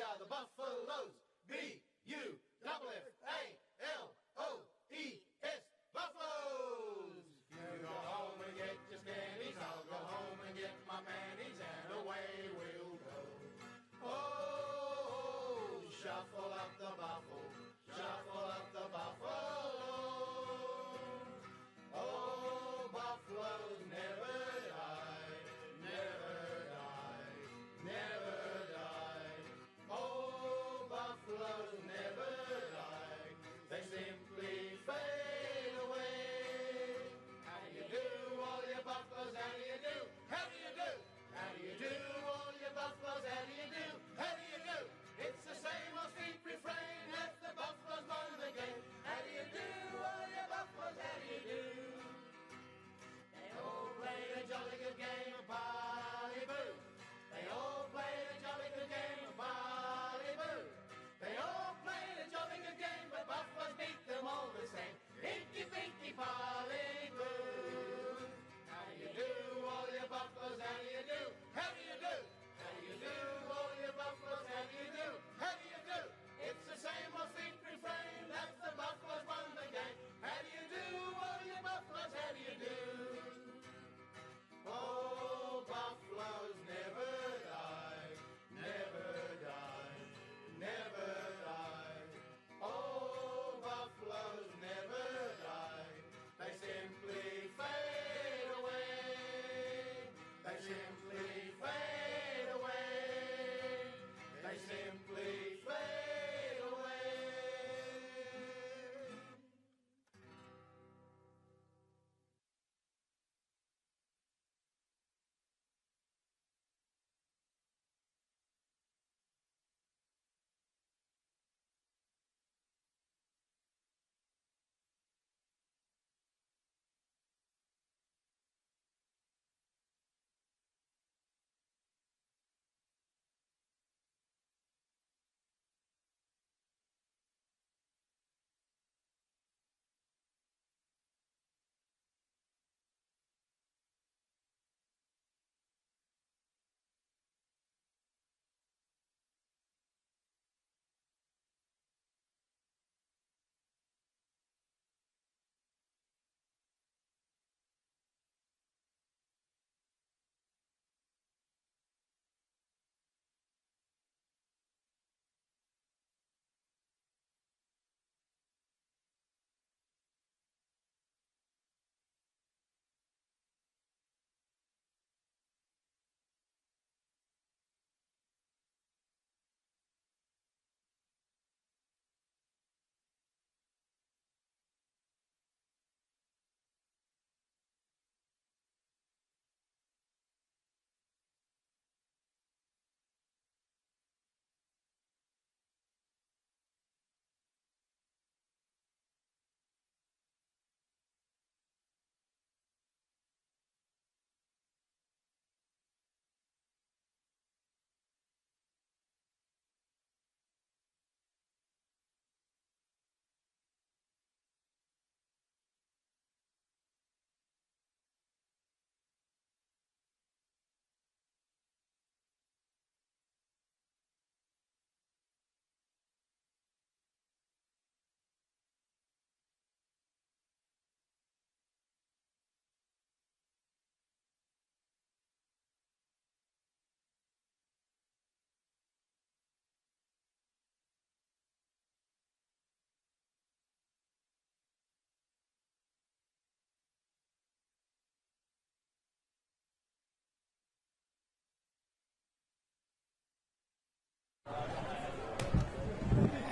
are the Buffaloes. B-U-F-F-A-L-O-E-S. Buffaloes! You go home and get your scannies, I'll go home and get my mannies, and away we'll go. Oh, shuffle up the buffalo, shuffle up the buffalo. Oh, buffaloes never die, never die, never die. Oh, buffaloes never die, they simply fade away. How do you do, all your buffaloes? How do you do? How do you do? How do you do, all your buffaloes? How do you do? How do you do? It's the same old street refrain. Let the buffaloes won the game. How do you do, all your buffaloes? How do you do? They all played a jolly good game of bally-boo. They all played a jolly good game of bally-boo. They all played a jolly good game, but buffaloes beat them all the same. Inky-pinky bally-boo. How do you do, all your buffaloes? How do you do? How do you do? How do you do, all your buffaloes? How do you do? How do you do? It's the same old street refrain. That's the buffaloes won the game. How do you do, all your buffaloes? How do you do? Oh, buffaloes never die, never die, never die. Oh, buffaloes never die. They simply fade away. They simply fade away. They simply fade away.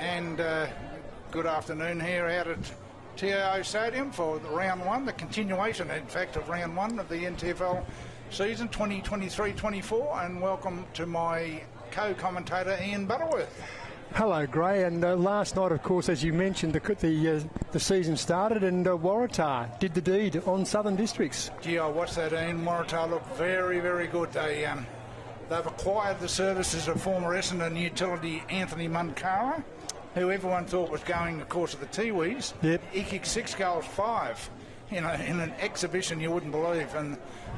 And good afternoon here out at TIO Stadium for round one, the continuation, in fact, of round one of the NTFL season 2023-24, and welcome to my co-commentator Ian Butterworth. Hello, Gray. And last night, of course, as you mentioned, the season started, and Waratah did the deed on Southern Districts. Gee, I watched that, Ian. Waratah looked very, very good. They've acquired the services of former Essendon utility Anthony Munkara, who everyone thought was going, of course, to the Tiwis. Yep. He kicked 6 goals, 5. in an exhibition you wouldn't believe.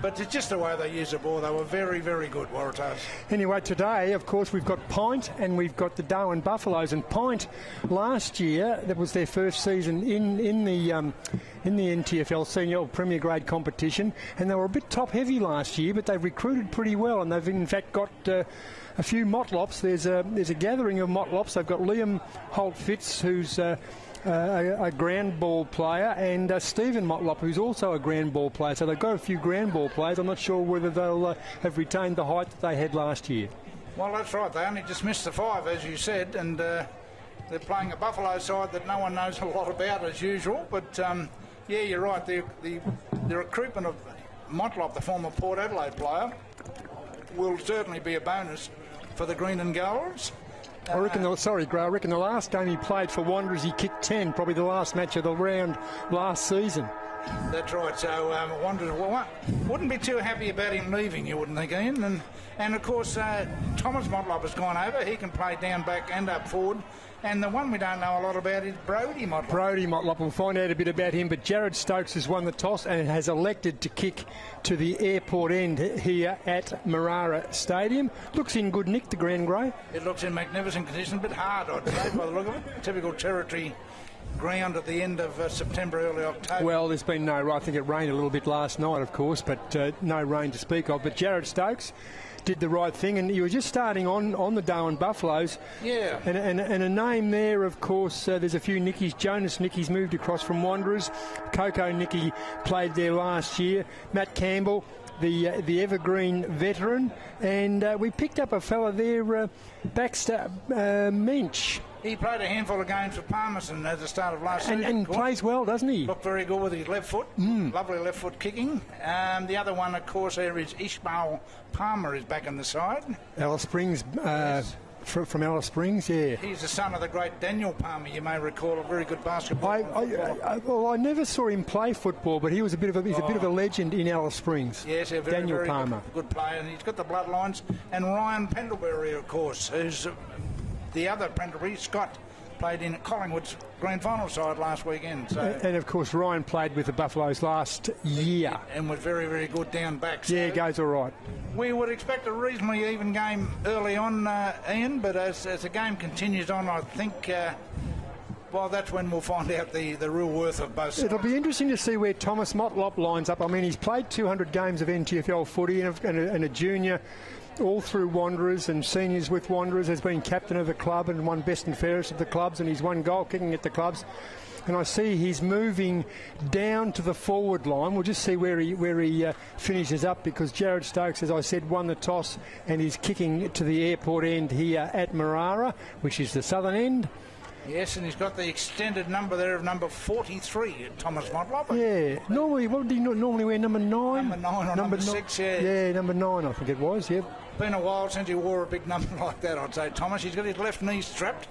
But it's just the way they use the ball. They were very, very good, Waratahs. Anyway, today, of course, we've got PINT and we've got the Darwin Buffaloes. And PINT last year, that was their first season in the NTFL senior or premier grade competition, and they were a bit top heavy last year, but they've recruited pretty well, and they've in fact got a few Motlops. There's a gathering of Motlops. They've got Liam Holt-Fitz, who's a ground ball player, and Stephen Motlop, who's also a ground ball player. So they've got a few ground ball players. I'm not sure whether they'll have retained the height that they had last year. Well, that's right. They only just missed the 5, as you said, and they're playing a Buffalo side that no one knows a lot about, as usual. But yeah, you're right. The recruitment of Motlop, the former Port Adelaide player, will certainly be a bonus for the Green and Golds. I reckon the last game he played for Wanderers, he kicked 10, probably the last match of the round last season. That's right. So Wanderers wouldn't be too happy about him leaving, you wouldn't think, Ian. And of course, Thomas Motlop has gone over. He can play down back and up forward. And the one we don't know a lot about is Brodie Motlop. Brodie Motlop, we'll find out a bit about him. But Jared Stokes has won the toss and has elected to kick to the airport end here at Marara Stadium. Looks in good nick, the Grand Grey. It looks in magnificent condition, a bit hard, I'd say, by the look of it. Typical territory ground at the end of September, early October. Well, there's been no, I think it rained a little bit last night, of course, but no rain to speak of. But Jared Stokes did the right thing, and he was just starting on the Darwin Buffaloes. Yeah. And a name there, of course, there's a few Nickies. Jonas Nickies moved across from Wanderers. Coco Nicky played there last year. Matt Campbell, the evergreen veteran. And we picked up a fella there, Baxter Mensch. He played a handful of games for Palmerston at the start of last season. And plays well, doesn't he? Looked very good with his left foot. Lovely left foot kicking. The other one, of course, there is Ishmael Palmer is back in the side. Alice Springs, Yes. from Alice Springs, yeah. He's the son of the great Daniel Palmer, you may recall, a very good basketball. Well, I never saw him play football, but he was a bit of a legend in Alice Springs. Yes, a very, Daniel very Palmer. good player, and he's got the bloodlines. And Ryan Pendlebury, of course, who's the other Pendlebury, Scott, played in Collingwood's grand final side last weekend. So And of course, Ryan played with the Buffaloes last year. and was very, very good down back. So Yeah, goes all right. we would expect a reasonably even game early on, Ian, but as the game continues on, I think, well, that's when we'll find out the real worth of both sides. It'll be interesting to see where Thomas Motlop lines up. I mean, he's played 200 games of NTFL footy and a junior all through Wanderers and seniors with Wanderers, has been captain of the club and won best and fairest of the clubs, and he's won goal kicking at the clubs. And I see he's moving down to the forward line. We'll just see where he finishes up, because Jared Stokes, as I said, won the toss and he's kicking to the airport end here at Marara, which is the southern end. Yes, and he's got the extended number there of number 43, Thomas Motlop. Yeah, normally, what did he normally wear? Number 9? Number 9 or number 6, yeah. Yeah, number 9, I think it was, yeah. Been a while since he wore a big number like that, I'd say, Thomas. He's got his left knee strapped,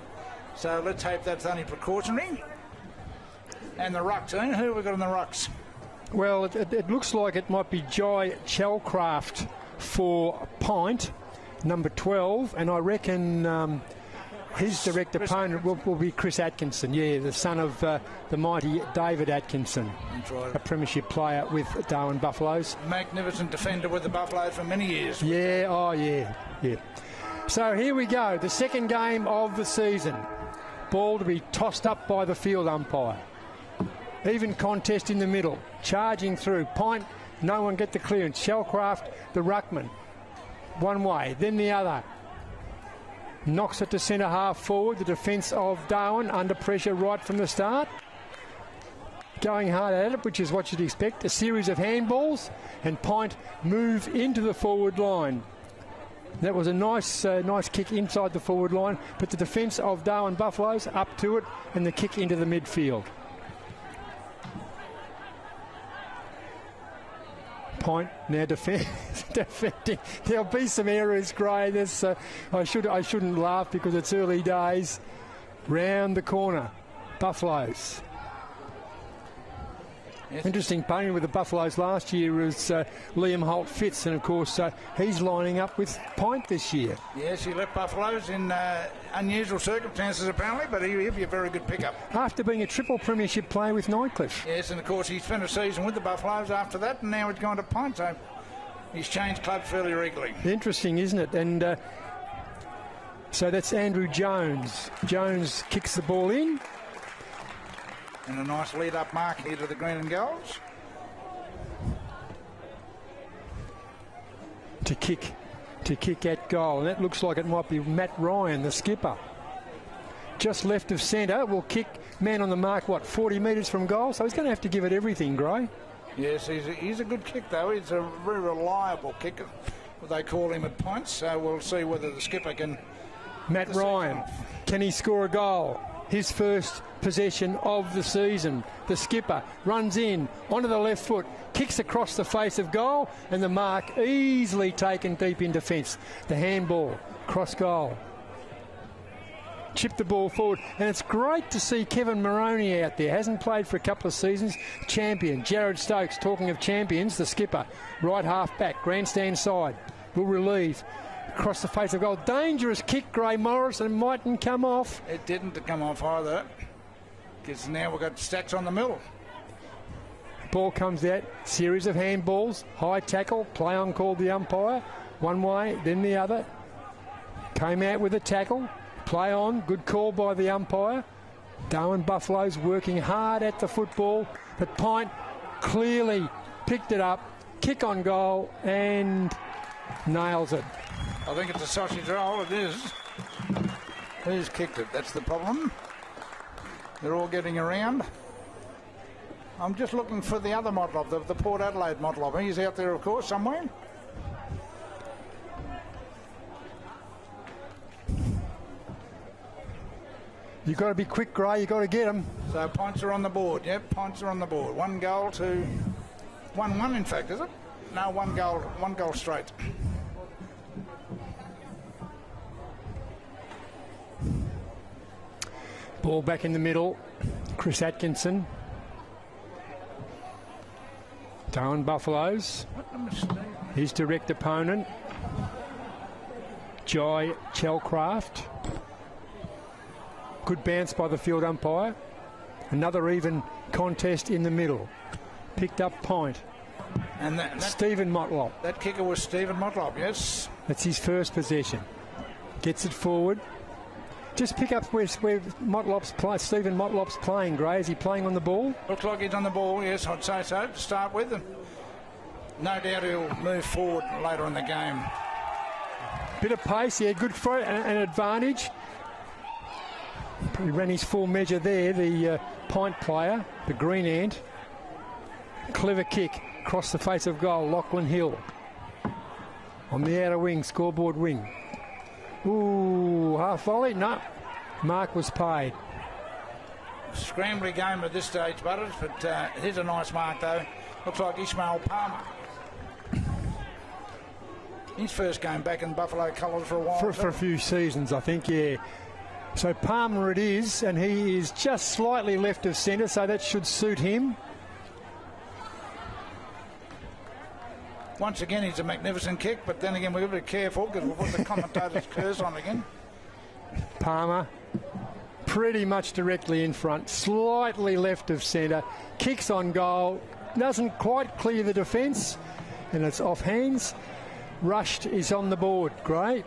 so let's hope that's only precautionary. And the rucks, Ian, who have we got in the rucks? Well, it looks like it might be Jai Chalcraft for PINT, number 12, and I reckon his direct opponent will be Chris Atkinson, the son of the mighty David Atkinson. That's right. A premiership player with Darwin Buffaloes. Magnificent defender with the Buffaloes for many years. Yeah. So here we go, the second game of the season. Ball to be tossed up by the field umpire. Even contest in the middle. Charging through. PINT, no one get the clearance. Shellcraft, the ruckman. One way, then the other. Knocks it to centre half forward. The defence of Darwin under pressure right from the start. Going hard at it, which is what you'd expect. A series of handballs, and PINT move into the forward line. That was a nice kick inside the forward line, but the defence of Darwin Buffaloes up to it, and the kick into the midfield. PINT now defending. There'll be some errors, Gray. I shouldn't laugh because it's early days. Round the corner, Buffaloes. Yes. Interesting pairing with the Buffaloes last year was Liam Holt-Fitz, and of course he's lining up with PINT this year. Yes, he left Buffaloes in unusual circumstances apparently, but he'll be a very good pickup. After being a triple premiership player with Nightcliff. Yes, and of course he spent a season with the Buffaloes after that, and now he's gone to PINT, so he's changed clubs fairly regularly. Interesting, isn't it? And so that's Andrew Jones. Jones kicks the ball in. And a nice lead-up mark here to the green and golds. To kick at goal. And that looks like it might be Matt Ryan, the skipper. Just left of centre. Will kick, man on the mark, 40 metres from goal? So he's going to have to give it everything, Gray. Yes, he's a good kick, though. He's a very reliable kicker. They call him at PINT, so we'll see whether the skipper can... Matt Ryan, can he score a goal? His first possession of the season. The skipper runs in onto the left foot, kicks across the face of goal, and the mark easily taken deep in defence. The handball, cross goal. Chip the ball forward, and it's great to see Kevin Moroney out there. Hasn't played for a couple of seasons. Champion Jared Stokes, talking of champions, the skipper, right half back, grandstand side, will relieve. Across the face of goal. Dangerous kick, Gray Morris, and mightn't come off. It didn't come off either, because now we've got stacks on the middle. Ball comes out, series of handballs, high tackle, play on called the umpire, one way, then the other. Came out with a tackle, play on, good call by the umpire. Darwin Buffaloes working hard at the football, but PINT clearly picked it up, kick on goal, and nails it. I think it's a sausage roll, it is. Who's kicked it? That's the problem. They're all getting around. I'm just looking for the other Motlop, the Port Adelaide Motlop. He's out there, of course, somewhere. You've got to be quick, Gray. You've got to get them. So points are on the board. Yep, points are on the board. 1 goal to 1-1, in fact, is it? No, 1 goal straight. Ball back in the middle. Chris Atkinson. Darwin Buffaloes. His direct opponent, Jai Chelcraft. Good bounce by the field umpire. Another even contest in the middle. Picked up PINT. And that Stephen Motlop. That kicker was Stephen Motlop, yes. That's his first possession. Gets it forward. Just pick up where Stephen Motlop's playing, Gray. Is he playing on the ball? Looks like he's on the ball, yes, I'd say so, to start with. And no doubt he'll move forward later in the game. Bit of pace, yeah, good for it, an advantage. He ran his full measure there, the PINT player, the green ant. Clever kick across the face of goal, Lachlan Hill. On the outer wing, scoreboard wing. Ooh, half volley? No. Mark was paid. Scrambly game at this stage, Butters, but here's a nice mark, though. Looks like Ishmael Palmer. His first game back in Buffalo colours for a while. For a few seasons, I think, yeah. So Palmer it is, and he is just slightly left of centre, so that should suit him. Once again, he's a magnificent kick, but then again, we've got to be careful because we'll put the commentator's curse on again. Palmer, pretty much directly in front, slightly left of centre, kicks on goal, doesn't quite clear the defence, and it's off hands. Rushed is on the board, Gray.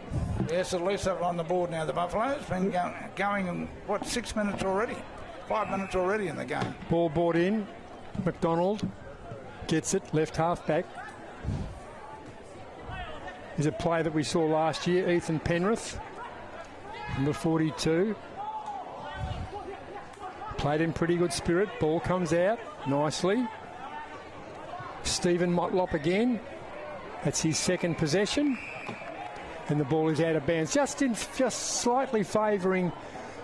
Yes, at least they're on the board now. The Buffaloes been going 6 minutes already? 5 minutes already in the game. Ball brought in. McDonald gets it, left half back. Is a player that we saw last year, Ethan Penrith, number 42. Played in pretty good spirit. Ball comes out nicely. Stephen Motlop again. That's his second possession. And the ball is out of bounds. Just slightly favouring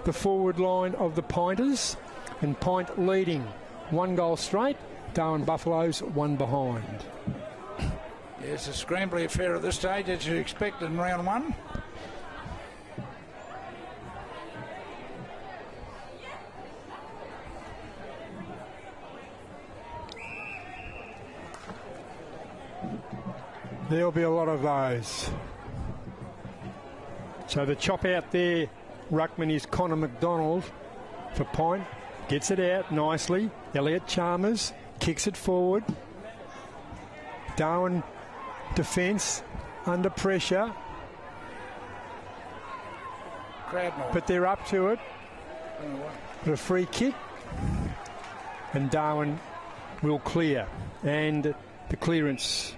the forward line of the Pinters. And PINT leading. 1 goal straight. Darwin Buffaloes 1 behind. Yes, a scrambly affair at this stage, as you expected in round 1. There'll be a lot of those. So the chop out there, ruckman, is Connor McDonald for PINT. Gets it out nicely. Elliot Chalmers kicks it forward. Darwin defence under pressure. But they're up to it. But a free kick. And Darwin will clear. And the clearance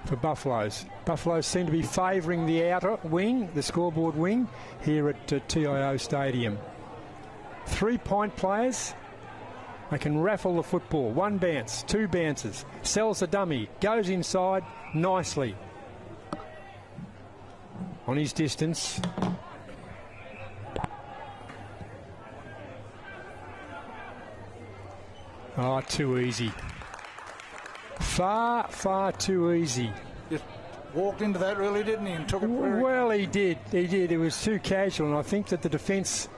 for Buffaloes. Buffaloes seem to be favouring the outer wing, the scoreboard wing, here at TIO Stadium. 3 PINT players. They can raffle the football. 1 bounce, 2 bounces. Sells the dummy. Goes inside nicely. On his distance. Oh, too easy. Far, far too easy. Just walked into that, really, didn't he? And took it very... Well, he did. He did. It was too casual, and I think that the defence,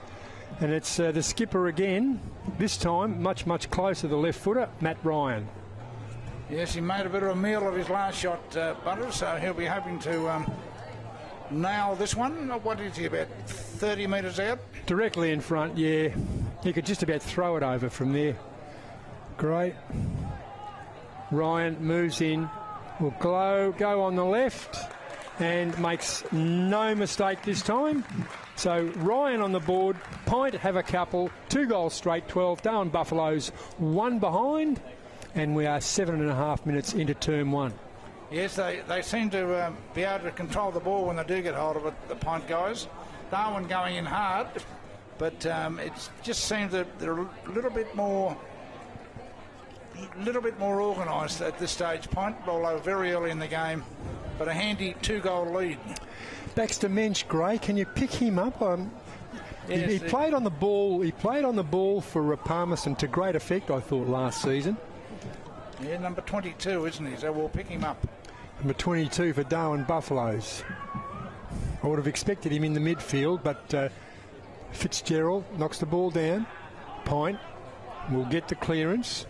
and it's the skipper again, this time much, much closer to the left footer, Matt Ryan. Yes, he made a bit of a meal of his last shot, Butters, so he'll be hoping to nail this one. What is he, about 30 metres out? Directly in front, yeah. He could just about throw it over from there. Great. Ryan moves in, will go on the left and makes no mistake this time. So Ryan on the board, PINT have a couple, 2 goals straight, 12. Darwin Buffaloes 1 behind, and we are 7.5 minutes into term 1. Yes, they seem to be able to control the ball when they do get hold of it, the PINT guys. Darwin going in hard, but it just seems that they're a little bit more organised at this stage, PINT, although very early in the game, but a handy 2-goal lead. Baxter Mensch, Gray, can you pick him up? Yes, he played on the ball. He played on the ball for Palmerston to great effect, I thought, last season. Yeah, number 22, isn't he? So we'll pick him up. Number 22 for Darwin Buffaloes. I would have expected him in the midfield, but Fitzgerald knocks the ball down. PINT will get the clearance.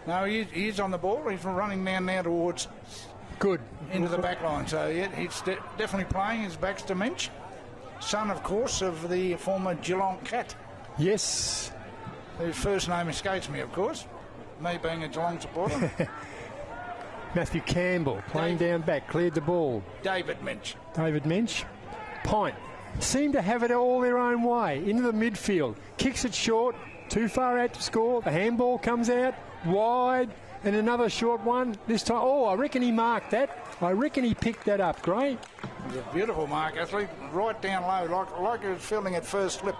No, he's on the ball. He's running down now towards... Good. Into the back line. So, yeah, he's definitely playing as Baxter Mensch. Son, of course, of the former Geelong Cat. Yes. Whose first name escapes me, of course. Me being a Geelong supporter. Matthew Campbell playing down back, cleared the ball. David Mensch. David Mensch. PINT seem to have it all their own way. Into the midfield. Kicks it short. Too far out to score. The handball comes out. Wide. And another short one. This time. Oh, I reckon he marked that. I reckon he picked that up. Great. It was a beautiful mark, actually. Right down low. Like he was feeling it first slip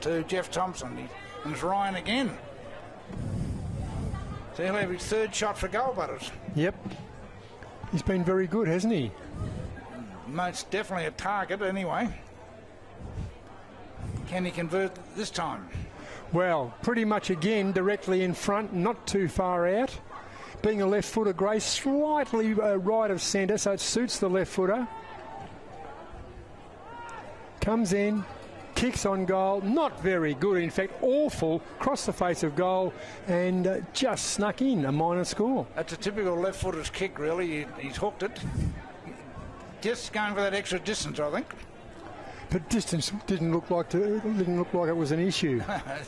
to Jeff Thompson. And it's Ryan again. So he'll have his 3rd shot for goal, Butters. Yep. He's been very good, hasn't he? Most definitely a target, anyway. Can he convert this time? Well, pretty much again, directly in front, not too far out. Being a left footer, Gray, slightly right of centre, so it suits the left footer. Comes in, kicks on goal, not very good, in fact, awful, crossed the face of goal and just snuck in a minor score. That's a typical left footer's kick, really. He's hooked it. Just going for that extra distance, I think. But distance didn't look like it was an issue.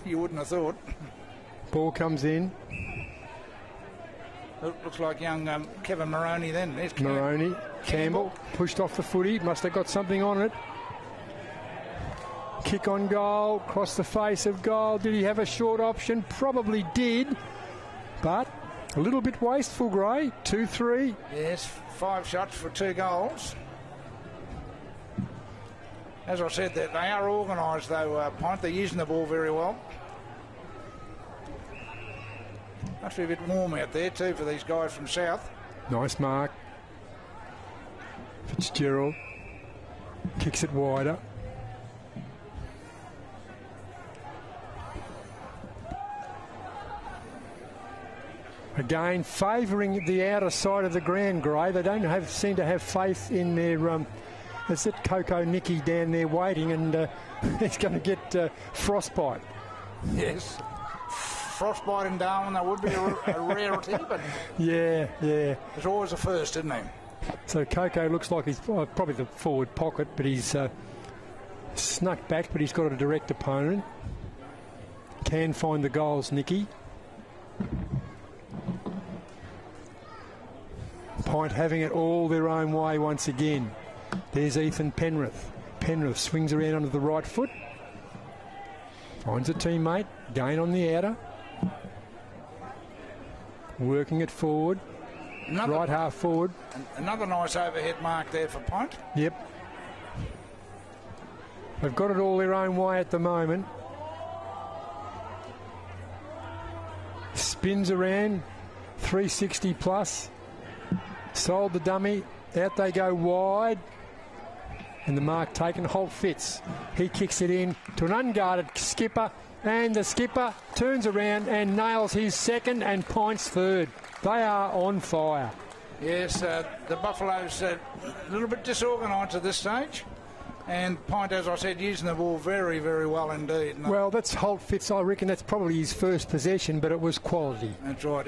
You wouldn't have thought. Ball comes in. Looks like young Kevin Moroney then. There's Moroney. Campbell pushed off the footy. Must have got something on it. Kick on goal. Cross the face of goal. Did he have a short option? Probably did. But a little bit wasteful, Gray. 2-3. Yes, 5 shots for 2 goals. As I said, they are organised, though, PINT. They're using the ball very well. Must be a bit warm out there, too, for these guys from South. Nice mark. Fitzgerald kicks it wider. Again, favouring the outer side of the ground, Gray. They don't seem to have faith in their... There's that Coco Nicky down there waiting, and he's going to get frostbite. Yes. frostbite in Darwin, that would be a rarity, but Yeah. it's always a first, isn't he? So Coco looks like he's probably the forward pocket, but he's snuck back, but he's got a direct opponent. Can find the goals, Nicky. Pint having it all their own way once again. There's Ethan Penrith. Penrith swings around onto the right foot. Finds a teammate. Gain on the outer. Working it forward. Right half forward. Another nice overhead mark there for Pint. Yep. They've got it all their own way at the moment. Spins around. 360 plus. Sold the dummy. Out they go wide. And the mark taken. Holt Fitz. He kicks it in to an unguarded skipper. And the skipper turns around and nails his second and Pint's third. They are on fire. Yes, the Buffaloes a little bit disorganised at this stage. And Pint, as I said, using the ball very, very well indeed. Well, that's Holt Fitz. I reckon that's probably his first possession, but it was quality. That's right.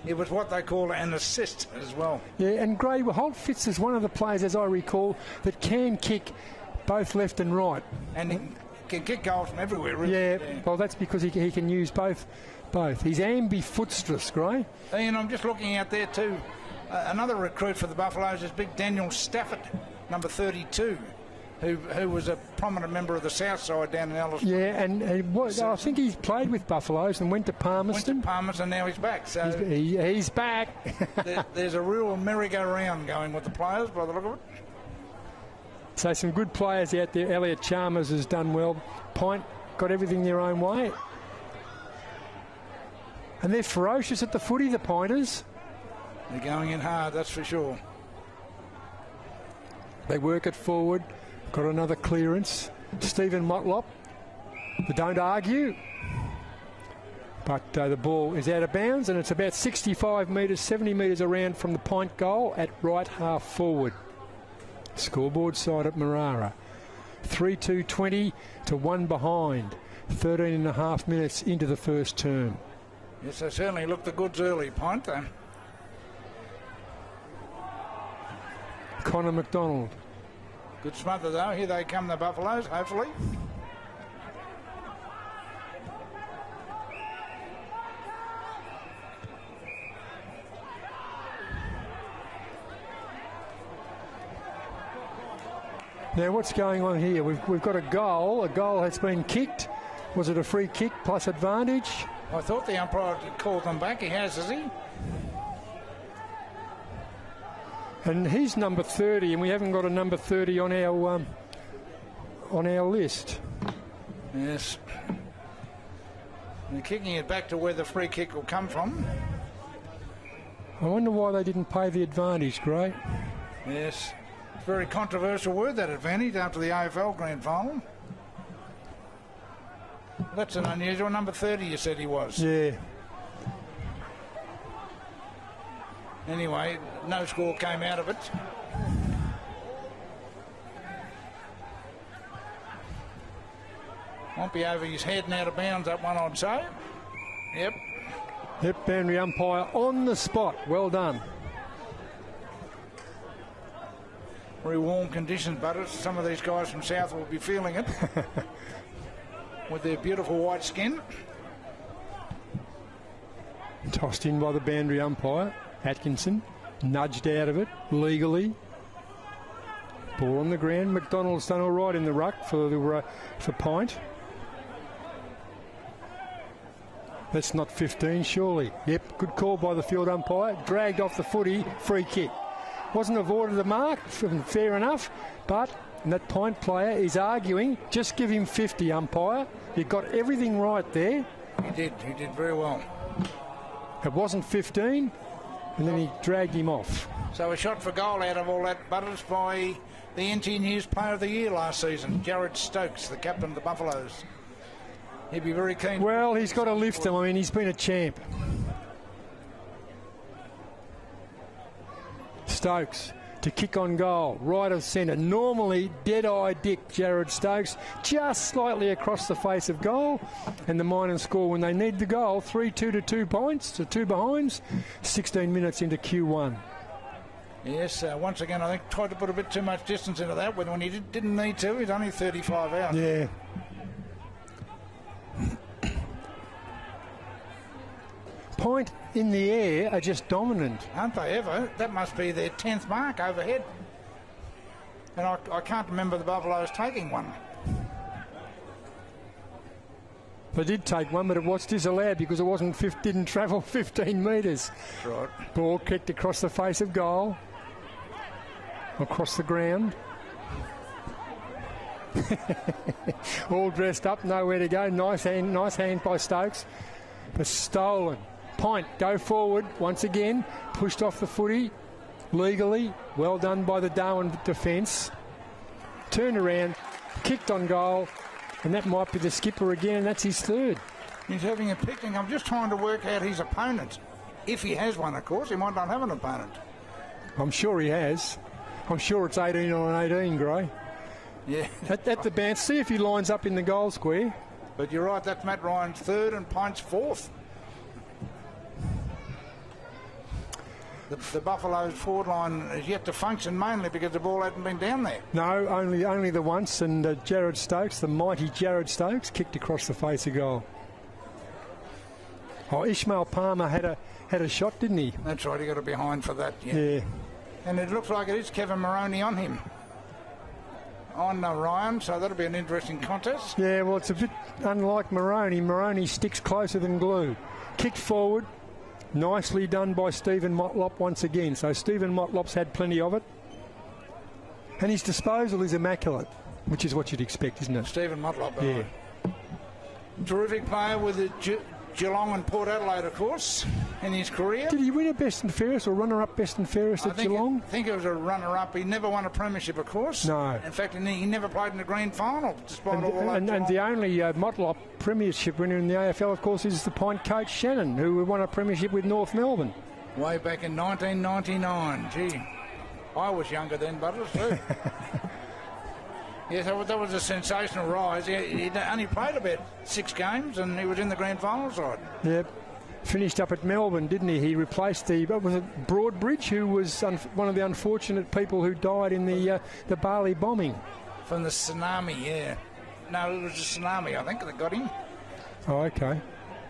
It was what they call an assist as well. Yeah, and Gray, Holt Fitz is one of the players, as I recall, that can kick both left and right. And he can kick goals from everywhere, really. Yeah, well, that's because he can use both. He's ambidextrous, Gray. And I'm just looking out there too. Another recruit for the Buffaloes is big Daniel Stafford, number 32. Who was a prominent member of the South Side down in Alice. Yeah, and I think he's played with Buffaloes and went to Palmerston. Now he's back. So he's back. there's a real merry-go-round going with the players by the look of it. So some good players out there. Elliot Chalmers has done well. Pint got everything their own way. And they're ferocious at the footy, the Pointers. They're going in hard, that's for sure. They work it forward. Got another clearance. Stephen Motlop. They don't argue. But the ball is out of bounds and it's about 65 metres, 70 metres around from the Pint goal at right half forward. Scoreboard side at Marara. 3-2-20 to 1 behind. 13 and a half minutes into the first term. Yes, they certainly looked the goods early, Pint, though. Connor McDonald. Good smother, though. Here they come, the Buffaloes, hopefully. Now, what's going on here? We've got a goal. A goal has been kicked. Was it a free kick plus advantage? I thought the umpire had called them back. He has he? And he's number 30, and we haven't got a number 30 on our list. Yes. They're kicking it back to where the free kick will come from. I wonder why they didn't pay the advantage, Gray. Yes. It's a very controversial word, that advantage, after the AFL Grand Final. That's an unusual number 30, you said he was. Yeah. Anyway, no score came out of it. Won't be over his head and out of bounds, that one, I'd say. Yep. Yep, boundary umpire on the spot. Well done. Very warm conditions, but some of these guys from South will be feeling it with their beautiful white skin. Tossed in by the boundary umpire. Atkinson nudged out of it legally. Ball on the ground. McDonald's done all right in the ruck for Pint. That's not 15, surely. Yep, good call by the field umpire. Dragged off the footy, free kick. Wasn't avoided the mark, fair enough, but that Pint player is arguing, just give him 50, umpire. You got everything right there. He did very well. It wasn't 15, and then he dragged him off. So a shot for goal out of all that, Butters, by the NT News Player of the Year last season, Jared Stokes, the captain of the Buffaloes. He'd be very keen. Well, he's got to lift them. I mean, he's been a champ. Stokes to kick on goal, right of centre. Normally, dead-eye Dick, Jared Stokes, just slightly across the face of goal. And the Miners score when they need the goal, 3-2 to 2 points, to 2 behinds, 16 minutes into Q1. Yes, once again, I think tried to put a bit too much distance into that when he didn't need to. He's only 35 out. Yeah. Point in the air are just dominant. Aren't they ever? That must be their 10th mark overhead. And I can't remember the Buffaloes taking one. They did take one, but it was disallowed because it didn't travel 15 metres. Right. Ball kicked across the face of goal. Across the ground. All dressed up, nowhere to go. Nice hand by Stokes. But stolen. Pint, go forward once again. Pushed off the footy legally. Well done by the Darwin defence. Turned around, kicked on goal, and that might be the skipper again, and that's his third. He's having a picnic. I'm just trying to work out his opponent. If he has one, of course. He might not have an opponent. I'm sure he has. I'm sure it's 18 on 18, Gray. Yeah. At the bounce, see if he lines up in the goal square. But you're right, that's Matt Ryan's third and Pint's fourth. The Buffalo's forward line is yet to function, mainly because the ball hasn't been down there. No, only the once, and Jared Stokes, the mighty Jared Stokes, kicked across the face of goal. Oh, Ishmael Palmer had a shot, didn't he? That's right, he got a behind for that. Yeah. And it looks like it is Kevin Moroney on him. On Ryan, so that'll be an interesting contest. Yeah, well, it's a bit unlike Moroney. Moroney sticks closer than glue. Kicked forward. Nicely done by Stephen Motlop once again. So Stephen Motlop's had plenty of it. And his disposal is immaculate, which is what you'd expect, isn't it? Stephen Motlop. Yeah. Terrific player with the Geelong and Port Adelaide, of course, in his career. Did he win a best and fairest or runner-up best and fairest at Geelong? I think it was a runner-up. He never won a premiership, of course. No. In fact, he never played in the grand final, despite all that. And the only Motlop premiership winner in the AFL, of course, is the Pint coach Shannon, who won a premiership with North Melbourne. Way back in 1999. Gee, I was younger then, Butters, too. Yes, that was a sensational rise. He only played about 6 games and he was in the grand final side. Yep. Finished up at Melbourne, didn't he? He replaced was it Broadbridge, who was one of the unfortunate people who died in the Bali bombing. From the tsunami, yeah. No, it was a tsunami, I think, that got him. Oh, okay.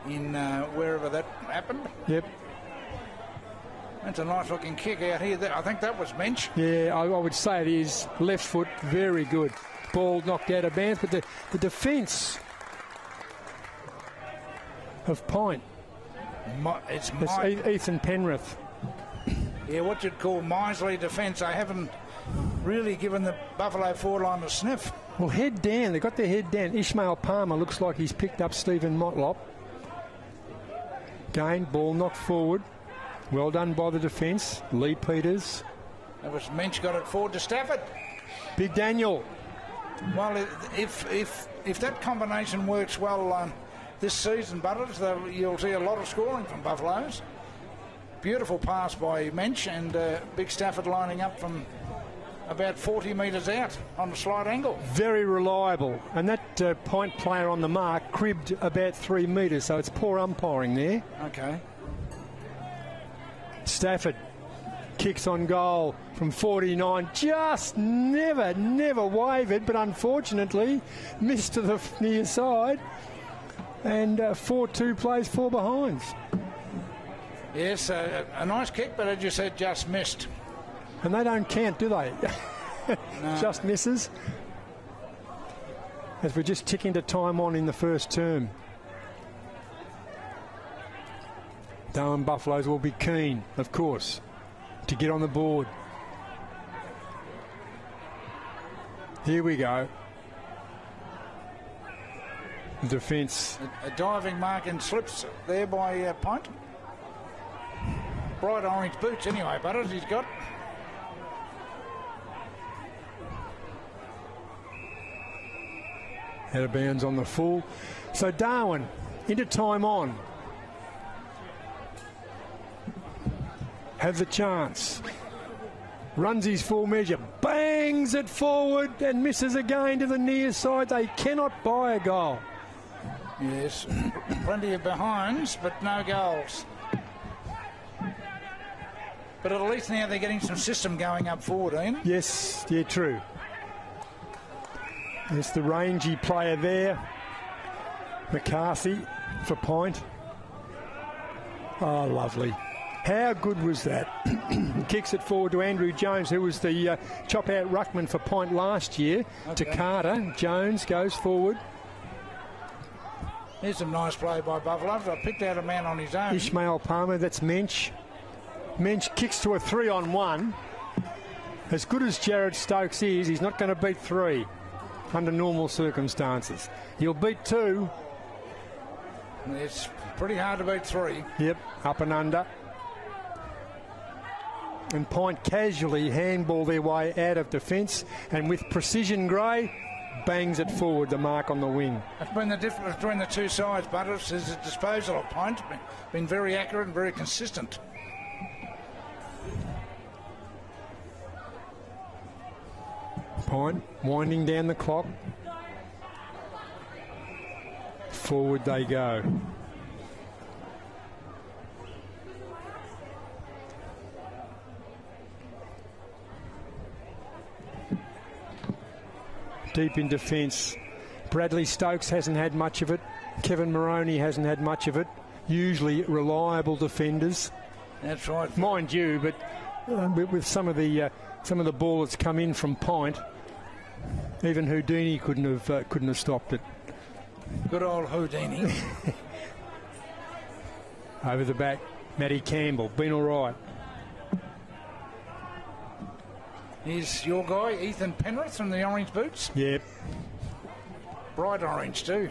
In wherever that happened. Yep. That's a nice looking kick out here. I think that was Mensch. Yeah, I would say it is. Left foot, very good. Ball knocked out of bounds, but the defence of Pint. It's Ethan Penrith. Yeah, what you'd call miserly defence. They haven't really given the Buffalo forward line a sniff. Well, head down. They've got their head down. Ishmael Palmer looks like he's picked up Stephen Motlop. Gain, ball knocked forward. Well done by the defence. Lee Peters. That was Mensch got it forward to Stafford. Big Daniel. Well, if that combination works well this season, Butters, you'll see a lot of scoring from Buffaloes. Beautiful pass by Mensch and Big Stafford lining up from about 40 metres out on a slight angle. Very reliable. And that Pint player on the mark cribbed about 3 metres, so it's poor umpiring there. Okay. Stafford kicks on goal from 49, just never wavered, but unfortunately missed to the near side, and 4-2 plays 4 behinds. Yes, a nice kick, but as you said, just missed. And they don't count, do they? No. Just misses. As we're just ticking to time on in the first term. Darwin Buffaloes will be keen, of course, to get on the board. Here we go. Defence. A diving mark and slips there by Pint. Bright orange boots anyway, Butters, he's got. Out of bounds on the full. So Darwin into time on. Have the chance. runs his full measure, bangs it forward and misses again to the near side. They cannot buy a goal. Yes, plenty of behinds, but no goals. But at least now they're getting some system going up forward, Ian. Yes, yeah, true. There's the rangy player there, McCarthy for point. Oh, lovely. How good was that? Kicks it forward to Andrew Jones, who was the chop-out ruckman for point last year, to Carter. Jones goes forward. Here's some nice play by Buffalo. I picked out a man on his own. Ishmael Palmer, that's Mensch. Mensch kicks to a 3-on-1. As good as Jared Stokes is, he's not going to beat 3 under normal circumstances. He'll beat 2. It's pretty hard to beat 3. Yep, up and under. And Point casually handball their way out of defence, and with precision, Gray bangs it forward, the mark on the wing. That's been the difference between the two sides, but it's his disposal of Point. Been very accurate and very consistent. Point winding down the clock. Forward they go. Deep in defence. Bradley Stokes hasn't had much of it. Kevin Moroney hasn't had much of it. Usually reliable defenders. That's right. Mind you, but with some of the ball that's come in from Point, even Houdini couldn't have stopped it. Good old Houdini. Over the back, Matty Campbell, been all right. Here's your guy, Ethan Penrith from the Orange Boots. Yep. Bright orange too.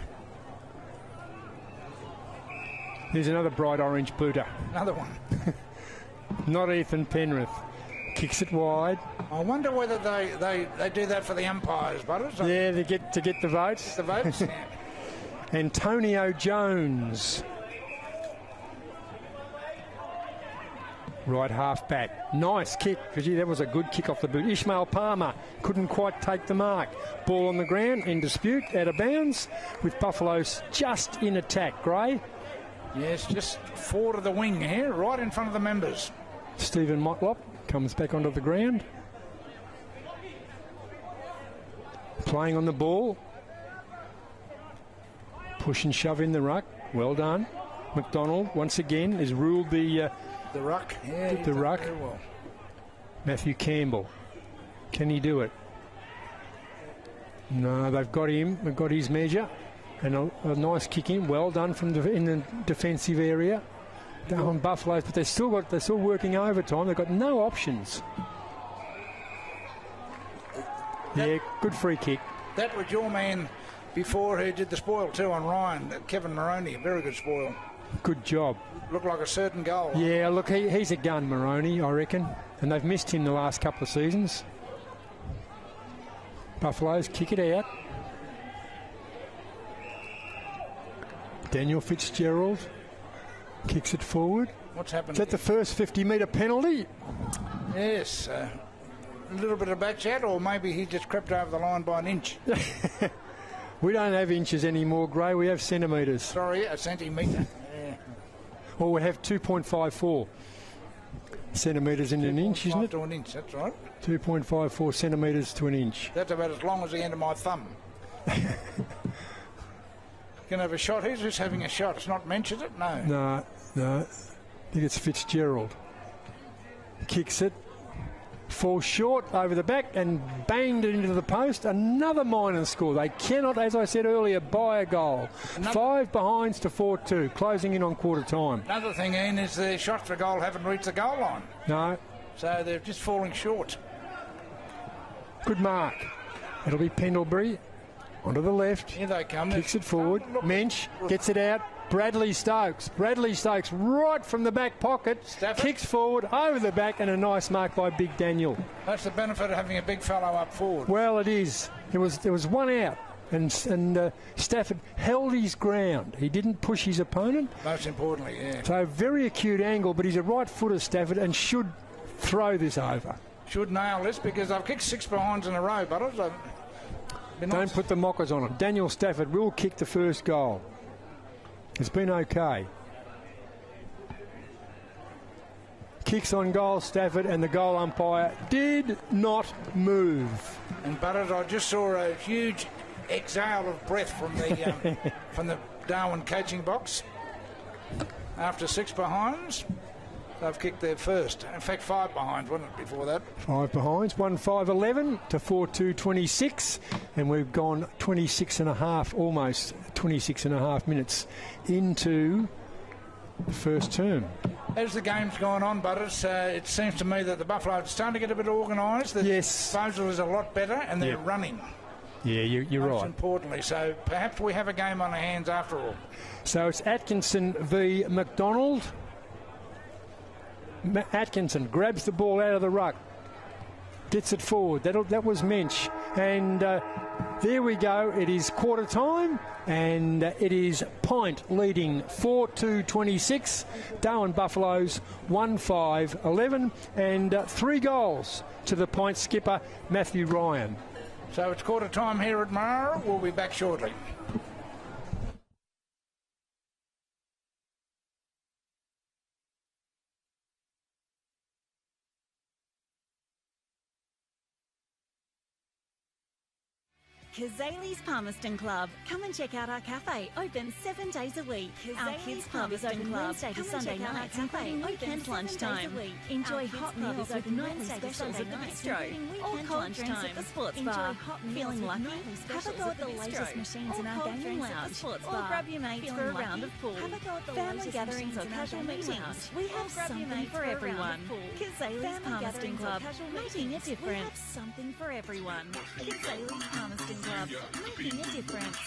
There's another bright orange booter. Another one. Not Ethan Penrith. Kicks it wide. I wonder whether they do that for the umpires, Butters. Yeah, they get the votes. The votes. Yeah. Antonio Jones. Right half back. Nice kick. Gee, that was a good kick off the boot. Ishmael Palmer couldn't quite take the mark. Ball on the ground, in dispute, out of bounds, with Buffalo's just in attack. Gray. Yes, just forward of the wing here, right in front of the members. Stephen Motlop comes back onto the ground. Playing on the ball. Push and shove in the ruck. Well done. McDonald, once again, has ruled the ruck. Yeah, the ruck. Very well. Matthew Campbell. Can he do it? No, they've got him. They've got his measure. And a nice kick in. Well done from in the defensive area. Down on Buffaloes, but they're still working overtime. They've got no options. Yeah, good free kick. That was your man before who did the spoil too on Ryan, Kevin Moroney. A very good spoil. Good job. Looked like a certain goal. Yeah, look, he's a gun, Moroney, I reckon. And they've missed him the last couple of seasons. Buffaloes kick it out. Daniel Fitzgerald kicks it forward. What's happened? Is that the first 50-metre penalty? Yes. A little bit of back chat, or maybe he just crept over the line by an inch. We don't have inches anymore, Gray. We have centimetres. Sorry, a centimetre. Yeah. Or we have 2.54 centimetres in an inch, isn't it? To an inch, that's right. 2.54 centimetres to an inch. That's about as long as the end of my thumb. Can have a shot. Who's just having a shot? It's not mentioned it? No. No. I think it's Fitzgerald. Kicks it. Falls short over the back and banged it into the post. Another minor score. They cannot, as I said earlier, buy a goal. 5 behinds to 4-2, closing in on quarter time. Another thing, Ian, is the shots for goal haven't reached the goal line. No. So they're just falling short. Good mark. It'll be Pendlebury. Onto the left. Here they come. Kicks it forward. Mensch gets it out. Bradley Stokes right from the back pocket. Stafford. Kicks forward over the back, and a nice mark by Big Daniel. That's the benefit of having a big fellow up forward. Well, it is. There was one out, and Stafford held his ground. He didn't push his opponent. Most importantly, yeah. So very acute angle, but he's a right footer, Stafford, and should throw this over. should nail this because I've kicked 6 behinds in a row, but Don't put the mockers on it. Daniel Stafford will kick the first goal. It's been okay. Kicks on goal, Stafford, and the goal umpire did not move. And Butters, I just saw a huge exhale of breath from the from the Darwin coaching box. After 6 behinds, they've kicked their first. In fact, 5 behinds, wasn't it, before that? 5 behinds, 1-5-11 to 4-2-26, and we've gone 26 and a half, almost 26 and a half minutes into the first term. As the game's gone on, Butters, it seems to me that the Buffalo are starting to get a bit organised. The disposal is a lot better, and they're running. Yeah, you're Most right. importantly, so perhaps we have a game on our hands after all. So it's Atkinson v McDonald. Atkinson grabs the ball out of the ruck, gets it forward. That was Mensch. And there we go. It is quarter time, and it is PINT leading 4-2-26. Darwin Buffaloes 1-5-11, and 3 goals to the PINT skipper, Matthew Ryan. So it's quarter time here at Marara. We'll be back shortly. Kazali's Palmerston Club. Come and check out our cafe, open 7 days a week. Our kids pub is open Wednesday to Sunday nights, including weekend lunchtime. Enjoy hot meals with nightly specials at the bistro, or cold drinks at the sports bar. Feeling lucky? Have a go at the latest machines in our gaming lounge, or grab your mates for a round of pool. Family gatherings or casual meetings. We have something for everyone. Kazali's Palmerston Club, making a difference. We have something for everyone. Kazali's Palmerston Club, making a difference.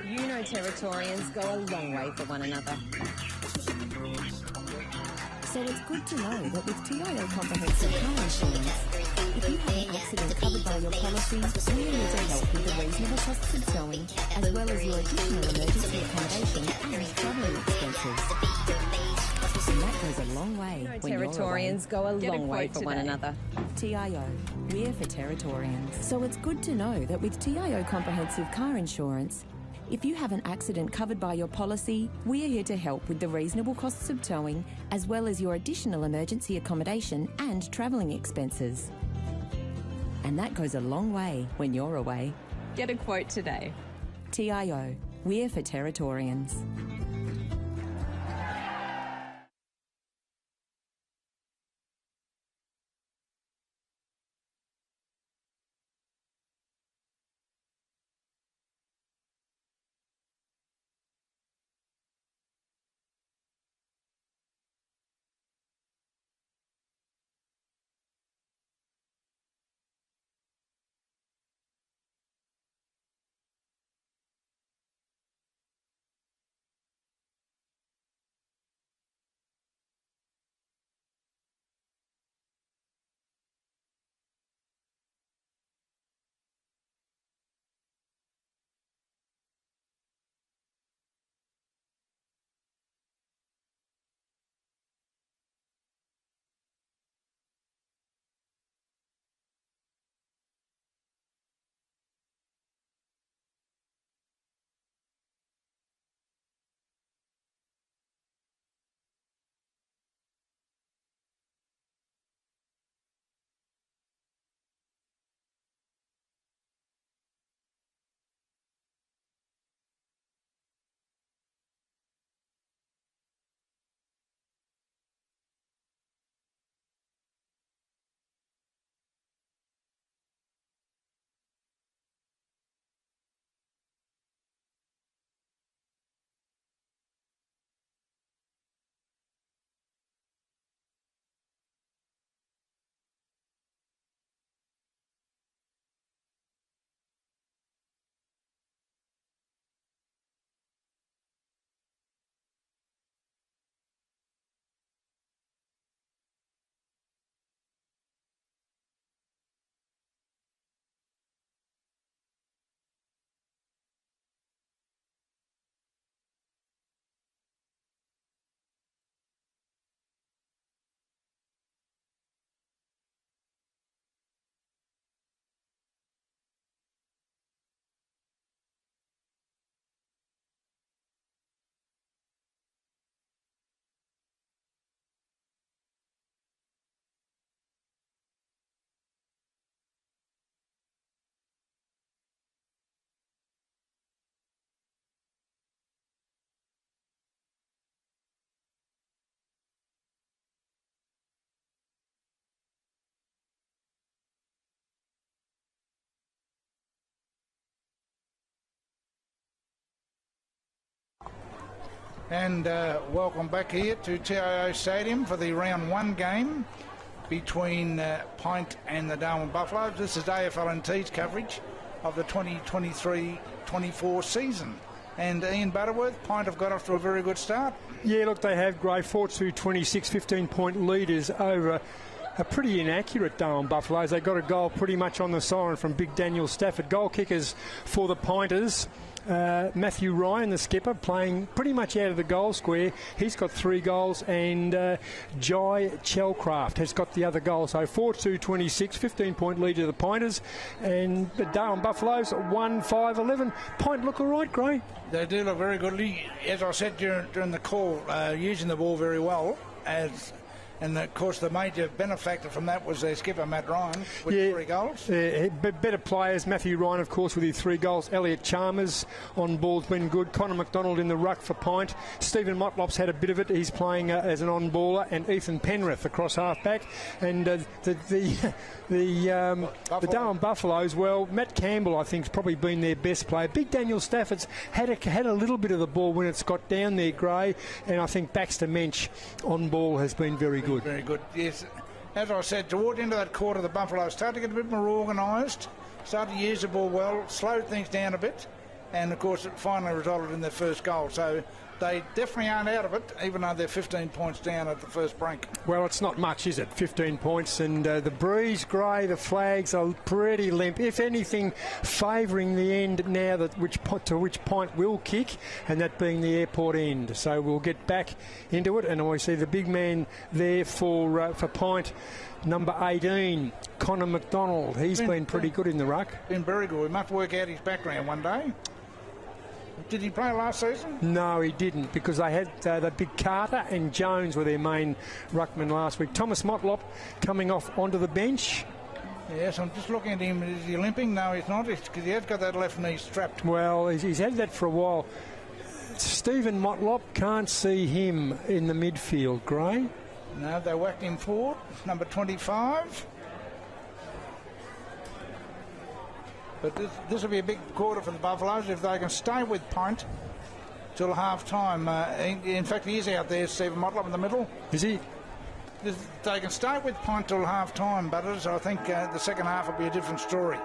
You know Territorians go a long way for one another. So it's good to know that with TIO Comprehensive Car Insurance, if you have an accident covered by your policy, we are here to help with the reasonable costs of towing, as well as your additional emergency accommodation and travelling expenses. And that goes a long way when Territorians go a long way for one another. TIO, we're for Territorians. So it's good to know that with TIO Comprehensive Car Insurance, if you have an accident covered by your policy, we are here to help with the reasonable costs of towing, as well as your additional emergency accommodation and travelling expenses. And that goes a long way when you're away. Get a quote today. TIO, we're for Territorians. And welcome back here to TIO Stadium for the round 1 game between PINT and the Darwin Buffaloes. This is AFL&T's coverage of the 2023-24 season. And Ian Butterworth, PINT have got off to a very good start. Yeah, look, they have, Gray, 4-2-26, 15-point leaders over a pretty inaccurate Darwin Buffaloes. They got a goal pretty much on the siren from Big Daniel Stafford. Goal kickers for the Pinters. Matthew Ryan, the skipper, playing pretty much out of the goal square. He's got 3 goals, and Jai Chelcraft has got the other goal. So 4-2-26, 15-point lead to the Pinters, and the Darwin Buffaloes 1-5-11. Pint look all right, Gray. They do look very good. As I said during the call, using the ball very well. And, of course, the major benefactor from that was their skipper, Matt Ryan, with 3 goals. Better players. Matthew Ryan, of course, with his 3 goals. Elliot Chalmers on ball's been good. Connor McDonald in the ruck for PINT. Stephen Motlop's had a bit of it. He's playing as an on-baller. And Ethan Penrith across half-back. And the Darwin Buffaloes, well, Matt Campbell, I think, has probably been their best player. Big Daniel Stafford's had a little bit of the ball when it's got down there, Gray. And I think Baxter Mensch on ball has been very good. Very good, yes. As I said, toward the end of that quarter, the Buffaloes started to get a bit more organised, started to use the ball well, slowed things down a bit, and of course it finally resulted in their first goal. So they definitely aren't out of it, even though they're 15 points down at the first break. Well, it's not much, is it? 15 points, and the breeze, Gray, the flags are pretty limp. If anything, favouring the end now which PINT will kick, and that being the airport end. So we'll get back into it, and we see the big man there for PINT, number 18, Connor McDonald. He's been pretty good in the ruck. Been very good. We must work out his background one day. Did he play last season? No, he didn't, because they had the big Carter and Jones were their main ruckman last week. Thomas Motlop coming off onto the bench. Yes, I'm just looking at him. Is he limping? No, he's not, because he has got that left knee strapped. Well, he's had that for a while. Stephen Motlop, can't see him in the midfield, Gray. No, they whacked him forward, number 25. But this will be a big quarter for the Buffaloes if they can stay with PINT till half-time. In fact, he is out there, Stephen Motlop, in the middle. Is he? They can stay with PINT till half-time, Butters. I think the second half will be a different story.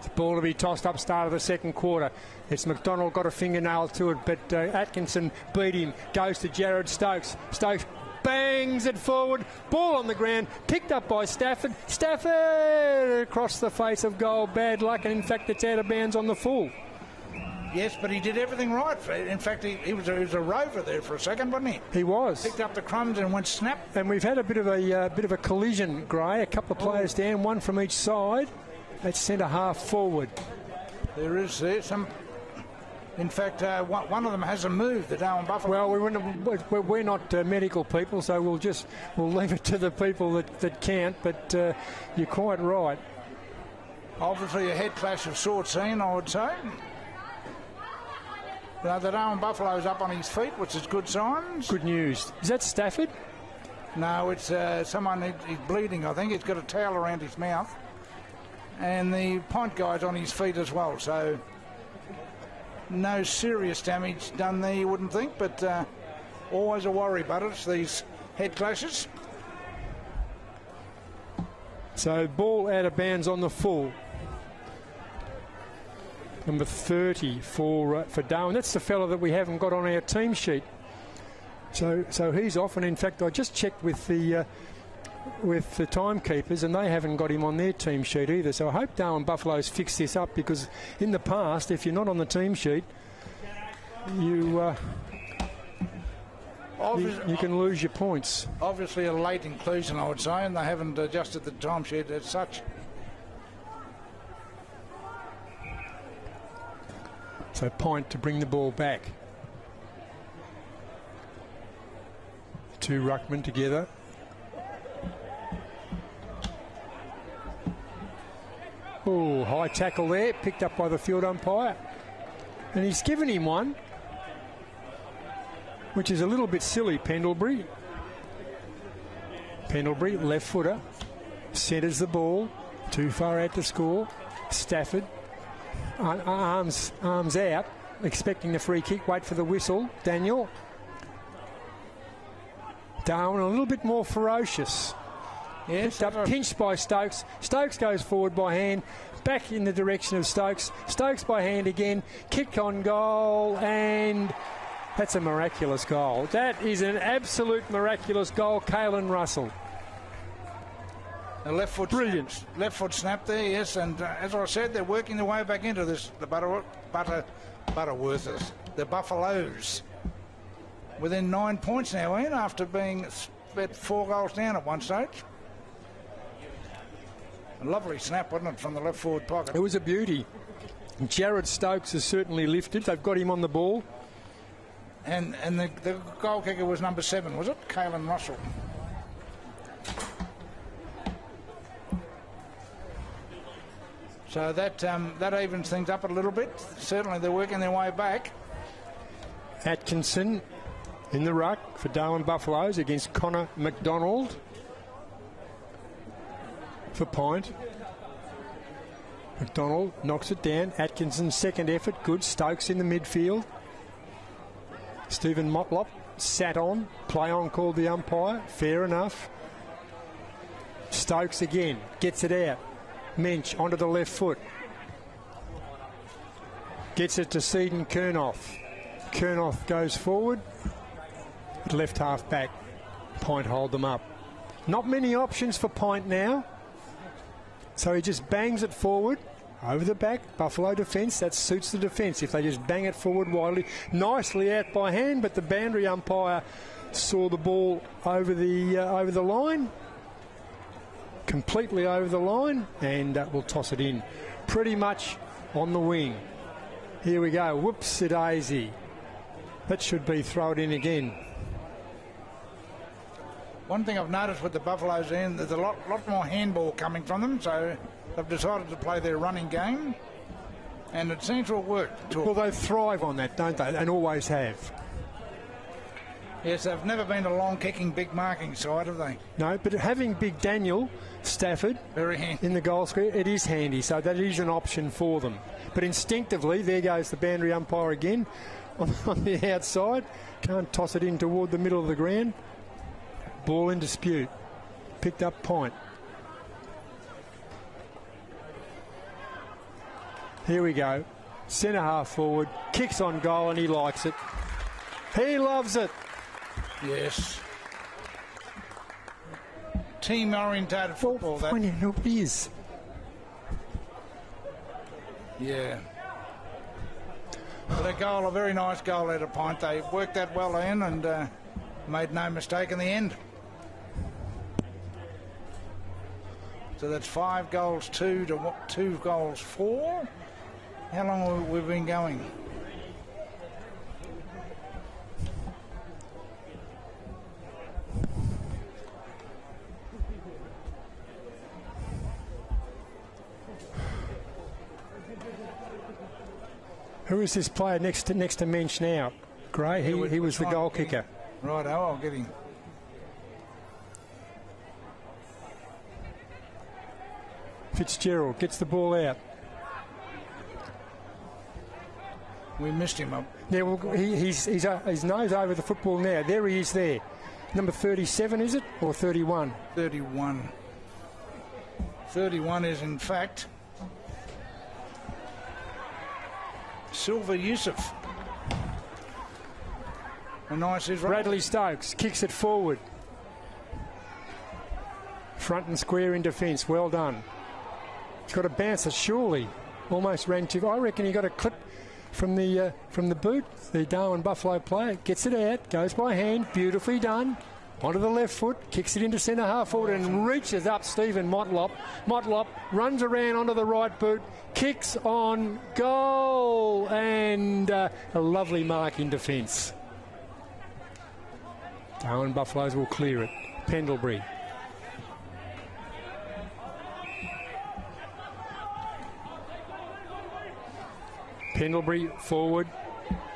The ball to be tossed up, start of the second quarter. It's McDonald got a fingernail to it, but Atkinson beat him. Goes to Jared Stokes. Stokes bangs it forward, ball on the ground, picked up by Stafford. Stafford across the face of goal, bad luck, and in fact it's out of bounds on the full. Yes, but he did everything right. In fact, he was a rover there for a second, wasn't he? He was. Picked up the crumbs and went snap. And we've had a bit of a collision, Gray. A couple of players down, one from each side. That's centre half forward. There is some. In fact, one of them hasn't moved, the Darwin Buffalo. Well, we're not medical people, so we'll leave it to the people that can't. But you're quite right. Obviously, a head clash of sorts, Ian, I would say. Now, the Darwin Buffalo's up on his feet, which is good signs. Good news. Is that Stafford? No, it's someone. He's bleeding, I think. He's got a towel around his mouth. And the PINT guy's on his feet as well, so no serious damage done there, you wouldn't think, but always a worry, Butters, these head clashes. So ball out of bounds on the full. Number 30 for Darwin. That's the fella that we haven't got on our team sheet. So he's off, and in fact I just checked with the timekeepers, and they haven't got him on their team sheet either. So I hope Darwin Buffaloes fix this up, because in the past, if you're not on the team sheet, you can lose your points. Obviously a late inclusion, I would say, and they haven't adjusted the time sheet as such. So PINT to bring the ball back. The two ruckmen together. Oh, high tackle there, picked up by the field umpire. And he's given him one, which is a little bit silly, Pendlebury. Pendlebury, left footer, centres the ball, too far out to score. Stafford, arms out, expecting the free kick. Wait for the whistle. Daniel. Darwin a little bit more ferocious. Yes, Pinched by Stokes. Stokes goes forward by hand. Back in the direction of Stokes. Stokes by hand again. Kick on goal, and that's a miraculous goal. That is an absolute miraculous goal. Caelan Russell. The left foot, Brilliant. Left foot snap there, yes. And as I said, they're working their way back into this. The Butterworthers, the Buffaloes, within 9 points now, Ian, after being about 4 goals down at one stage. A lovely snap, wasn't it, from the left forward pocket? It was a beauty. Jared Stokes has certainly lifted. They've got him on the ball. And the goal kicker was number 7, was it? Caelan Russell. So that evens things up a little bit. Certainly they're working their way back. Atkinson in the ruck for Darwin Buffaloes against Connor McDonald for PINT. McDonald knocks it down. Atkinson's second effort, good. Stokes in the midfield. Stephen Motlop sat on. Play on called the umpire. Fair enough. Stokes again. Gets it out. Mensch onto the left foot. Gets it to Seaton Kernoff. Kernoff goes forward. Left half back. PINT hold them up. Not many options for PINT now. So he just bangs it forward. Over the back, Buffalo defence, that suits the defence. If they just bang it forward widely, nicely out by hand, but the boundary umpire saw the ball over the line, completely over the line, and will toss it in. Pretty much on the wing. Here we go, whoops-a-daisy. That should be thrown in again. One thing I've noticed with the Buffaloes, Ian, there's a lot more handball coming from them, so they've decided to play their running game, and it seems to have worked. Well, they thrive on that, don't they? And always have. Yes, they've never been a long-kicking, big marking side, have they? No, but having Big Daniel Stafford very handy in the goal square, it is handy, so that is an option for them. But instinctively, there goes the boundary umpire again on the outside. Can't toss it in toward the middle of the ground. Ball in dispute. Picked up PINT. Here we go. Centre half forward. Kicks on goal and he likes it. He loves it. Yes. Team-orientated football, that. When you know it is. Yeah. But a goal, a very nice goal out of PINT. They worked that well in and made no mistake in the end. So that's 5 goals 2 to 2 goals 4. How long have we been going? Who is this player next to Mensch now? Gray, he was the goal kicker. Right, I'll get him. Fitzgerald gets the ball out. We missed him up. Yeah, well, he's his nose over the football now. There he is there. Number 37, is it? Or 31? 31. 31 is, in fact, Silver Yusuf. A nice Israel. Bradley Stokes kicks it forward. Front and square in defence. Well done. He's got a bouncer, surely. Almost ran too. I reckon he got a clip from the boot. The Darwin Buffalo player gets it out, goes by hand, beautifully done. Onto the left foot, kicks it into centre half forward and reaches up Stephen Motlop. Motlop runs around onto the right boot, kicks on goal, and a lovely mark in defence. Darwin Buffaloes will clear it. Pendlebury. Pendlebury forward.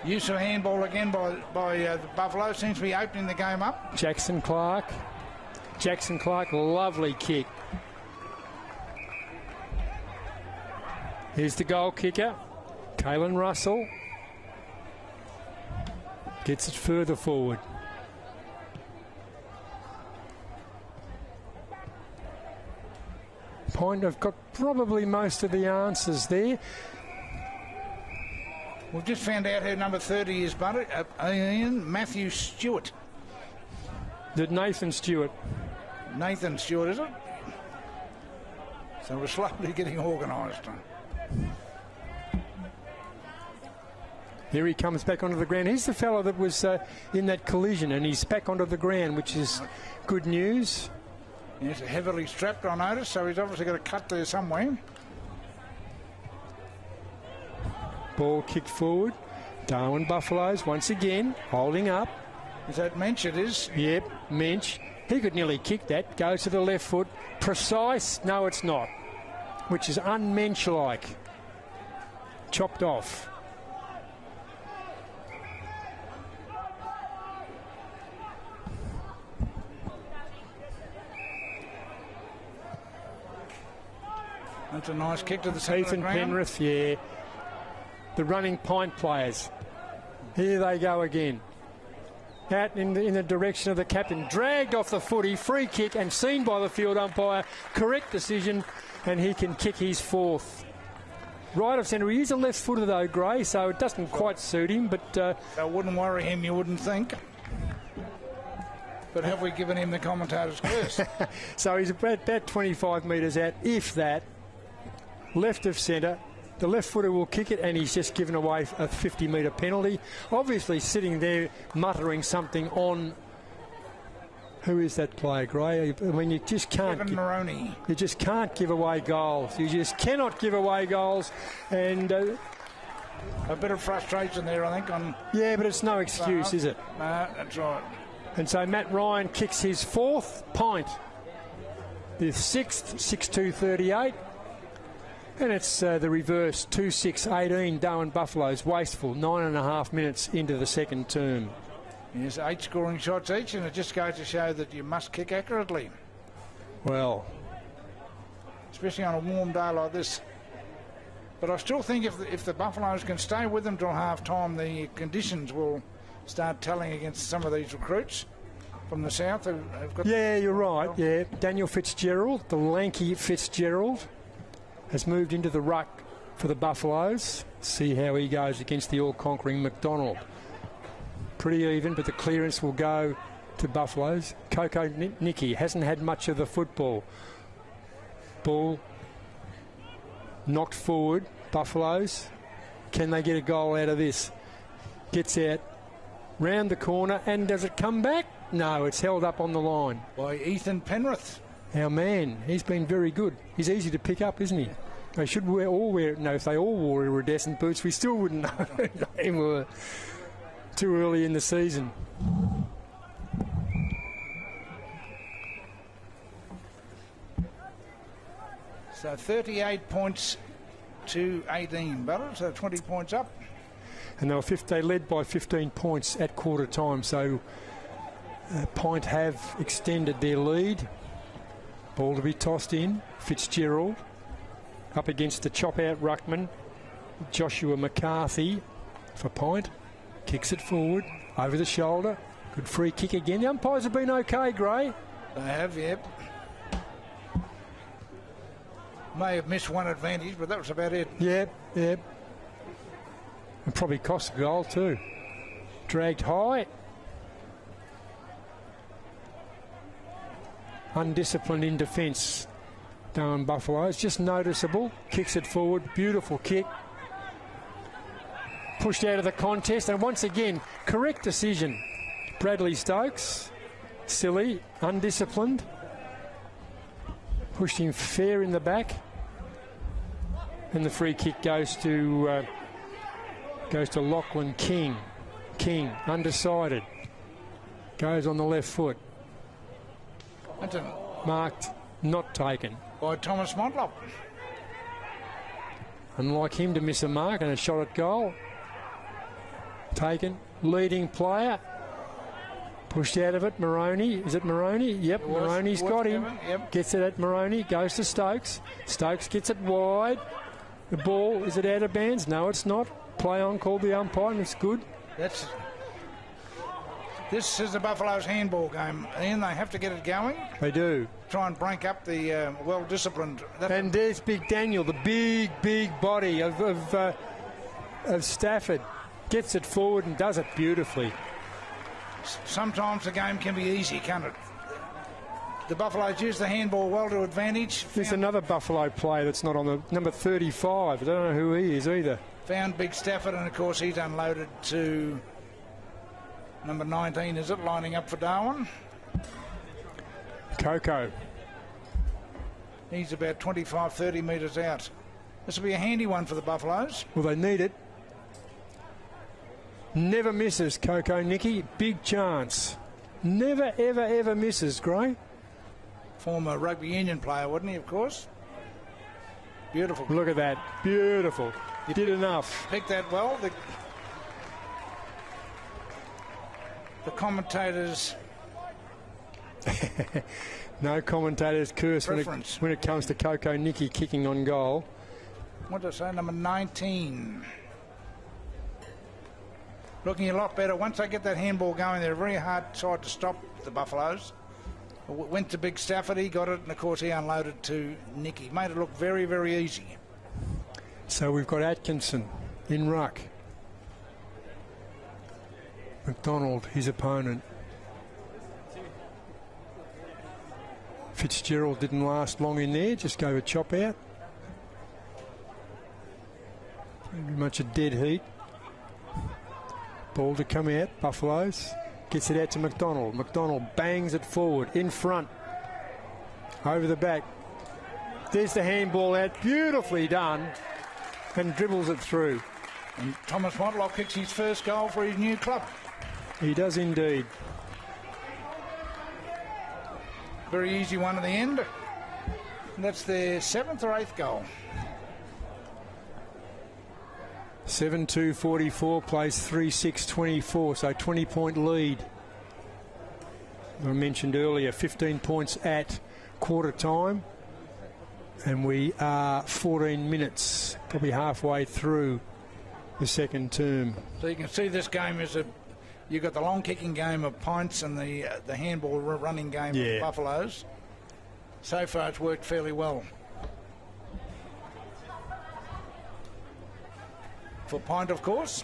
Use of handball again by the Buffalo. Seems to be opening the game up. Jackson Clark, lovely kick. Here's the goal kicker, Caelan Russell. Gets it further forward. Point have got probably most of the answers there. We've just found out who number 30 is, Butter. Ian Matthew Stewart. Nathan Stewart. Nathan Stewart, is it? So we're slowly getting organised. Here he comes back onto the ground. He's the fellow that was in that collision, and he's back onto the ground, which is good news. He's heavily strapped, I noticed, so he's obviously got a cut there somewhere. Ball kicked forward. Darwin Buffaloes once again holding up. Is that Mensch? It is. Yep, Mensch. He could nearly kick that. Goes to the left foot. Precise. No, it's not. Which is un-Mensch-like. Chopped off. That's a nice kick to the centre of the Ethan ground. Penrith, yeah. The running PINT players. Here they go again. Out in the direction of the captain. Dragged off the footy. Free kick and seen by the field umpire. Correct decision, and he can kick his fourth. Right of centre. He is a left footer though, Gray, so it doesn't quite suit him, but... That wouldn't worry him, you wouldn't think. But have we given him the commentator's curse? So he's about 25 metres out, if that. Left of centre. The left footer will kick it, and he's just given away a 50-metre penalty. Obviously sitting there muttering something on... Who is that player, Gray? I mean, you just can't... Kevin Maroney. You just can't give away goals. You just cannot give away goals. And... a bit of frustration there, I think, on... Yeah, but it's no excuse, is it? No, that's right. And so Matt Ryan kicks his fourth PINT. The sixth, 6-2-38. And it's the reverse, 2-6-18, Darwin Buffaloes, wasteful, 9.5 minutes into the second term. Yes, 8 scoring shots each, and it just goes to show that you must kick accurately. Well, especially on a warm day like this. But I still think if the Buffaloes can stay with them till half-time, the conditions will start telling against some of these recruits from the south who've got... Yeah, you're right, yeah. Daniel Fitzgerald, the lanky Fitzgerald, has moved into the ruck for the Buffaloes. See how he goes against the all-conquering McDonald. Pretty even, but the clearance will go to Buffaloes. Coco Nicky hasn't had much of the football. Ball knocked forward. Buffaloes, can they get a goal out of this? Gets out, round the corner, and does it come back? No, it's held up on the line. By Ethan Penrith. Our man, he's been very good. He's easy to pick up, isn't he? They should all wear... No, if they all wore iridescent boots, we still wouldn't know who they were. Too early in the season. So 38 points to 18, Butter, so 20 points up. And they led by 15 points at quarter time, so PINT have extended their lead. Ball to be tossed in. Fitzgerald up against the chop-out ruckman. Joshua McCarthy for PINT. Kicks it forward, over the shoulder. Good free kick again. The umpires have been okay, Gray. They have, yep. May have missed one advantage, but that was about it. Yep. And probably cost a goal too. Dragged high. Undisciplined in defence. Darwin Buffaloes, just noticeable. Kicks it forward, beautiful kick. Pushed out of the contest, and once again, correct decision. Bradley Stokes, silly, undisciplined. Pushed him fair in the back. And the free kick goes to Lachlan King. King, undecided. Goes on the left foot. That's marked not taken. By Thomas Motlop. Unlike him to miss a mark and a shot at goal. Taken. Leading player. Pushed out of it. Maroney. Is it Maroney? Yep, Maroney's got him. Yep. Gets it at Maroney. Goes to Stokes. Stokes gets it wide. The ball, is it out of bounds? No, it's not. Play on, called the umpire, and it's good. That's This is the Buffalo's handball game, Ian. They have to get it going. They do. Try and break up the well-disciplined. And there's Big Daniel, the big body of Stafford. Gets it forward and does it beautifully. Sometimes the game can be easy, can't it? The Buffaloes use the handball well to advantage. There's another Buffalo player that's not on the number 35. I don't know who he is either. Found Big Stafford, and of course he's unloaded to number 19, is it, lining up for Darwin? Coco. He's about 25, 30 metres out. This will be a handy one for the Buffaloes. Well, they need it. Never misses, Coco Nicky. Big chance. Never, ever misses, Gray. Former rugby union player, wouldn't he, of course? Beautiful. Look at that. Beautiful. You did enough. Picked that well. The commentators... No commentators curse when it comes to Coco Nicky kicking on goal. What did I say? Number 19. Looking a lot better. Once they get that handball going, they're a very hard side to stop, the Buffaloes. Went to Big Stafford, he got it, and of course he unloaded to Nicky. Made it look very, very easy. So we've got Atkinson in ruck. McDonald, his opponent. Fitzgerald didn't last long in there, just gave a chop out. Pretty much a dead heat. Ball to come out, Buffaloes. Gets it out to McDonald. McDonald bangs it forward, in front. Over the back. There's the handball out, beautifully done. And dribbles it through. And Thomas Montlock kicks his first goal for his new club. He does indeed. Very easy one at the end. And that's their 7th or 8th goal. 7-2-44 plays 3-6-24, so 20-point lead. I mentioned earlier, 15 points at quarter time. And we are 14 minutes, probably halfway through the second term. So you can see this game is you've got the long kicking game of PINTs and the handball running game of the Buffaloes. So far it's worked fairly well. For PINT, of course.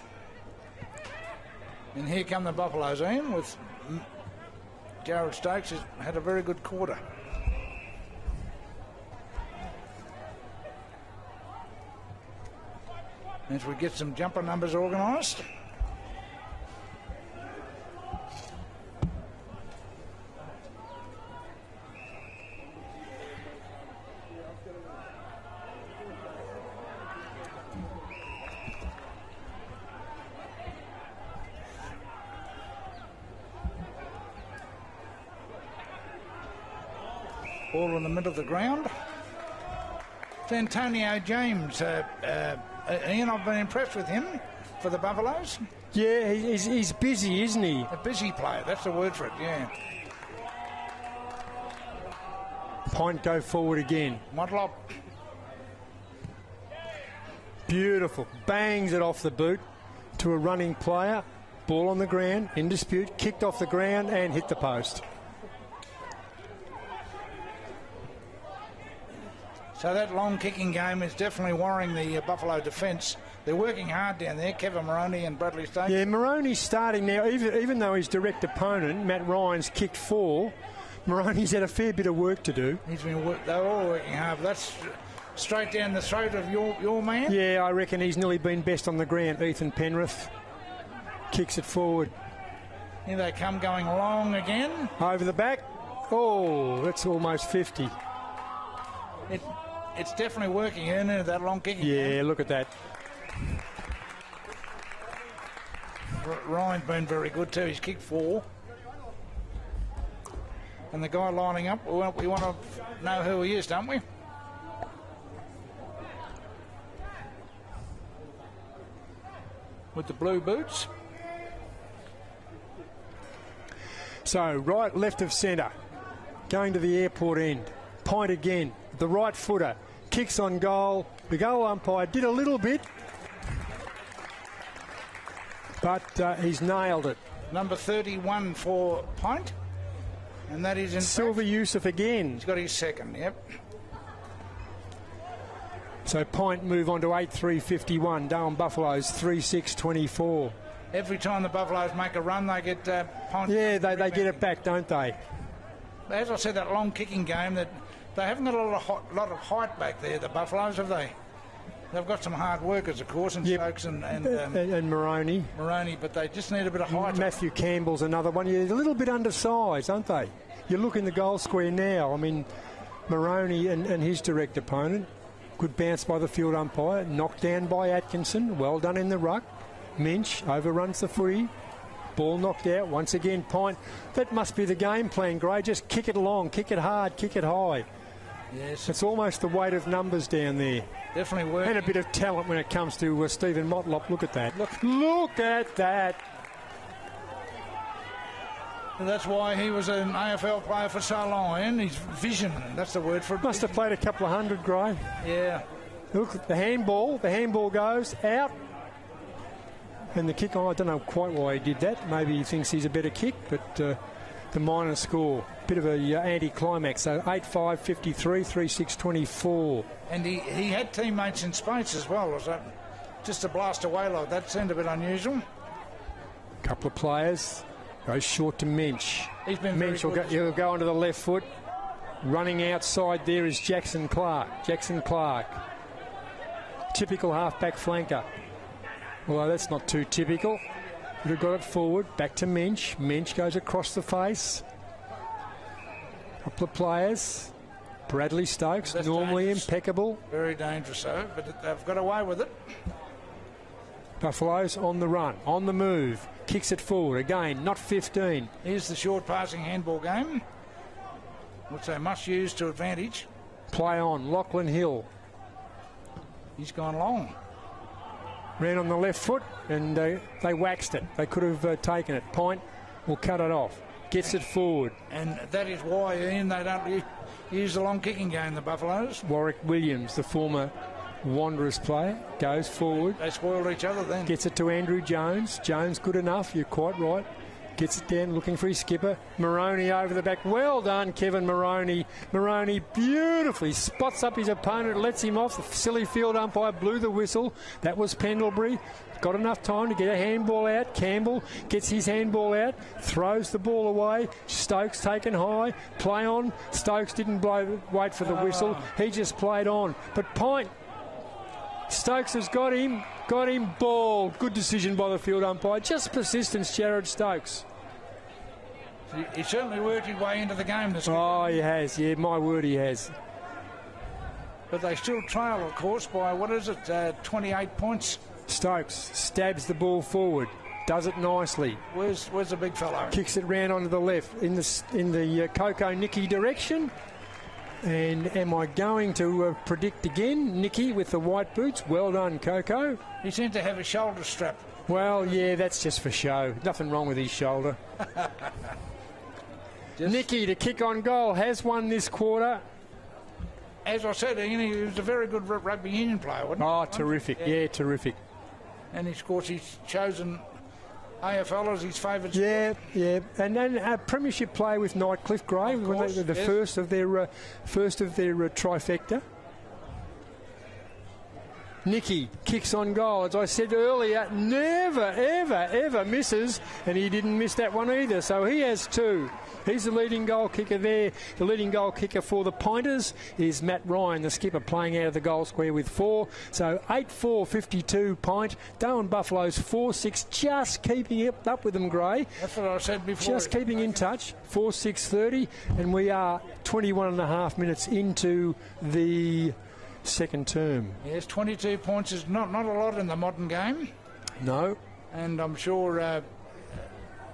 And here come the Buffaloes in with Jared Stokes, has had a very good quarter. As we get some jumper numbers organised. Ball in the middle of the ground. It's Antonio James. Ian, I've been impressed with him for the Buffaloes. Yeah, he's busy, isn't he? A busy player, that's the word for it, yeah. PINT go forward again. Montlock. Beautiful. Bangs it off the boot to a running player. Ball on the ground, in dispute. Kicked off the ground and hit the post. So that long kicking game is definitely worrying the Buffalo defence. They're working hard down there, Kevin Moroney and Bradley Stokes. Yeah, Moroney's starting now, even though his direct opponent, Matt Ryan's kicked 4, Moroney's had a fair bit of work to do. They're all working hard, but that's straight down the throat of your man. Yeah, I reckon he's nearly been best on the ground. Ethan Penrith kicks it forward. Here they come, going long again. Over the back. Oh, that's almost 50. It's definitely working, isn't it, that long kicking game? Yeah, look at that. Ryan's been very good too. He's kicked 4. And the guy lining up, we want to know who he is, don't we? With the blue boots. So, right, left of centre. Going to the airport end. PINT again. The right footer. Kicks on goal. The goal umpire did a little bit. But he's nailed it. number 31 for PINT. And that is in Silver Yusuf again. He's got his second, yep. So PINT move on to 8.3.51. Darwin Buffaloes 3.6.24. Every time the Buffaloes make a run, they get PINT. Yeah, they get it back, don't they? As I said, that long kicking game, that they haven't got a lot of height back there, the Buffaloes, have they? They've got some hard workers, of course, and Stokes and Moroney. Moroney, but they just need a bit of height. Matthew Campbell's another one. Yeah, a little bit undersized, aren't they? You look in the goal square now. I mean, Moroney and his direct opponent. Good bounce by the field umpire. Knocked down by Atkinson. Well done in the ruck. Minch overruns the footy. Ball knocked out. Once again, PINT. That must be the game plan, Gray. Just kick it along, kick it hard, kick it high. Yes. It's almost the weight of numbers down there. Definitely working. And a bit of talent when it comes to Stephen Motlop. Look at that. Look at that. And that's why he was an AFL player for so long, and his vision, that's the word for it. Must have played a couple of hundred, Gray. Yeah. Look, the handball goes out. And the kick, I don't know quite why he did that. Maybe he thinks he's a better kick, but the minor score, bit of a anti-climax. So 8-5, 53, 3-6, 24. And he had teammates in space as well. Was that just to blast away like that seemed a bit unusual. Couple of players. Goes short to Mensch. He's been Mensch he'll go onto the left foot. Running outside there is Jackson Clark. Jackson Clark. Typical halfback flanker. Although that's not too typical. Would have got it forward. Back to Mensch. Mensch goes across the face. Couple of players. Bradley Stokes, that's normally dangerous. Impeccable. Very dangerous, though, but they've got away with it. Buffaloes on the run, on the move. Kicks it forward. Again, not 15. Here's the short passing handball game, which they must use to advantage. Play on. Lachlan Hill. He's gone long. Ran on the left foot and they waxed it. They could have taken it. PINT will cut it off. Gets it forward. And that is why, Ian, they don't use the long kicking game, the Buffaloes. Warwick Williams, the former Wanderers player, goes forward. They spoiled each other then. Gets it to Andrew Jones. Jones good enough, you're quite right. Gets it down, looking for his skipper. Moroney over the back. Well done, Kevin Moroney. Moroney beautifully spots up his opponent, lets him off. The silly field umpire blew the whistle. That was Pendlebury. Got enough time to get a handball out. Campbell gets his handball out, throws the ball away. Stokes taken high. Play on. Stokes didn't wait for the whistle. He just played on. But PINT. Stokes has got him. Ball. Good decision by the field umpire. Just persistence, Jared Stokes. He certainly worked his way into the game this week. Oh, he has. Yeah, my word, he has. But they still trail, of course, by, 28 points. Stokes stabs the ball forward. Does it nicely. Where's the big fellow? Kicks it round onto the left in the Coco Nicky direction. And am I going to predict again? Nicky with the white boots. Well done, Coco. He seems to have a shoulder strap. Well, yeah, that's just for show. Nothing wrong with his shoulder. Nicky to kick on goal. Has won this quarter. As I said, he was a very good rugby union player, wasn't he? Oh, terrific. Yeah, terrific. And of course he's chosen AFL as his favourite. Yeah. And then a premiership play with Nightcliff Gray, Of course, the yes. first of their trifecta. Nicky kicks on goal. As I said earlier, never, ever, ever misses. And he didn't miss that one either. So he has two. He's the leading goal kicker there. The leading goal kicker for the Pinters is Matt Ryan, the skipper, playing out of the goal square with 4. So 8-4, 52 PINT. Darwin Buffaloes 4-6, just keeping up with them, Gray. That's what I said before. Just keeping in touch. 4-6-30. And we are 21 and a half minutes into the second term. Yes, 22 points is not a lot in the modern game. No. And I'm sure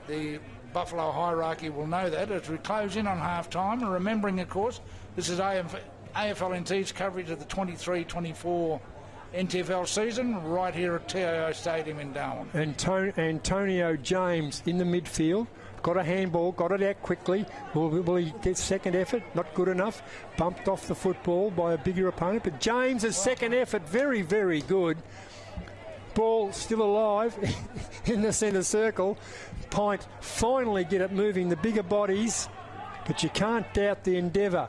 the Buffalo hierarchy will know that as we close in on half-time. And remembering, of course, this is AFLNT's coverage of the 23-24 NTFL season right here at TIO Stadium in Darwin. Antonio James in the midfield. Got a handball, got it out quickly. Will he get second effort? Not good enough. Bumped off the football by a bigger opponent. But James' second effort, very, very good. Ball still alive in the centre circle. PINT finally get it moving, the bigger bodies, but you can't doubt the endeavour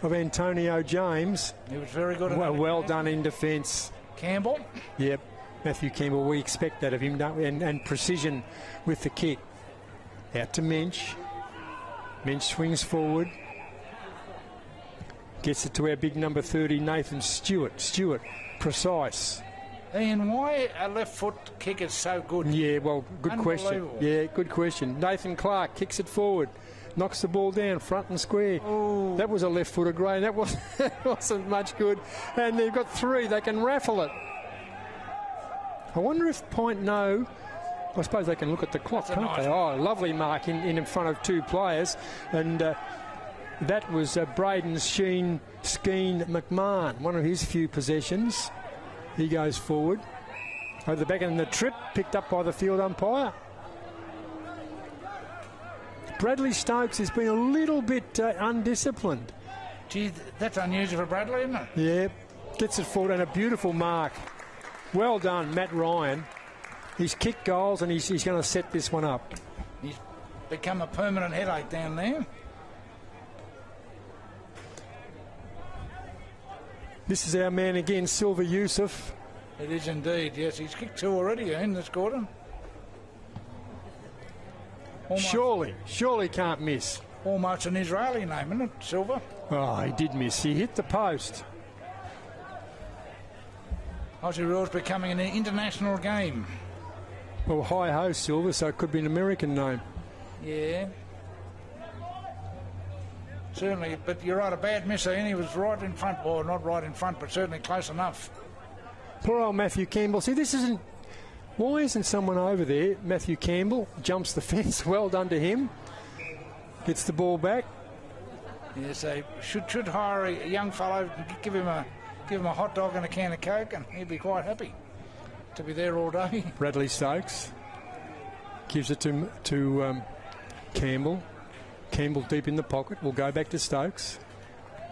of Antonio James. He was very good. Well done in defence. Campbell. Yep, Matthew Campbell. We expect that of him, don't we? And precision with the kick. Out to Mensch. Mensch swings forward. Gets it to our big number 30, Nathan Stewart. Stewart, precise. Ian, why a left foot kick is so good? Yeah, well, good question. Yeah, good question. Nathan Clark kicks it forward. Knocks the ball down, front and square. Ooh. That was a left-footer grain. That wasn't much good. And they've got 3. They can raffle it. I wonder if PINT know. I suppose they can look at the clock, can't they? Oh, lovely mark in front of 2 players. And that was Braden Skeen McMahon, one of his few possessions. He goes forward. Over the back, and the trip picked up by the field umpire. Bradley Stokes has been a little bit undisciplined. Gee, that's unusual for Bradley, isn't it? Yeah, gets it forward, and a beautiful mark. Well done, Matt Ryan. He's kicked goals, and he's going to set this one up. He's become a permanent headache down there. This is our man again, Silva Yusuf. It is indeed, yes. He's kicked 2 already in this quarter. Surely can't miss. Almost an Israeli name, isn't it, Silva? Oh, he did miss. He hit the post. Aussie rules becoming an international game. Well, hi-ho, Silva, so it could be an American name. Yeah. Certainly, but you're right, a bad miss, and he was right in front, or not right in front, but certainly close enough. Poor old Matthew Campbell. See, this isn't... Why isn't someone over there? Matthew Campbell jumps the fence. Well done to him. Gets the ball back. Yes, they should hire a young fellow, give him a hot dog and a can of Coke, and he'd be quite happy to be there all day. Bradley Stokes gives it to Campbell. Campbell deep in the pocket. We'll go back to Stokes.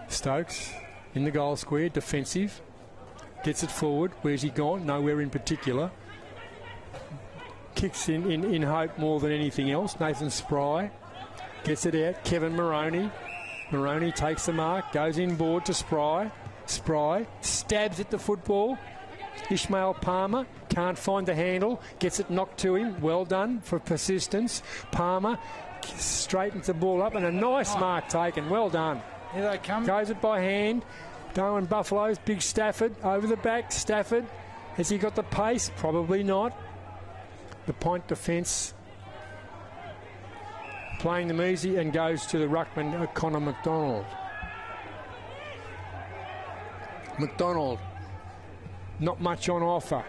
Stokes in the goal square, defensive. Gets it forward. Where's he gone? Nowhere in particular. Kicks in hope more than anything else. Nathan Spry gets it out. Kevin Moroney. Moroney takes the mark, goes inboard to Spry. Spry stabs at the football. Ishmael Palmer can't find the handle. Gets it knocked to him. Well done for persistence. Palmer straightens the ball up, and a nice mark taken. Well done. Here they come. Goes it by hand. Darwin Buffaloes, big Stafford over the back. Stafford, has he got the pace? Probably not. The PINT defence playing them easy, and goes to the ruckman, Connor McDonald. McDonald, not much on offer.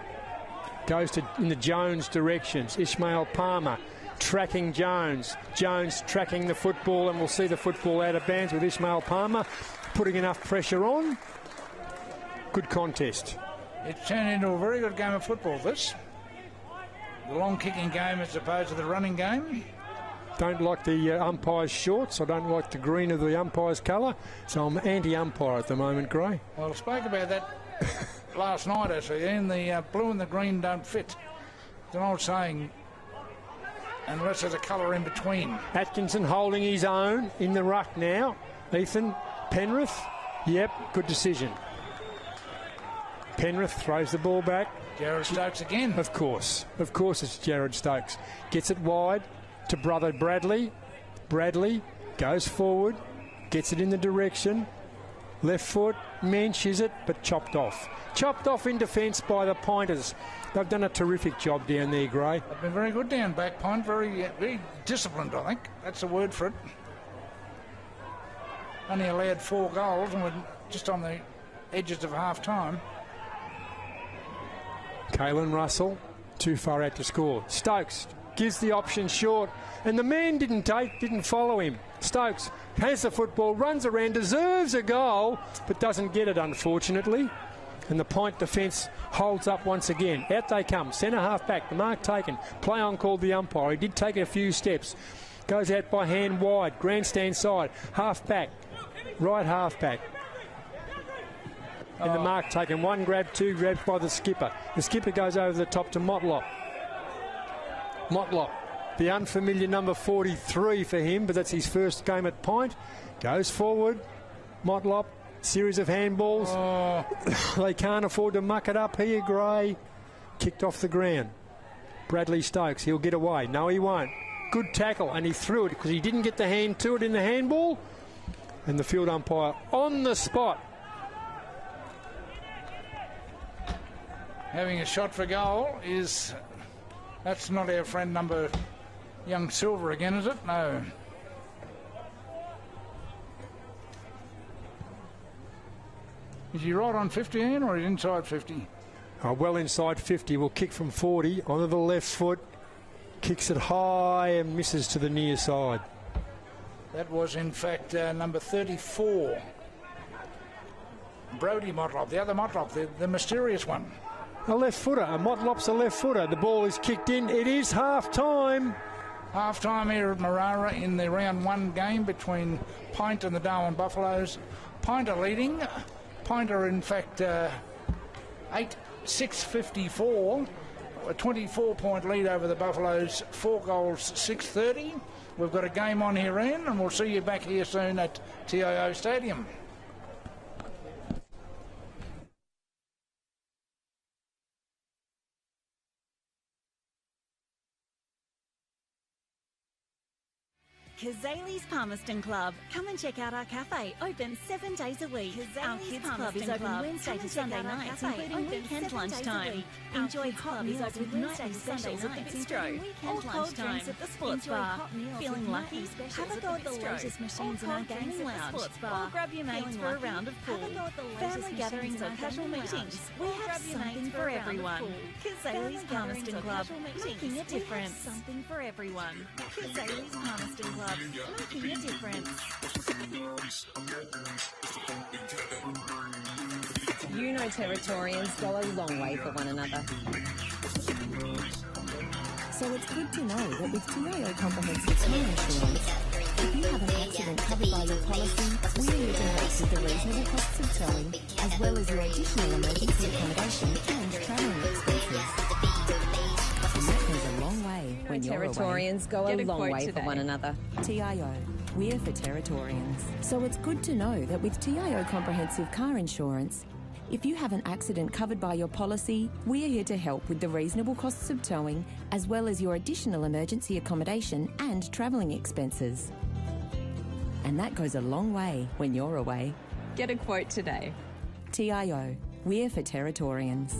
Goes in the Jones directions. Ishmael Palmer tracking Jones. Jones tracking the football, and we'll see the football out of bounds with Ishmael Palmer putting enough pressure on. Good contest. It's turned into a very good game of football, this. The long kicking game as opposed to the running game. Don't like the umpire's shorts. I don't like the green of the umpire's colour. So I'm anti-umpire at the moment, Gray. Well, I spoke about that last night, actually, and the blue and the green don't fit. It's an old saying, unless there's a colour in between. Atkinson holding his own in the ruck now. Ethan Penrith. Yep, good decision. Penrith throws the ball back. Jared Stokes again. Of course it's Jared Stokes. Gets it wide to brother Bradley. Bradley goes forward, gets it in the direction. Left foot, Mensch is it, but chopped off. Chopped off in defence by the Pointers. They've done a terrific job down there, Gray. They've been very good down back, PINT. Very disciplined, I think. That's the word for it. Only allowed 4 goals, and we're just on the edges of half-time. Kalen Russell, too far out to score. Stokes gives the option short, and the man didn't follow him. Stokes has the football, runs around, deserves a goal, but doesn't get it, unfortunately. And the PINT defence holds up once again. Out they come, centre half back, the mark taken. Play on called the umpire. He did take a few steps. Goes out by hand wide, grandstand side, half back, right half back. And the mark taken. 1 grab, 2 grabs by the skipper. The skipper goes over the top to Motlop. Motlop, the unfamiliar number 43 for him, but that's his first game at Pint. Goes forward. Motlop, series of handballs. They can't afford to muck it up here, Gray. Kicked off the ground. Bradley Stokes, he'll get away. No, he won't. Good tackle, and he threw it because he didn't get the hand to it in the handball. And the field umpire on the spot. Having a shot for goal is... That's not our friend number Young Silver again, is it? No. Is he right on 50, Ian, or is he inside 50? Well inside 50. Will kick from 40 onto the left foot. Kicks it high and misses to the near side. That was, in fact, number 34. Brody Motlop, the other Motlop, the mysterious one. A left footer. A Motlop's a left footer. The ball is kicked in. It is half time. Half time here at Marara in the round 1 game between Pint and the Darwin Buffaloes. Pint are leading. Pint are, in fact, 6-54. A 24-point lead over the Buffaloes, 4 goals, 6-30. We've got a game on here, Ian, and we'll see you back here soon at TIO Stadium. Kazali's Palmerston Club. Come and check out our cafe, open 7 days a week. Our kids club is open Wednesday to Sunday nights, including weekend lunchtime. Enjoy hot meals with nightly specials at the bistro, or cold drinks at the sports bar. Feeling lucky? Have a go at the latest machines in our gaming lounge, or grab your mates for a round of pool. Family gatherings or casual meetings. We have something for everyone. Kazali's Palmerston Club, making a difference. Something for everyone. Kazali's Palmerston Club. Making a difference. You know Territorians go a long way for one another. So it's good to know that with TIO Comprehensive Car Insurance, if you have an accident covered by your policy, we're here to help with the reasonable costs of towing, as well as your additional emergency accommodation and travelling expenses. And that goes a long way when you're Territorians go a long way for one another. TIO, we're for Territorians. So it's good to know that with TIO Comprehensive Car Insurance, if you have an accident covered by your policy, we're here to help with the reasonable costs of towing, as well as your additional emergency accommodation and travelling expenses. And that goes a long way when you're away. Get a quote today. TIO, we're for Territorians.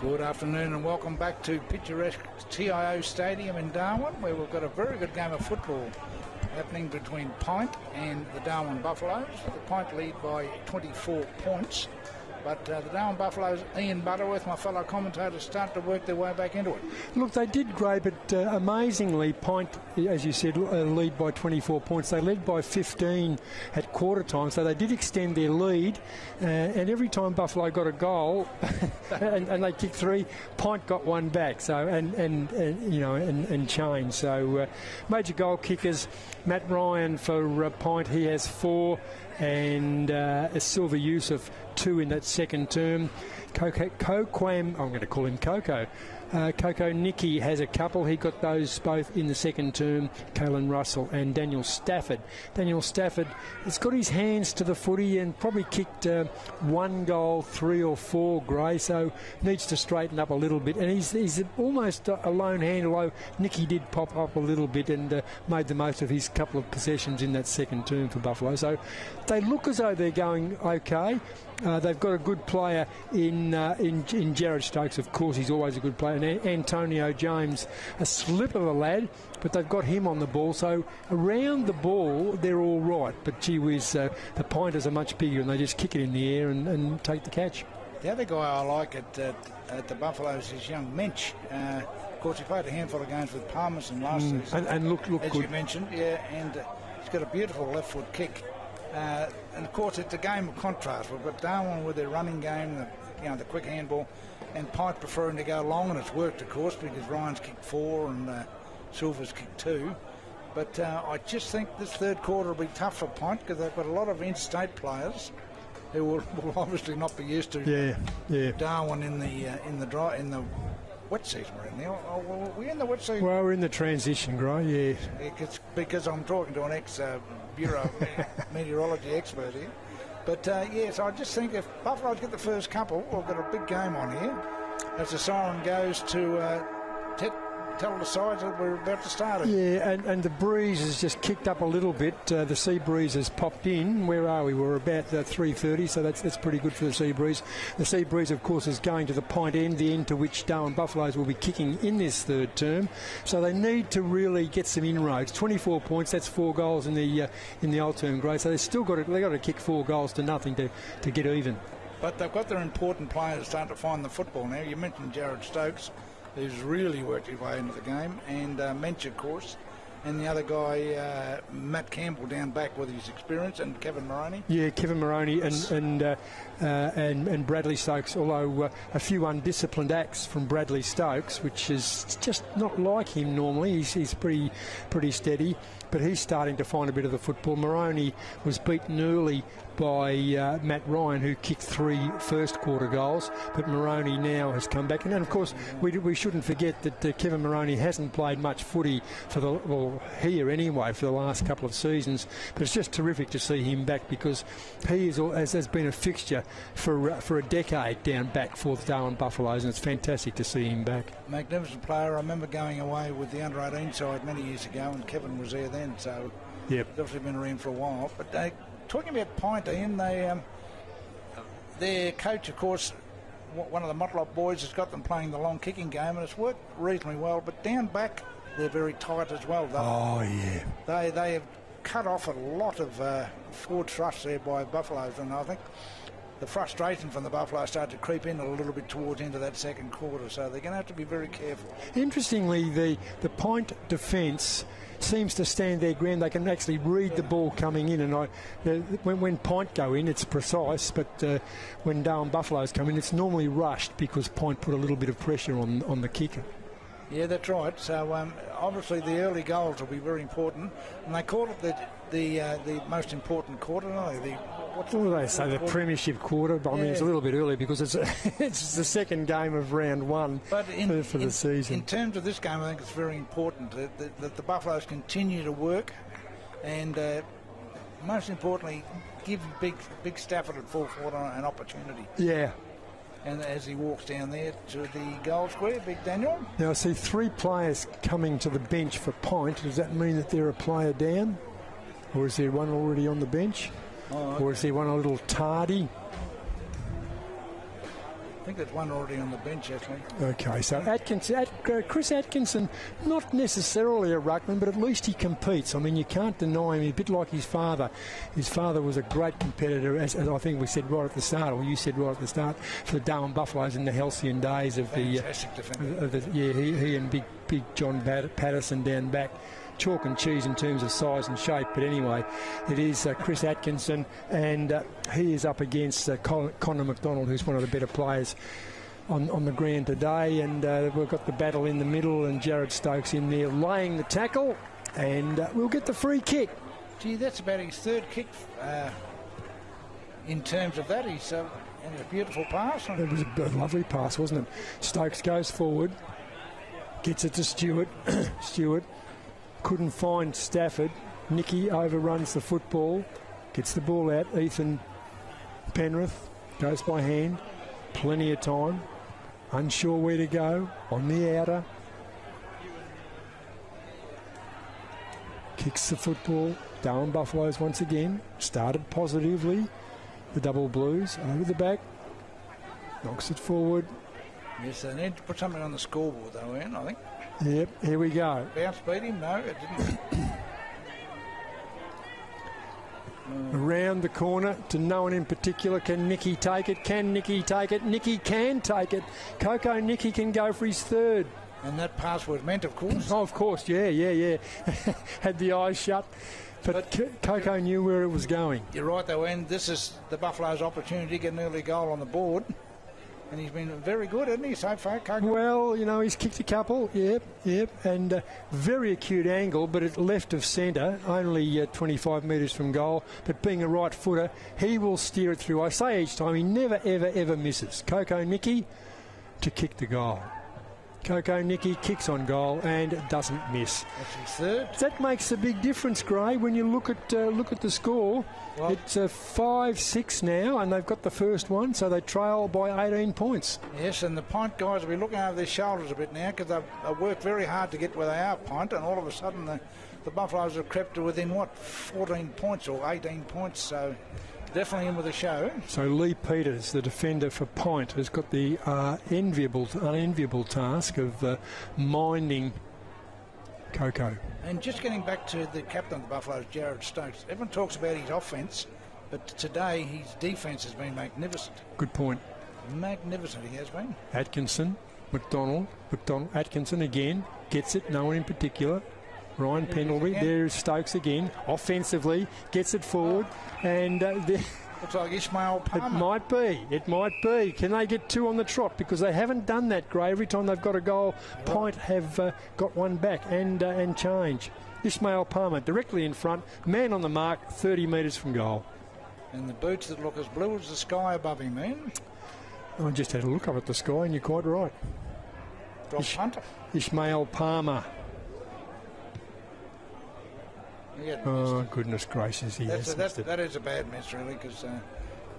Good afternoon and welcome back to picturesque TIO Stadium in Darwin, where we've got a very good game of football happening between PINT and the Darwin Buffaloes. The PINT lead by 24 points. But the Darwin Buffaloes, Ian Butterworth, my fellow commentators, start to work their way back into it. Look, they did great, but amazingly, PINT, as you said, lead by 24 points. They led by 15 at quarter time, so they did extend their lead. And every time Buffalo got a goal, and they kicked 3, PINT got one back. So and changed. So major goal kickers, Matt Ryan for PINT, he has 4. And a Silver Yusuf 2 in that second term. I'm going to call him Coco. Coco Nicky has a couple. He got those both in the second term. Kalen Russell and Daniel Stafford. Daniel Stafford has got his hands to the footy and probably kicked 1 goal, 3 or 4 grey, so needs to straighten up a little bit. And he's almost a lone hand, although Nicky did pop up a little bit and made the most of his couple of possessions in that second term for Buffalo. So they look as though they're going okay. They've got a good player in Jared Stokes. Of course, he's always a good player. And Antonio James, a slip of a lad, but they've got him on the ball. So around the ball, they're all right. But gee whiz, the Pointers are much bigger, and they just kick it in the air and take the catch. The other guy I like at the Buffaloes is young Mensch. Of course, he played a handful of games with Palmerston last season. And look as good. you mentioned, yeah, and he's got a beautiful left foot kick. And of course, it's a game of contrast. We've got Darwin with their running game, the quick handball, and PINT preferring to go long, and it's worked, of course, because Ryan's kicked 4 and Silver's kicked 2. But I just think this third quarter will be tough for PINT because they've got a lot of interstate players who will obviously not be used to Darwin in the wet season we're in now. Oh, we're in the wet season. Well, we're in the transition, Gray, because I'm talking to an ex-Bureau meteorology expert here. But, so I just think if Buffalo's get the first couple, we've got a big game on here. As the siren goes to tell the sides that we're about to start it. Yeah, and the breeze has just kicked up a little bit. The sea breeze has popped in. Where are we? We're about 3:30, so that's pretty good for the sea breeze. The sea breeze, of course, is going to the PINT end, the end to which Darwin Buffaloes will be kicking in this third term. So they need to really get some inroads. 24 points, that's 4 goals in the old term grade. So they've got to kick 4 goals to nothing to get even. But they've got their important players starting to find the football now. You mentioned Jared Stokes, who's really worked his way into the game, and Mensch, of course, and the other guy, Matt Campbell, down back with his experience, and Kevin Moroney. Yeah, Kevin Moroney and Bradley Stokes, although a few undisciplined acts from Bradley Stokes, which is just not like him normally. He's pretty steady, but he's starting to find a bit of the football. Moroney was beaten early by Matt Ryan, who kicked 3 first-quarter goals, but Moroney now has come back. And then, of course, we shouldn't forget that Kevin Moroney hasn't played much footy here anyway for the last couple of seasons, but it's just terrific to see him back because he has been a fixture for a decade down back for the Darwin Buffaloes, and it's fantastic to see him back. Magnificent player. I remember going away with the under-18 side many years ago, and Kevin was there then, so yep. He's obviously been around for a while. But talking about PINT, Ian, their coach, of course, one of the Motlop boys, has got them playing the long kicking game, and it's worked reasonably well. But down back, they're very tight as well. They have cut off a lot of forward thrust there by Buffaloes, and I think the frustration from the Buffalo started to creep in a little bit towards into that second quarter, so they're going to have to be very careful. Interestingly, the PINT defence seems to stand their ground. They can actually read the ball coming in, and when PINT go in, it's precise, but when Darwin Buffaloes come in, it's normally rushed because PINT put a little bit of pressure on the kicker. Yeah, that's right. So obviously the early goals will be very important, and they call it the most important quarter, don't they? What do they say? The premiership quarter. But I mean, it's a little bit early because it's the second game of round 1 for the season. In terms of this game, I think it's very important that the Buffaloes continue to work, and most importantly, give Big Stafford at full forward an opportunity. Yeah. And as he walks down there to the goal square, Big Daniel. Now I see 3 players coming to the bench for PINT. Does that mean that they're a player down? Or is there one already on the bench? Oh, okay. Or is there one a little tardy? I think there's one already on the bench, actually. Okay, so Chris Atkinson, not necessarily a ruckman, but at least he competes. I mean, you can't deny him, a bit like his father. His father was a great competitor, as I think we said right at the start, or you said right at the start, for the Darwin Buffaloes in the halcyon days of Fantastic defender. he and big John Patterson down back. Chalk and cheese in terms of size and shape, but anyway, it is Chris Atkinson, and he is up against Connor McDonald, who's one of the better players on the ground today, and we've got the battle in the middle, and Jared Stokes in there laying the tackle, and we'll get the free kick. Gee, that's about his third kick in terms of that. He's and a beautiful pass. It was a lovely pass, wasn't it? Stokes goes forward, gets it to Stewart. Stewart couldn't find Stafford. Nicky overruns the football, gets the ball out. Ethan Penrith goes by hand, plenty of time, unsure where to go, on the outer. Kicks the football. Darwin Buffaloes once again started positively. The double blues over the back, knocks it forward. Yes, they need to put something on the scoreboard though, Ian, I think. Yep, here we go. Bounce beat him? No, it didn't. Around the corner to no one in particular. Can Nicky take it? Can Nicky take it? Nicky can take it. Coco Nicky can go for his third. And that pass was meant, of course. Oh, of course, yeah. Had the eyes shut. But Coco knew where it was going. You're right, though, Ian. This is the Buffaloes' opportunity to get an early goal on the board. And he's been very good, hasn't he, so far, Coco? Well, you know, he's kicked a couple, yep, and very acute angle, but at left of centre, only 25 metres from goal, but being a right footer, he will steer it through. I say each time, he never, ever misses. Coco Nicky to kick the goal. Coco Nicky kicks on goal and doesn't miss. That's his third. That makes a big difference, Gray, when you look at the score. Well, it's 5-6 now, and they've got the first one, so they trail by 18 points. Yes, and the PINT guys will be looking over their shoulders a bit now because they've worked very hard to get where they are, PINT, and all of a sudden the Buffaloes have crept to within, 14 points or 18 points, so definitely in with the show. So Lee Peters, the defender for PINT, has got the unenviable task of minding Coco. And just getting back to the captain of the Buffaloes, Jared Stokes, everyone talks about his offence, but today his defence has been magnificent. Good point. Magnificent he has been. Atkinson, McDonald, Atkinson again, gets it, no one in particular. Ryan Pendlebury, there's Stokes again, offensively, gets it forward, and looks like Ishmael Palmer. It might be. Can they get two on the trot? Because they haven't done that, Gray. Every time they've got a goal, PINT have got one back and change. Ishmael Palmer directly in front, man on the mark, 30 metres from goal. And the boots that look as blue as the sky above him, man. I just had a look up at the sky, and you're quite right. Drop punter. Ishmael Palmer. Oh, goodness gracious, he has missed it. That is a bad miss, really, because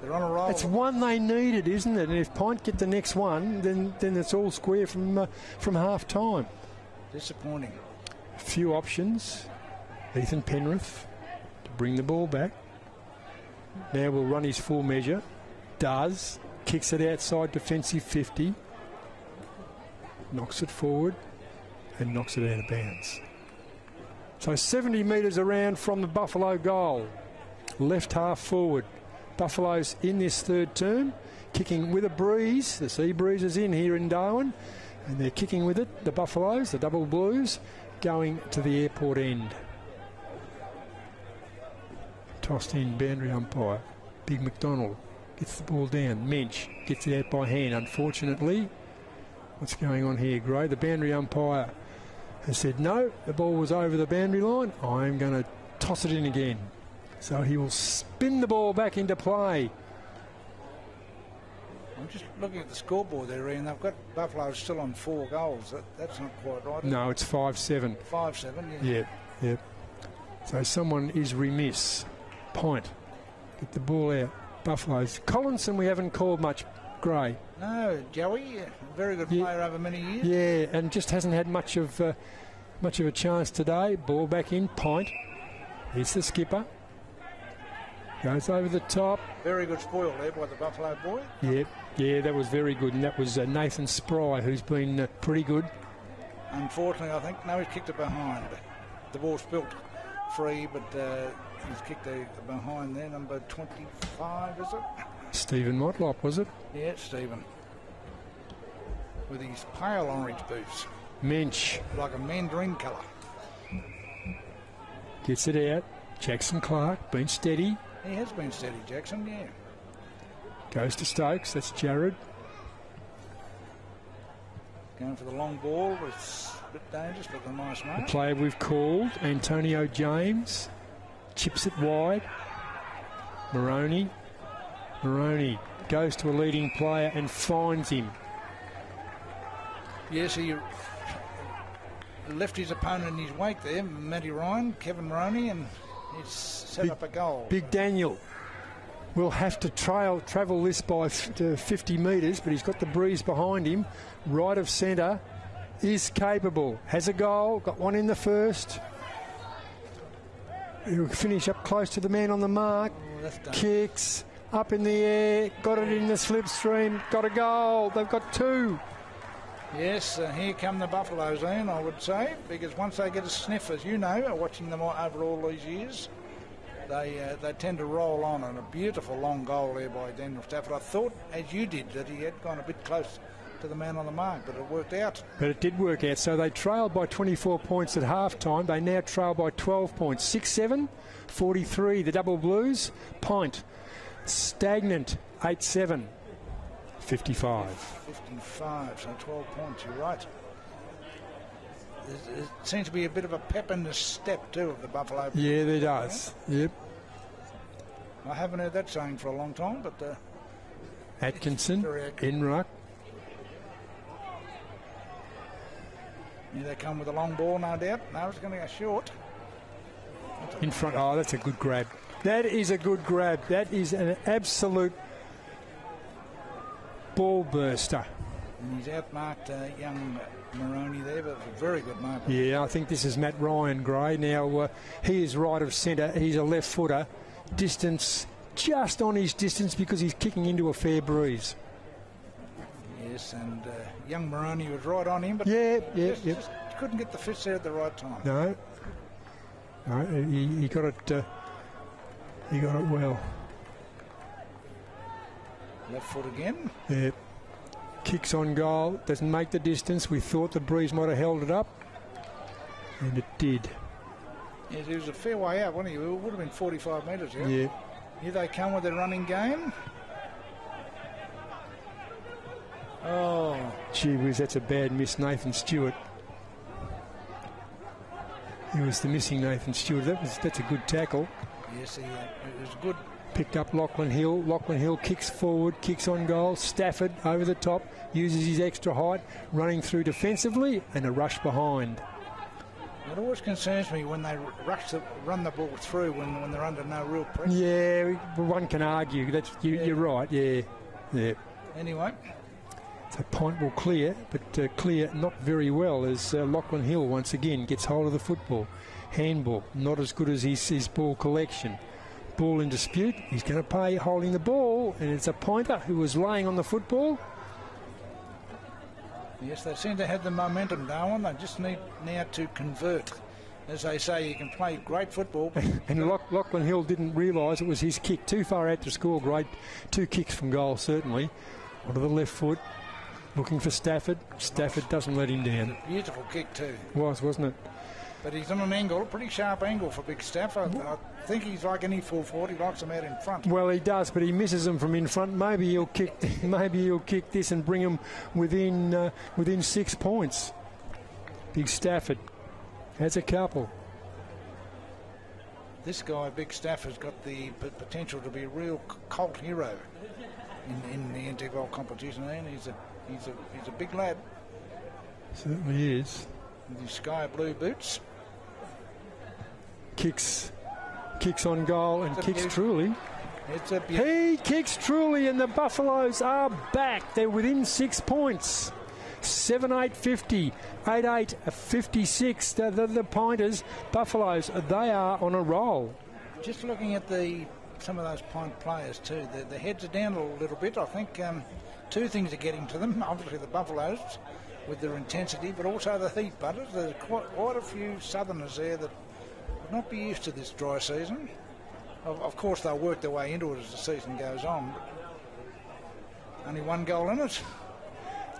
they're on a roll. It's one they needed, isn't it? And if PINT get the next one, then it's all square from half-time. Disappointing. A few options. Ethan Penrith to bring the ball back. Now we'll run his full measure. Does. Kicks it outside defensive 50. Knocks it forward and knocks it out of bounds. So 70 metres around from the Buffalo goal. Left half forward. Buffaloes in this third term, kicking with a breeze. The sea breeze is in here in Darwin, and they're kicking with it. The Buffaloes, the double blues, going to the airport end. Tossed in, boundary umpire. Big McDonald gets the ball down. Mensch gets it out by hand, unfortunately. What's going on here, Gray? The boundary umpire has said no, the ball was over the boundary line. I'm going to toss it in again. So he will spin the ball back into play. I'm just looking at the scoreboard there, Ian. They've got Buffalo still on 4 goals. That's not quite right. No, it's 5-7. 5-7, yeah. Yep. So someone is remiss. PINT. Get the ball out. Buffaloes. Collinson we haven't called much, Gray. No, Joey, very good player over many years. Yeah, and just hasn't had much of a chance today. Ball back in, PINT. Here's the skipper. Goes over the top. Very good spoil there by the Buffalo boy. Yeah, that was very good. And that was Nathan Spry, who's been pretty good. Unfortunately, I think, no, he's kicked it behind. The ball's built free, but he's kicked it behind there. Number 25, is it? Stephen Motlop, was it? Yeah, Stephen. With his pale orange boots. Mensch. Like a mandarin colour. Gets it out. Jackson Clark, been steady. He has been steady, Jackson, yeah. Goes to Stokes, that's Jared. Going for the long ball, it's a bit dangerous, but a nice mark. The player we've called, Antonio James, chips it wide. Maroney goes to a leading player and finds him. Yes, he left his opponent in his wake there, Matty Ryan, Kevin Maroney, and he's set up a goal. Big Daniel will have to travel this by 50 metres, but he's got the breeze behind him. Right of centre, is capable. Has a goal, got one in the first. He'll finish up close to the man on the mark. Kicks, up in the air, got it in the slipstream, got a goal. They've got two. Yes, here come the Buffaloes in, I would say, because once they get a sniff, as you know, watching them over all these years, they tend to roll on, and a beautiful long goal there by Daniel Stafford. I thought, as you did, that he had gone a bit close to the man on the mark, but it worked out. But it did work out. So they trailed by 24 points at half-time. They now trail by 12 points. 6-7, 43, the Double Blues. PINT, stagnant, 8-7, 55. 55, so 12 points, you're right. There seems to be a bit of a pep in the step, too, of the Buffalo. Yeah, there does. Yep. I haven't heard that saying for a long time, but... Atkinson, Enruck. Here they come with a long ball, no doubt. No, it's going to go short. In front. Oh, that's a good grab. That is a good grab. That is an absolute ball burster. And he's outmarked young Maroney there, but a very good mark. Yeah, I think this is Matt Ryan Gray. Now, he is right of centre. He's a left footer. Distance, just on his distance because he's kicking into a fair breeze. Yes, and young Maroney was right on him, but just couldn't get the fist there at the right time. No, he got it. He got it well. Left foot again. Yeah. Kicks on goal. Doesn't make the distance. We thought the breeze might have held it up, and it did. Yes, he was a fair way out, wasn't he? It would have been 45 metres here. Yeah. Here they come with their running game. Oh. Gee whiz, that's a bad miss, Nathan Stewart. He was the missing Nathan Stewart. That's a good tackle. Yes, it was good. Picked up Lachlan Hill. Lachlan Hill kicks forward, kicks on goal. Stafford over the top, uses his extra height, running through defensively, and a rush behind. It always concerns me when they run the ball through when they're under no real pressure. Yeah, one can argue. You're right, yeah. Anyway. So PINT will clear, but clear not very well as Lachlan Hill once again gets hold of the football. Handball, not as good as his ball collection. Ball in dispute. He's going to pay holding the ball, and it's a pointer who was laying on the football. Yes, they seem to have the momentum, Darwin. They just need now to convert. As they say, you can play great football. And Lachlan Hill didn't realise it was his kick. Too far out to score. Great 2 kicks from goal, certainly. Onto the left foot. Looking for Stafford. Stafford doesn't let him down. A beautiful kick too. Wasn't it? But he's on an angle, a pretty sharp angle for Big Stafford. I think he's like any full forward. He likes them out in front. Well, he does, but he misses them from in front. Maybe he'll kick this and bring him within 6 points. Big Stafford has a couple. This guy, Big Stafford's got the potential to be a real cult hero in the NTFL competition, and he's a big lad. Certainly is. With his sky blue boots. Kicks on goal and kicks truly. He kicks truly, and the Buffaloes are back. They're within 6 points. 7-8, 50, 8-8, 56. The Pointers, Buffaloes, they are on a roll. Just looking at the some of those Pint players too. The heads are down a little bit. I think two things are getting to them. Obviously the Buffaloes with their intensity, but also the heat butters. There's quite a few Southerners there that would not be used to this dry season. Of course, they'll work their way into it as the season goes on. But only one goal in it.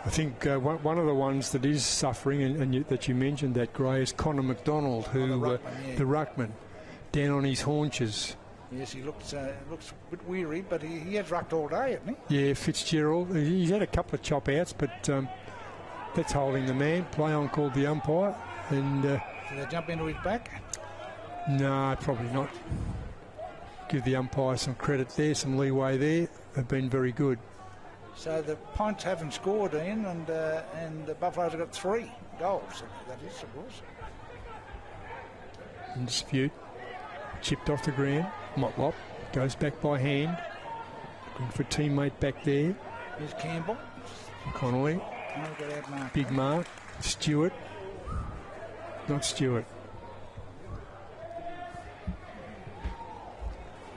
I think one of the ones that is suffering, and that you mentioned that, Gray, is Connor McDonald, who the ruckman, down on his haunches. Yes, he looks a bit weary, but he has rucked all day, hasn't he? Yeah, Fitzgerald. He's had a couple of chop outs, but that's holding the man. Play on called the umpire. And did they jump into his back? No, probably not. Give the umpire some credit there, some leeway there. They've been very good. So the Pints haven't scored, Ian, and the Buffaloes have got 3 goals. That is, of course. In dispute. Chipped off the ground. Motlop goes back by hand. Looking for teammate back there. Here's Campbell. Connolly. Big mark. Stewart. Not Stewart.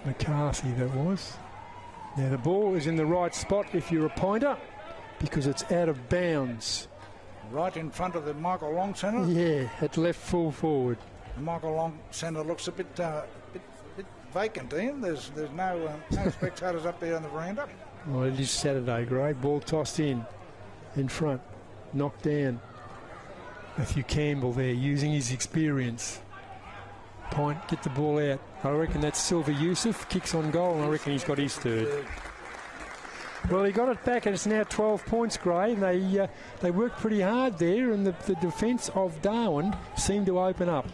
McCarthy, that was. Now the ball is in the right spot if you're a pointer, because it's out of bounds. Right in front of the Michael Long centre? Yeah, at left full forward. The Michael Long centre looks a bit vacant, Ian. There's no spectators up there on the veranda. Well, it is Saturday, Gray. Ball tossed in front, knocked down. Matthew Campbell there, using his experience. Pint, get the ball out. I reckon that's Silver Yusuf, kicks on goal, and I reckon he's got his third. Well, he got it back, and it's now 12 points, Gray. And they worked pretty hard there, and the defence of Darwin seemed to open up.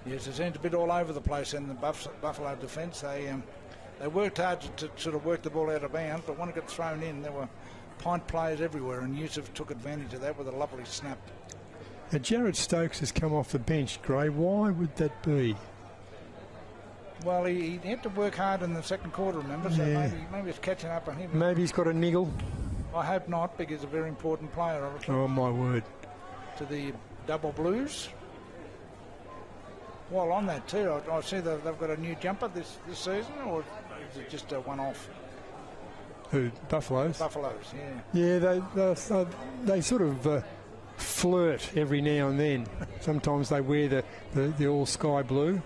Yes, it seemed a bit all over the place in the Buffalo defence. They worked hard to sort of work the ball out of bounds, but when it got thrown in, there were Pint players everywhere, and Yusuf took advantage of that with a lovely snap. Now, Jared Stokes has come off the bench, Gray. Why would that be? Well, he had to work hard in the second quarter, remember? So yeah. maybe it's catching up on him. Maybe he's got a niggle. I hope not, because he's a very important player. Oh, my word. To the Double Blues. While on that too, I see that they've got a new jumper this season, or is it just a one-off? Who? Buffaloes? Buffaloes, yeah. Yeah, they sort of flirt every now and then. Sometimes they wear the all sky blue.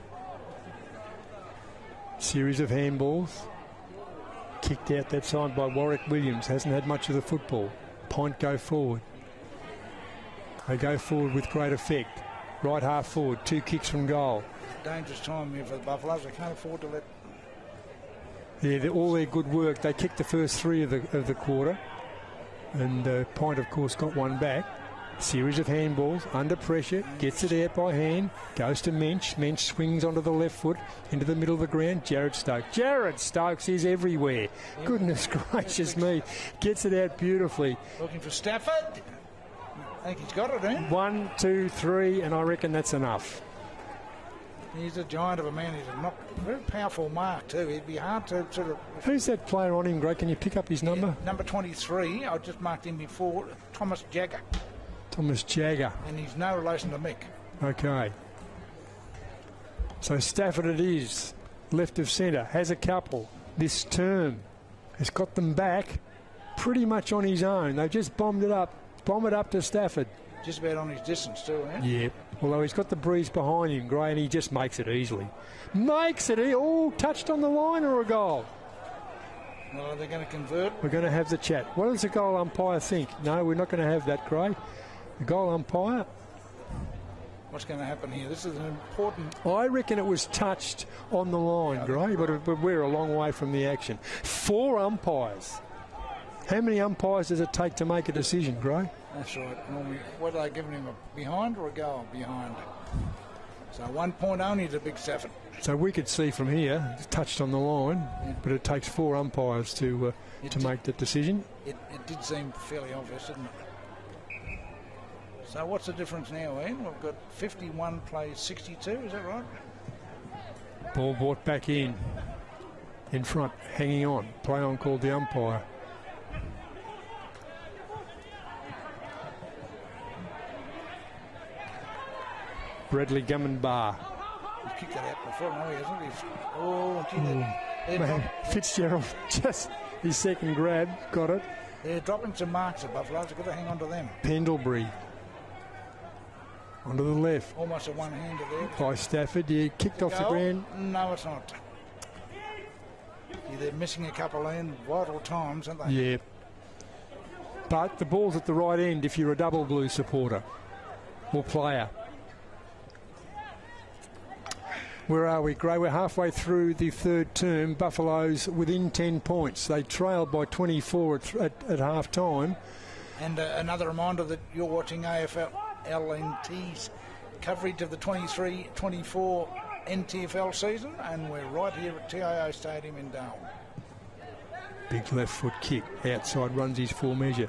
Series of handballs. Kicked out that side by Warwick Williams. Hasn't had much of the football. Pint go forward. They go forward with great effect. Right half forward. 2 kicks from goal. Dangerous time here for the Buffaloes. They can't afford to let... Yeah, all their good work. They kicked the first 3 of the quarter. And Pint, of course, got one back. Series of handballs, under pressure, gets it out by hand, goes to Mensch. Mensch swings onto the left foot, into the middle of the ground. Jared Stokes. Jared Stokes is everywhere. Yeah. Goodness gracious me. Gets it out beautifully. Looking for Stafford. I think he's got it, eh? 1, 2, 3, and I reckon that's enough. He's a giant of a man. He's a very powerful mark too. He'd be hard to sort of... Who's that player on him, Greg? Can you pick up his number? Yeah, number 23. I just marked him before. Thomas Jagger. Thomas Jagger. And he's no relation to Mick. Okay. So Stafford it is. Left of centre. Has a couple. This term has got them back pretty much on his own. They've just bombed it up. Bomb it up to Stafford. Just about on his distance too, eh? Yeah. Although he's got the breeze behind him, Gray, and he just makes it easily. Makes it. Oh, touched on the line or a goal? Well, are they going to convert? We're going to have the chat. What does the goal umpire think? No, we're not going to have that, Gray. The goal umpire. What's going to happen here? This is an important... I reckon it was touched on the line, yeah, Gray, but we're a long way from the action. 4 umpires. How many umpires does it take to make a decision, Gray? That's right. Normally, what are they giving him, a behind or a goal? Behind. So 1 point only to Big Stafford. So we could see from here, it's touched on the line, yeah, but it takes 4 umpires to make that decision. It did seem fairly obvious, didn't it? So what's the difference now, Ian? We've got 51 plays 62, is that right? Ball brought back in front, hanging on. Play on called the umpire. Bradley Gumman Bar. He's kicked that out before, no, he hasn't. Oh, gee, Man, Fitzgerald, just his second grab, got it. They're dropping some marks at Buffalo's. They've got to hang on to them. Pendlebury onto the left Almost a one-hander there. by Stafford. Yeah, kicked off the Goal? ground. No, it's not. Yeah, they're missing a couple in vital times, aren't they? Yeah. But the ball's at the right end if you're a double blue supporter or player. Where are we, Gray? We're halfway through the third term. Buffalo's within 10 points. They trailed by 24 at half time. And another reminder that you're watching AFL LNT's coverage of the 23-24 NTFL season, and we're right here at TIO Stadium in Darwin. Big left foot kick. Outside runs his full measure.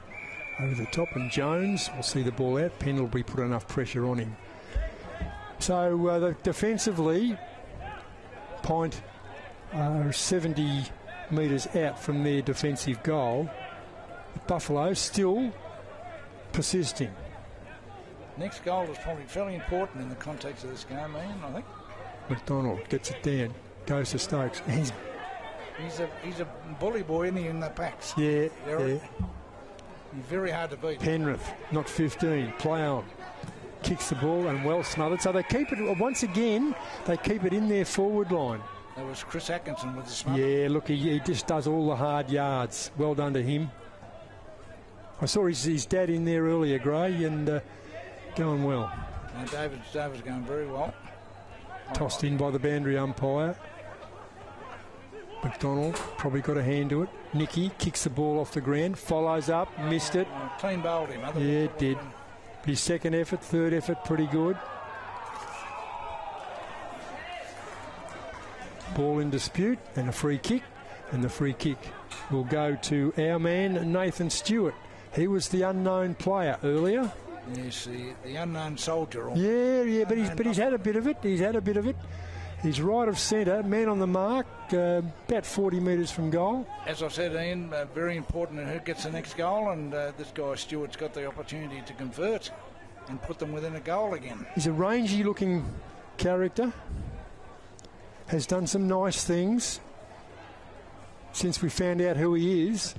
Over the top, and Jones will see the ball out. Pendlebury put enough pressure on him. So defensively, PINT are 70 metres out from their defensive goal. Buffalo still persisting. Next goal is probably fairly important in the context of this game, Ian, I think. McDonald gets it down, goes to Stokes. He's a bully boy, isn't he, in the packs? yeah. He's very hard to beat. Penrith, not 15. Play on. Kicks the ball and well smothered. So they keep it, once again, they keep it in their forward line. There was Chris Atkinson with the smother. Yeah, look, he just does all the hard yards. Well done to him. I saw his dad in there earlier, Gray, and going well. David's going very well. Tossed in by the boundary umpire. McDonald probably got a hand to it. Nicky kicks the ball off the ground, follows up, missed it. Clean bowled him. Yeah, it did. His second effort, third effort, pretty good. Ball in dispute and a free kick. And the free kick will go to our man, Nathan Stewart. He was the unknown player earlier. Yes, the unknown soldier. Yeah, but he's had a bit of it. He's right of centre, man on the mark, about 40 metres from goal. As I said, Ian, very important who gets the next goal, and this guy Stewart's got the opportunity to convert and put them within a goal again. He's a rangy-looking character. Has done some nice things since we found out who he is.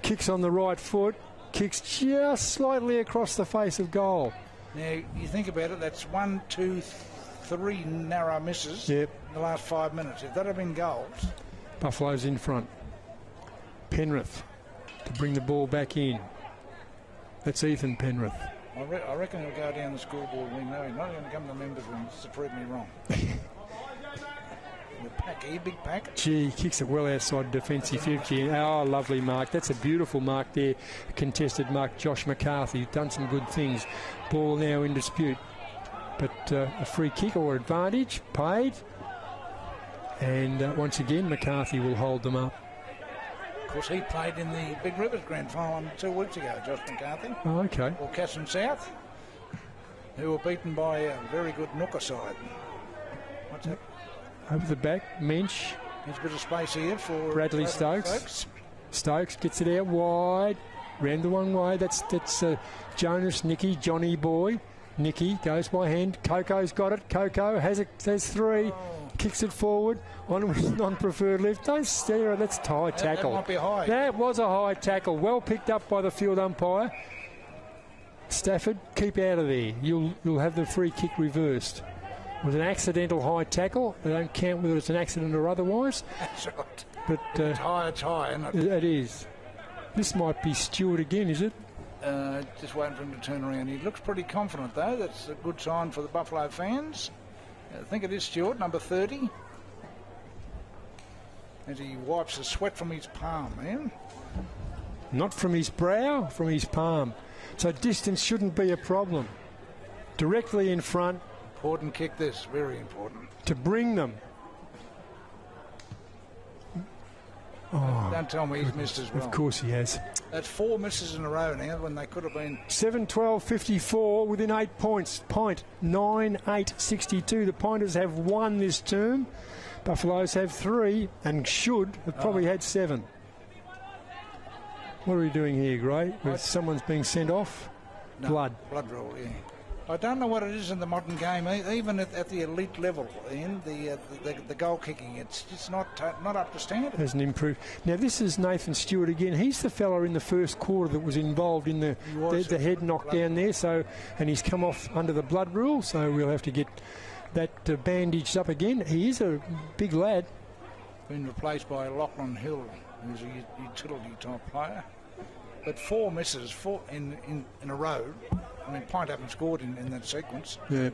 Kicks on the right foot, kicks just slightly across the face of goal. Now, you think about it, that's 1, 2, 3 narrow misses in the last 5 minutes. If that had been goals... Buffalo's in front. Penrith to bring the ball back in. That's Ethan Penrith. I reckon he'll go down the scoreboard wing. No, he's not going to come to the members' wing to prove me wrong. The pack, big pack. Gee, kicks it well outside defensive 50. Oh, lovely mark. That's a beautiful mark there. A contested mark. Josh McCarthy done some good things. Ball now in dispute. But a free kick or advantage, paid. And once again, McCarthy will hold them up. Of course, he played in the Big Rivers Grand Final 2 weeks ago, Josh McCarthy. Oh, okay. Or Casson South, who were beaten by a very good Nooker side. What's that? Over the back, Mensch. There's a bit of space here for Bradley Stokes. Stokes gets it out wide. Round the one way. That's Jonas, Nicky, Johnny Boy. Nicky goes by hand. Coco's got it. Coco has 3. Kicks it forward. On with non-preferred lift. Don't stare. That's a high tackle. That might be high. That was a high tackle. Well picked up by the field umpire. Stafford, keep out of there. You'll have the free kick reversed. It was an accidental high tackle. They don't count whether it's an accident or otherwise. That's right. But it's high, isn't it? It is. This might be Stewart again, is it? Just waiting for him to turn around. He looks pretty confident, though. That's a good sign for the Buffalo fans. I think it is Stewart, number 30. As he wipes the sweat from his palm, man. Not from his brow, from his palm. So distance shouldn't be a problem. Directly in front. Important kick this, very important. To bring them. Oh, don't tell me he's missed as well. Of course he has. That's 4 misses in a row now when they could have been... 7-12-54 within 8 points. PINT 9-8-62. The Pointers have won this term. Buffaloes have 3 and should have probably had 7. What are we doing here, Gray? Someone's being sent off? No, Blood. Blood rule, yeah. I don't know what it is in the modern game, even at the elite level, Ian, the goal kicking, it's just not up to standard. Hasn't improved. Now, this is Nathan Stewart again. He's the fella in the first quarter that was involved in the head knockdown there, and he's come off under the blood rule, so we'll have to get that bandaged up again. He is a big lad. Been replaced by Lachlan Hill, who's a utility-type player. But 4 misses, 4 in a row. I mean, Pint haven't scored in that sequence. Yeah.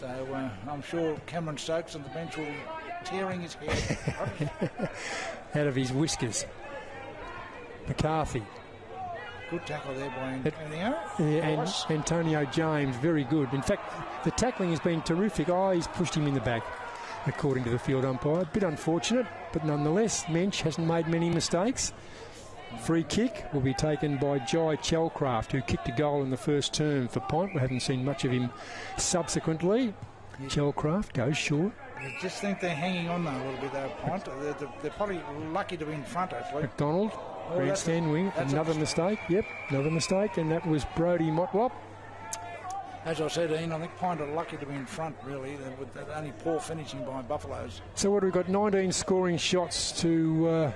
So I'm sure Cameron Stokes on the bench will be tearing his hair out of his whiskers. McCarthy. Good tackle there by Antonio. Yeah, and Antonio James, very good. In fact, the tackling has been terrific. Oh, he's pushed him in the back, according to the field umpire. A bit unfortunate, but nonetheless, Mensch hasn't made many mistakes. Free kick will be taken by Jai Chelcraft, who kicked a goal in the first term for Pint. We haven't seen much of him subsequently. Yeah. Chelcraft goes short. I just think they're hanging on though a little bit, though, Pint. They're probably lucky to be in front, actually. McDonald, grandstand wing, another mistake. Yep, another mistake, and that was Brodie Motlop. As I said, Ian, I think Pint are lucky to be in front, really, with only poor finishing by Buffaloes. So what have we got? 19 scoring shots to...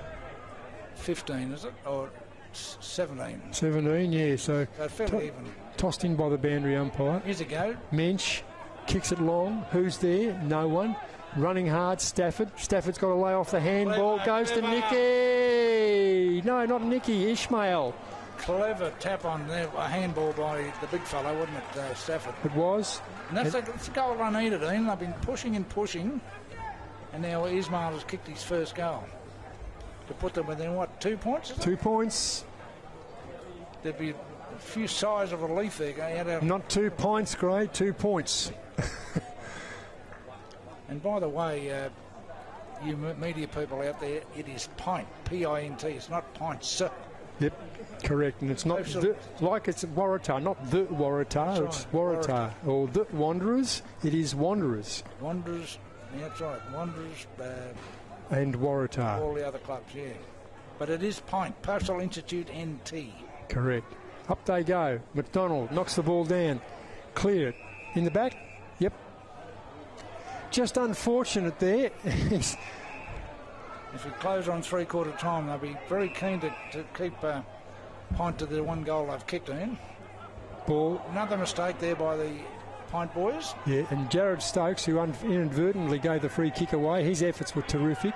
15, is it? Or 17? 17, yeah. So fairly even. Tossed in by the boundary umpire. Here's a go. Mensch kicks it long. Who's there? No one. Running hard, Stafford. Stafford's got to lay off the handball. Goes to Nicky. No, not Nicky. Ishmael. Clever tap on there, a handball by the big fellow, wasn't it, Stafford? It was. And that's the goal I needed, Ian. They've been pushing and pushing, and now Ismail has kicked his first goal. To put them within, 2 points? 2 points. There'd be a few sighs of relief there. Not 2 points, Gray, 2 points. And by the way, you media people out there, it is PINT, P-I-N-T. It's not PINTs. Yep, correct. And it's not like it's Waratah, not the Waratah. That's it's right. Waratah. Or the Wanderers. It is Wanderers. Wanderers, yeah, that's right. Wanderers... and Waratah. All the other clubs, yeah. But it is PINT, Postal Institute NT. Correct. Up they go. McDonald knocks the ball down. Clear it. In the back? Yep. Just unfortunate there. If we close on three-quarter time, they'll be very keen to keep PINT to the 1 goal they've kicked in. Ball. Another mistake there by the PINT boys. Yeah, and Jared Stokes, who inadvertently gave the free kick away, his efforts were terrific.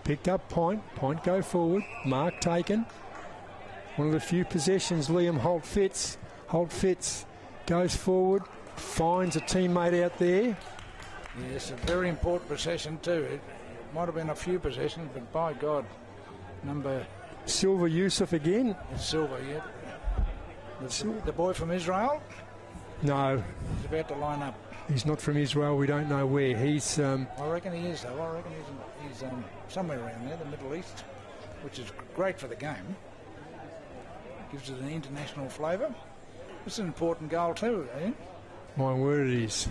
Picked up PINT. PINT go forward. Mark taken. One of the few possessions Liam Holt Fitz. Holt Fitz goes forward, finds a teammate out there. Yes, a very important possession too. It might have been a few possessions, but by God, number... Silva Yusuf again. It's Silva, yeah. The boy from Israel? No. He's about to line up. He's not from Israel. We don't know where. He's... I reckon he is, though. I reckon he's somewhere around there, the Middle East, which is great for the game. Gives it an international flavour. It's an important goal too, Ian. My word, it is.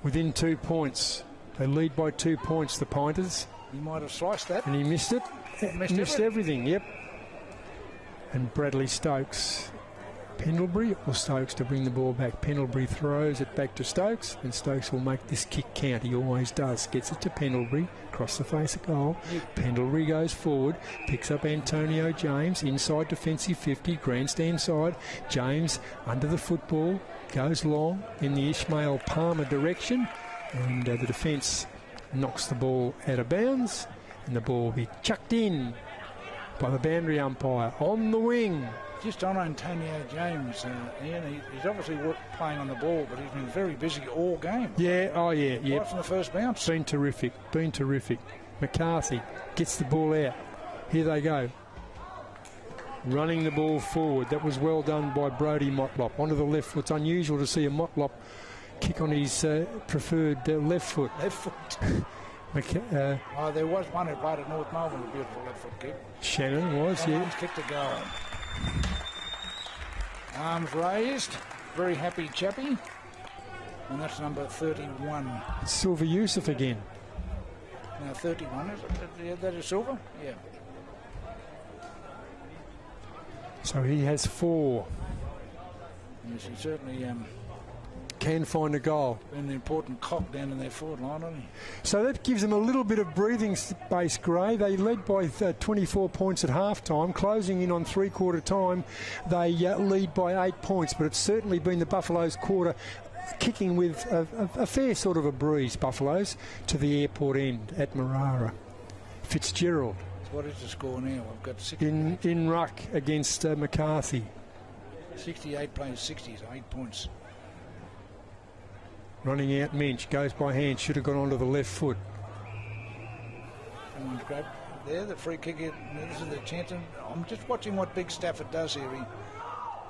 Within 2 points. They lead by 2 points, the Pinters. He might have sliced that. And he missed it. Missed everything, yep. And Bradley Stokes. Pendlebury or Stokes to bring the ball back. Pendlebury throws it back to Stokes, and Stokes will make this kick count. He always does. Gets it to Pendlebury, across the face of goal. Pendlebury goes forward, picks up Antonio James, inside defensive 50, grandstand side. James under the football, goes long in the Ishmael Palmer direction, and the defence knocks the ball out of bounds, and the ball will be chucked in by the boundary umpire on the wing. Just on Antonio James, Ian, he's obviously playing on the ball, but he's been very busy all game. Yeah, oh yeah, yeah. Right from the first bounce. Been terrific. McCarthy gets the ball out. Here they go. Running the ball forward. That was well done by Brodie Motlop. Onto the left foot. It's unusual to see a Motlop kick on his preferred left foot. Left foot. There was one who played at North Melbourne, a beautiful left foot kick. Shannon was, yeah. Kicked a goal. Arms raised, very happy chappy, and that's number 31. Silva Yusuf again. Now 31, is it? Yeah, that is Silva? Yeah. So he has 4. Yes, he certainly can find a goal. An important cock down in their forward line, hasn't he? So that gives them a little bit of breathing space, Gray. They led by 24 points at half-time. Closing in on three-quarter time, they lead by 8 points. But it's certainly been the Buffaloes' quarter kicking with a fair sort of a breeze, Buffaloes, to the airport end at Marara. Fitzgerald. What is the score now? We've got 60. In ruck against McCarthy. 68 plays 60, so 8 points. Running out Minch, goes by hand, should have gone onto the left foot. Someone's grabbed there, the free kick. This is the chance. I'm just watching what Big Stafford does here.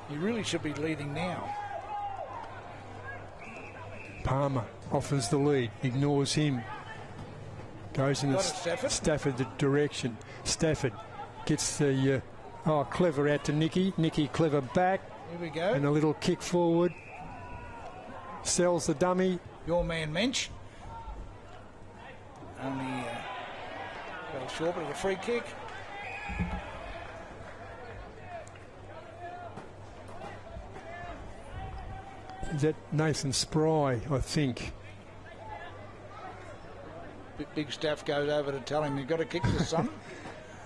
He really should be leading now. Palmer offers the lead, ignores him. Goes in the Stafford direction. Stafford gets the clever out to Nicky. Nicky clever back. Here we go. And a little kick forward. Sells the dummy. Your man Mensch. Only fell short, but it's a free kick. Is that Nathan Spry, I think? Big Staff goes over to tell him, you've got to kick the son.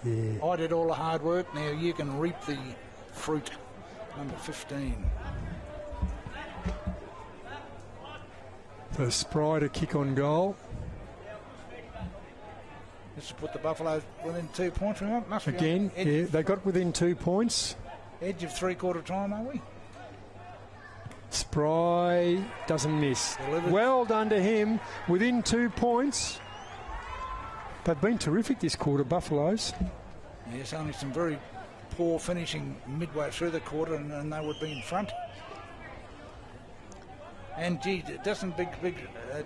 Yeah. I did all the hard work, now you can reap the fruit. Number 15. For Spry to kick on goal. This to put the Buffaloes within 2 points. Must be again, yeah, they got within 2 points. Edge of three-quarter time, are we? Spry doesn't miss. Delivered. Well done to him. Within 2 points. They've been terrific this quarter, Buffaloes. Yes, only some very poor finishing midway through the quarter, and they would be in front. And gee, doesn't big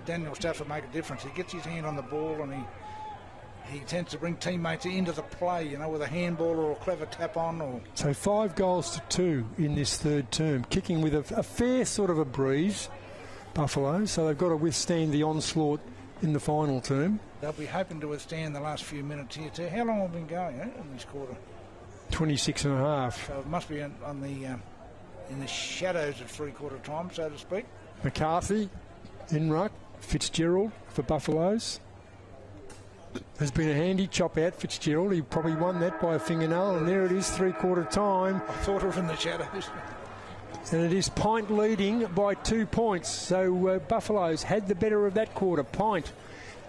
Daniel Stafford make a difference? He gets his hand on the ball, and he tends to bring teammates into the play, you know, with a handball or a clever tap on. Or So 5 goals to 2 in this third term, kicking with a fair sort of a breeze, Buffalo. So they've got to withstand the onslaught in the final term. They'll be hoping to withstand the last few minutes here too. How long have we been going in this quarter? 26 and a half. So it must be on the in the shadows of three-quarter time, so to speak. McCarthy in ruck. Fitzgerald for Buffaloes. There's been a handy chop out, Fitzgerald. He probably won that by a fingernail, and there it is, three-quarter time. I thought of in the shadows. And it is Pint leading by 2 points. So Buffaloes had the better of that quarter. Pint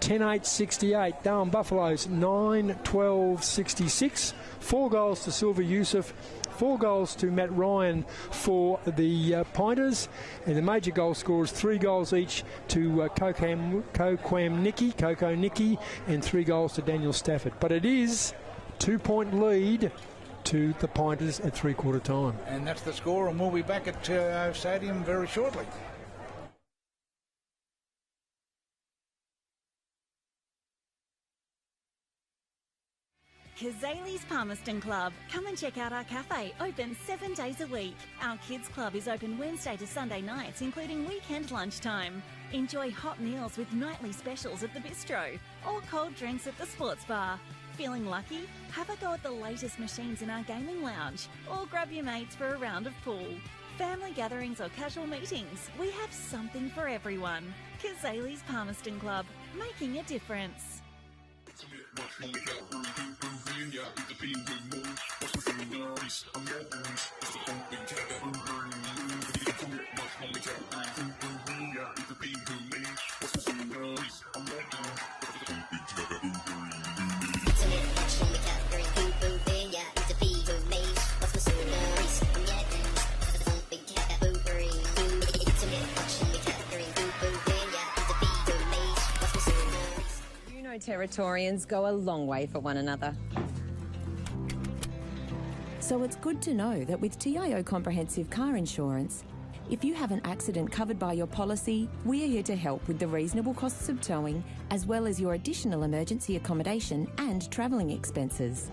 10-8-68. Darwin Buffaloes 9-12-66. 4 goals to Silver Youssef. 4 goals to Matt Ryan for the Pinters. And the major goal scorers, 3 goals each to Coco Nicky, and 3 goals to Daniel Stafford. But it is 2-point lead to the Pinters at three-quarter time. And that's the score, and we'll be back at TIO Stadium very shortly. Kazali's Palmerston Club. Come and check out our cafe, open 7 days a week. Our kids club is open Wednesday to Sunday nights, including weekend lunchtime. Enjoy hot meals with nightly specials at the bistro or cold drinks at the sports bar. Feeling lucky? Have a go at the latest machines in our gaming lounge or grab your mates for a round of pool. Family gatherings or casual meetings, we have something for everyone. Kazali's Palmerston Club, making a difference. Territorians go a long way for one another. So it's good to know that with TIO Comprehensive Car Insurance, if you have an accident covered by your policy, we're here to help with the reasonable costs of towing, as well as your additional emergency accommodation and travelling expenses.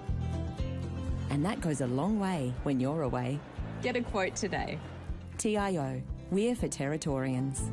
And that goes a long way when you're away. Get a quote today. TIO, we're for Territorians.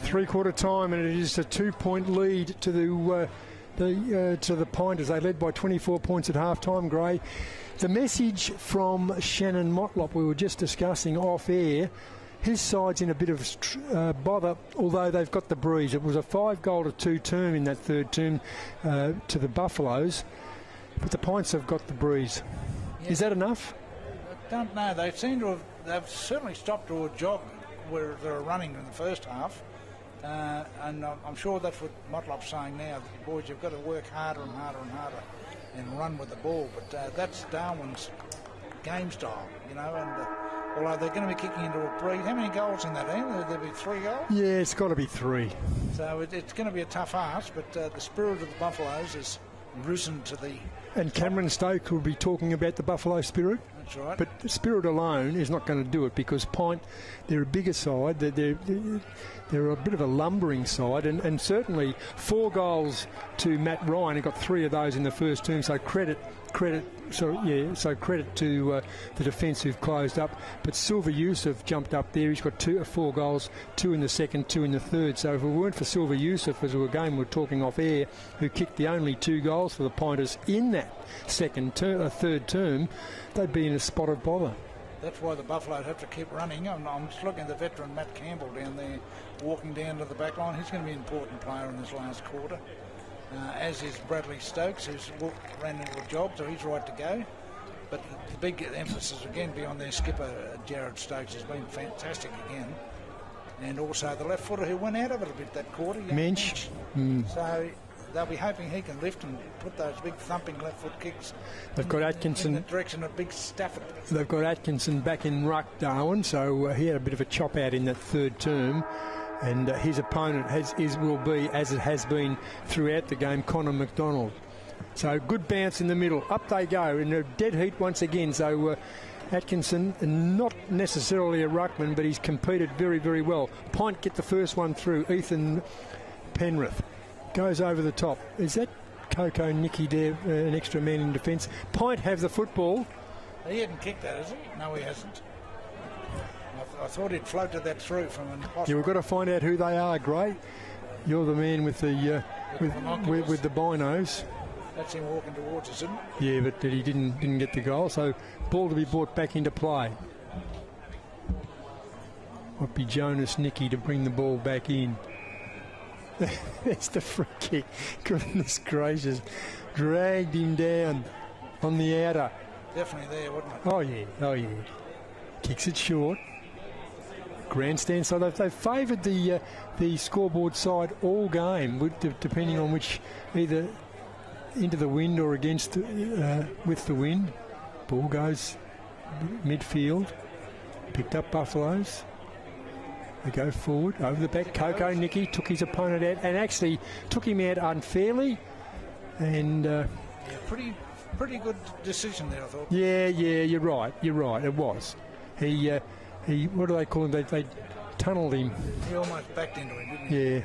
Three-quarter time, and it is a 2-point lead to the Pinters. They led by 24 points at half-time, Gray. The message from Shannon Motlop, we were just discussing off air, his side's in a bit of bother, although they've got the breeze. It was a 5-2 term in that third term to the Buffaloes, but the Pints have got the breeze. Yeah. Is that enough? I don't know. They seem to have. They've certainly stopped to a jog where they were running in the first half, and I'm sure that's what Motlop's saying now. Boys, you've got to work harder and harder and harder and run with the ball. But that's Darwin's game style, you know. And although they're going to be kicking into a breeze, how many goals in that game? There'll be 3 goals. Yeah, it's got to be 3. So it's going to be a tough ask. But the spirit of the Buffaloes has risen to the. And Cameron Stoke will be talking about the Buffalo spirit. That's right. But the spirit alone is not going to do it, because Pint, they're a bigger side. They're a bit of a lumbering side, and certainly 4 goals to Matt Ryan. He got 3 of those in the first term. So credit to the defence who've closed up. But Silver Yusuf jumped up there. He's got 4 goals, 2 in the second, 2 in the third. So if it weren't for Silver Yusuf, as we were talking off air, who kicked the only 2 goals for the Pinters in that third term, they'd be in a spot of bother. That's why the Buffaloes have to keep running. I'm just looking at the veteran Matt Campbell down there, walking down to the back line. He's going to be an important player in this last quarter. As is Bradley Stokes, who's ran into a job, so he's right to go. But the big emphasis again be on their skipper, Jared Stokes, has been fantastic again. And also the left footer who went out of it a bit that quarter. Mensch. So they'll be hoping he can lift and put those big thumping left foot kicks. They've got Atkinson in the direction of Big Stafford. They've got Atkinson back in ruck, Darwin, so he had a bit of a chop out in that third term. And his opponent will be, as it has been throughout the game, Connor McDonald. So good bounce in the middle. Up they go in a dead heat once again. So Atkinson, not necessarily a ruckman, but he's competed very, very well. Pint get the first one through. Ethan Penrith goes over the top. Is that Coco Nicky there, an extra man in defence? Pint have the football. He hasn't kicked that, has he? No, he hasn't. I thought he'd floated that through from an hospital. Yeah, we've got to find out who they are, Gray. You're the man with the with the binos. That's him walking towards us, isn't it? Yeah, but he didn't get the goal, so ball to be brought back into play. Might be Jonas Nicky to bring the ball back in. That's the free kick. Goodness gracious. Dragged him down on the outer. Definitely there, wouldn't it? Oh, yeah. Kicks it short. Grandstand. So they've favoured the scoreboard side all game, depending on which, either into the wind or against with the wind. Ball goes midfield. Picked up Buffaloes. They go forward over the back. Coco Nicky took his opponent out and actually took him out unfairly. And pretty good decision there, I thought. Yeah, you're right. It was. He what do they call him? They tunnelled him. He almost backed into him, didn't he? Yeah.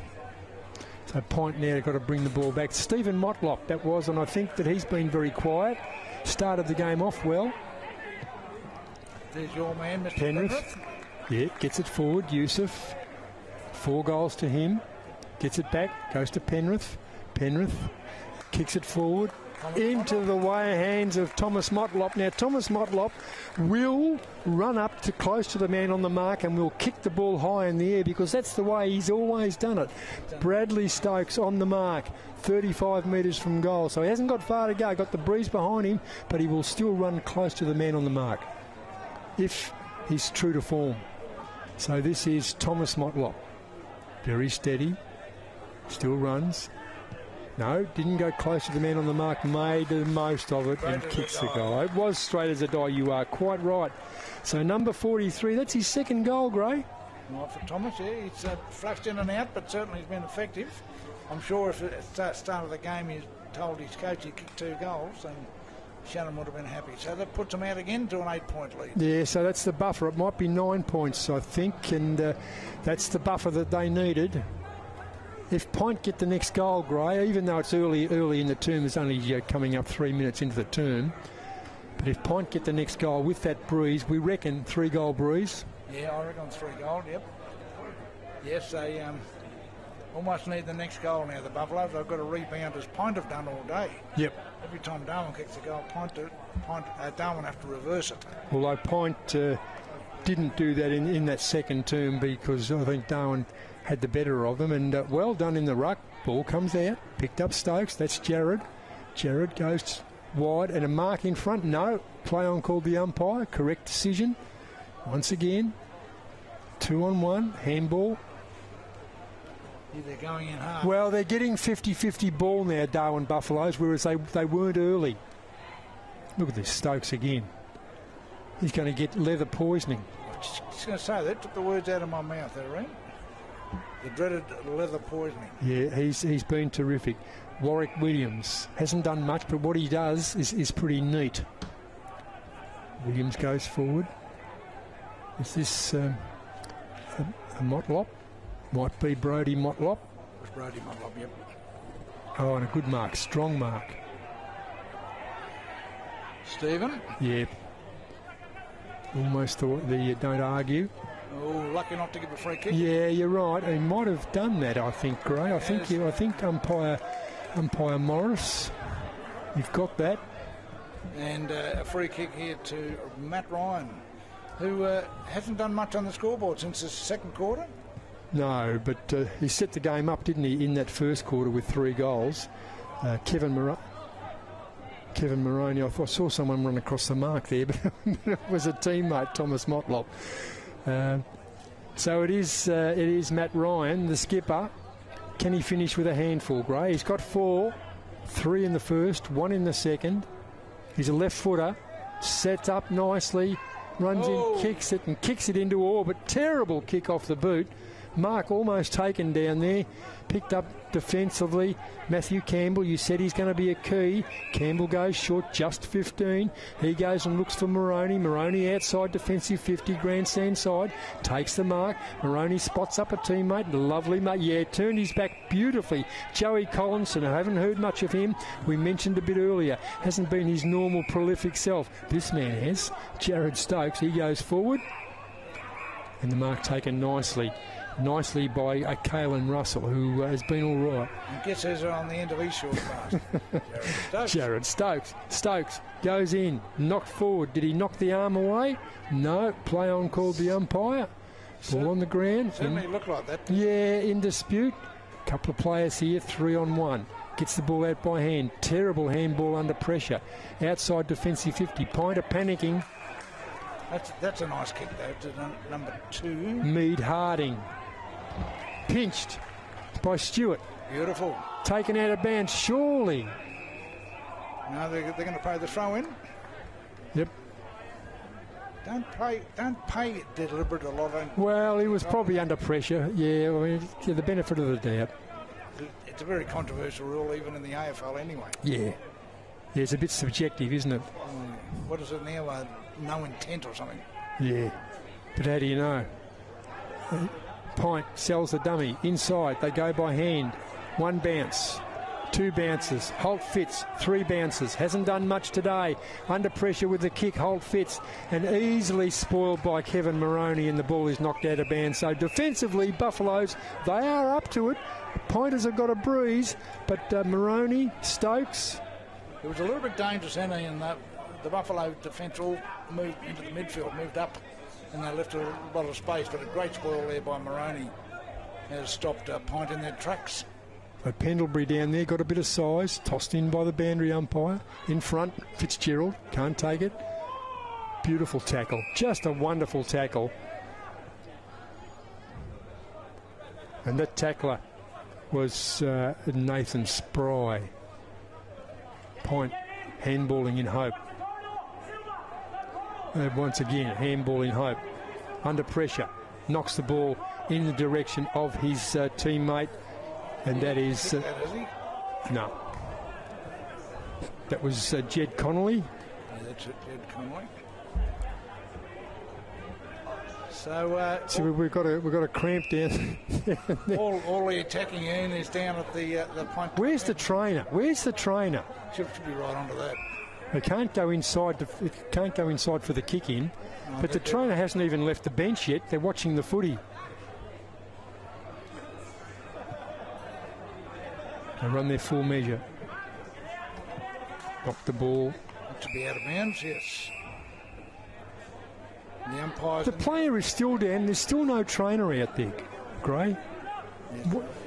So Point now got to bring the ball back. Stephen Motlop, that was, and I think that he's been very quiet. Started the game off well. There's your man, Mr. Penrith. Yeah, gets it forward. Yusuf. 4 goals to him. Gets it back. Goes to Penrith. Penrith kicks it forward. Into the hands of Thomas Motlop. Now, Thomas Motlop will run up to close to the man on the mark and will kick the ball high in the air, because that's the way he's always done it. Bradley Stokes on the mark, 35 metres from goal. So he hasn't got far to go. Got the breeze behind him, but he will still run close to the man on the mark if he's true to form. So this is Thomas Motlop. Very steady. Still runs. No, didn't go close to the man on the mark, made the most of it and kicks the goal. It was straight as a die, you are quite right. So number 43, that's his second goal, Gray. Not for Thomas, yeah. He's flashed in and out, but certainly he's been effective. I'm sure if at the start of the game he told his coach he kicked 2 goals, and Shannon would have been happy. So that puts him out again to an 8-point lead. Yeah, so that's the buffer. It might be 9 points, I think, and that's the buffer that they needed. If Pint get the next goal, Gray, even though it's early in the term, it's only coming up 3 minutes into the term, but if Pint get the next goal with that breeze, we reckon 3-goal breeze. Yeah, I reckon 3 goal, yep. Yes, almost need the next goal now. The Buffaloes, they've got to rebound as PINT have done all day. Yep. Every time Darwin kicks a goal, Darwin have to reverse it. Although PINT didn't do that in that second term because I think Darwin had the better of them. And well done in the ruck. Ball comes out, picked up Stokes. That's Jared. Jared goes wide and a mark in front. No, play on called the umpire. Correct decision. Once again, 2-on-1, handball. Yeah, they're going in hard. Well, they're getting 50-50 ball now, Darwin Buffaloes, whereas they weren't early. Look at this, Stokes again. He's going to get leather poisoning. I was just going to say, that took the words out of my mouth there, right? The dreaded leather poisoning. Yeah, he's been terrific. Warwick Williams hasn't done much, but what he does is pretty neat. Williams goes forward. Is this a Motlop? Might be Brody Motlop. It was Brody Motlop, yep. Oh, and a good mark, strong mark. Stephen? Yeah. Almost thought the don't argue. Oh, lucky not to give a free kick. Yeah, you're right. He might have done that, I think, Gray. I think umpire Morris, you've got that. And a free kick here to Matt Ryan, who hasn't done much on the scoreboard since the second quarter. No, but he set the game up, didn't he, in that first quarter with 3 goals. Kevin Moroney, I saw someone run across the mark there, but it was a teammate, Thomas Motlop. So it is Matt Ryan, the skipper. Can he finish with a handful, Gray? He's got 4, 3 in the first, 1 in the second. He's a left footer, sets up nicely, runs in, kicks it into orbit. Terrible kick off the boot. Mark almost taken down there, picked up defensively. Matthew Campbell, you said he's going to be a key. Campbell goes short, just 15. He goes and looks for Moroney. Moroney outside defensive 50, grandstand side, takes the mark. Moroney spots up a teammate, lovely mate. Yeah, turned his back beautifully. Joey Collinson, I haven't heard much of him. We mentioned a bit earlier, hasn't been his normal prolific self. This man has. Jared Stokes, he goes forward. And the mark taken nicely by Caelan Russell, who has been all right. And guess who's on the end of his short pass? Jared Stokes. Stokes goes in, knocked forward. Did he knock the arm away? No. Play on called the umpire. Ball on the ground. Certainly looked like that. Yeah, in dispute. Couple of players here, 3-on-1. Gets the ball out by hand. Terrible handball under pressure. Outside defensive 50. PINT are panicking. That's a nice kick, though, to number 2. Mead Harding. Pinched by Stewart. Beautiful. Taken out of bounds, surely. No, they're going to play the throw in. Yep. Don't pay deliberate a lot. Well, he was probably under pressure. Yeah, I mean, the benefit of the doubt. It's a very controversial rule, even in the AFL anyway. Yeah. Yeah, it's a bit subjective, isn't it? What is it now? No intent or something. Yeah. But how do you know? PINT sells the dummy. Inside, they go by hand. 1 bounce. 2 bounces. Holt fits. 3 bounces. Hasn't done much today. Under pressure with the kick. Holt fits. And easily spoiled by Kevin Moroney, and the ball is knocked out of bounds. So defensively, Buffaloes, they are up to it. Pointers have got a breeze, but Moroney, Stokes. It was a little bit dangerous, and the Buffalo defence all moved into the midfield, moved up, and they left a lot of space, but a great spoil there by Moroney has stopped PINT in their tracks. But Pendlebury down there got a bit of size, tossed in by the boundary umpire. In front, Fitzgerald, can't take it. Beautiful tackle, just a wonderful tackle. And that tackler was Nathan Spry. PINT handballing in hope. Once again, handball in hope. Under pressure, knocks the ball in the direction of his teammate, and that is... no. That was Jed Connolly. Yeah, that's it, Jed Connolly. So we've got a cramp down. all the attacking end is down at the PINT. Where's the trainer? Should be right onto that. They can't go inside. Can't go inside for the kick in. No, but the trainer hasn't even left the bench yet. They're watching the footy. They run their full measure. Knock the ball. To be out of bounds, yes. And the umpires. The player is still down. There's still no trainer out there, Gray.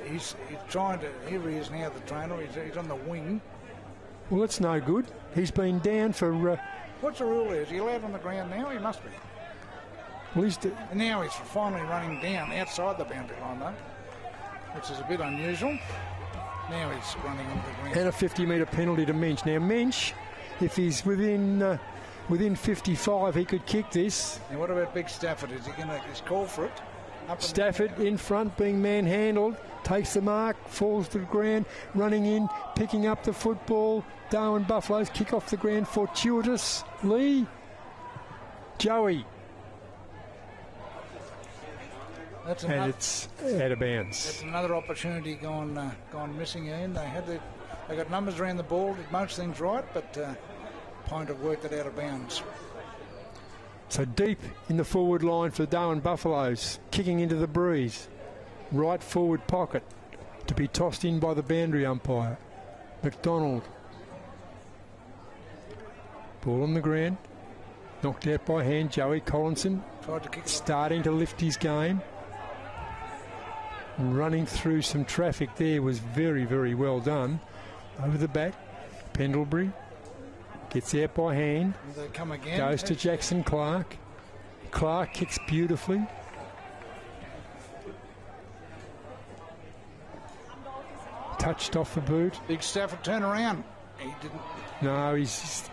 He's trying to. Here he is now, the trainer. He's on the wing. Well, that's no good. He's been down for. What's the rule there? Is he allowed on the ground now? He must be. Well, And now he's finally running down outside the boundary line, though, which is a bit unusual. Now he's running onto the ground. And a 50-metre penalty to Mensch. Now, Mensch, if he's within 55, he could kick this. Now, what about Big Stafford? Is he going to call for it? Stafford in front, being manhandled, takes the mark, falls to the ground, running in, picking up the football. Darwin Buffaloes kick off the ground, fortuitous. Lee, Joey. And it's out of bounds. That's another opportunity gone missing in. They got numbers around the ball, did most things right, but Pint have worked it out of bounds. So deep in the forward line for the Darwin Buffaloes, kicking into the breeze. Right forward pocket to be tossed in by the boundary umpire. McDonald. Ball on the ground. Knocked out by hand. Joey Collinson starting to lift his game. Running through some traffic there was very, very well done. Over the back, Pendlebury gets out by hand. They come again. Goes to Jackson Clark. Clark kicks beautifully. Touched off the boot. Big Stafford turn around. He didn't. No, he's.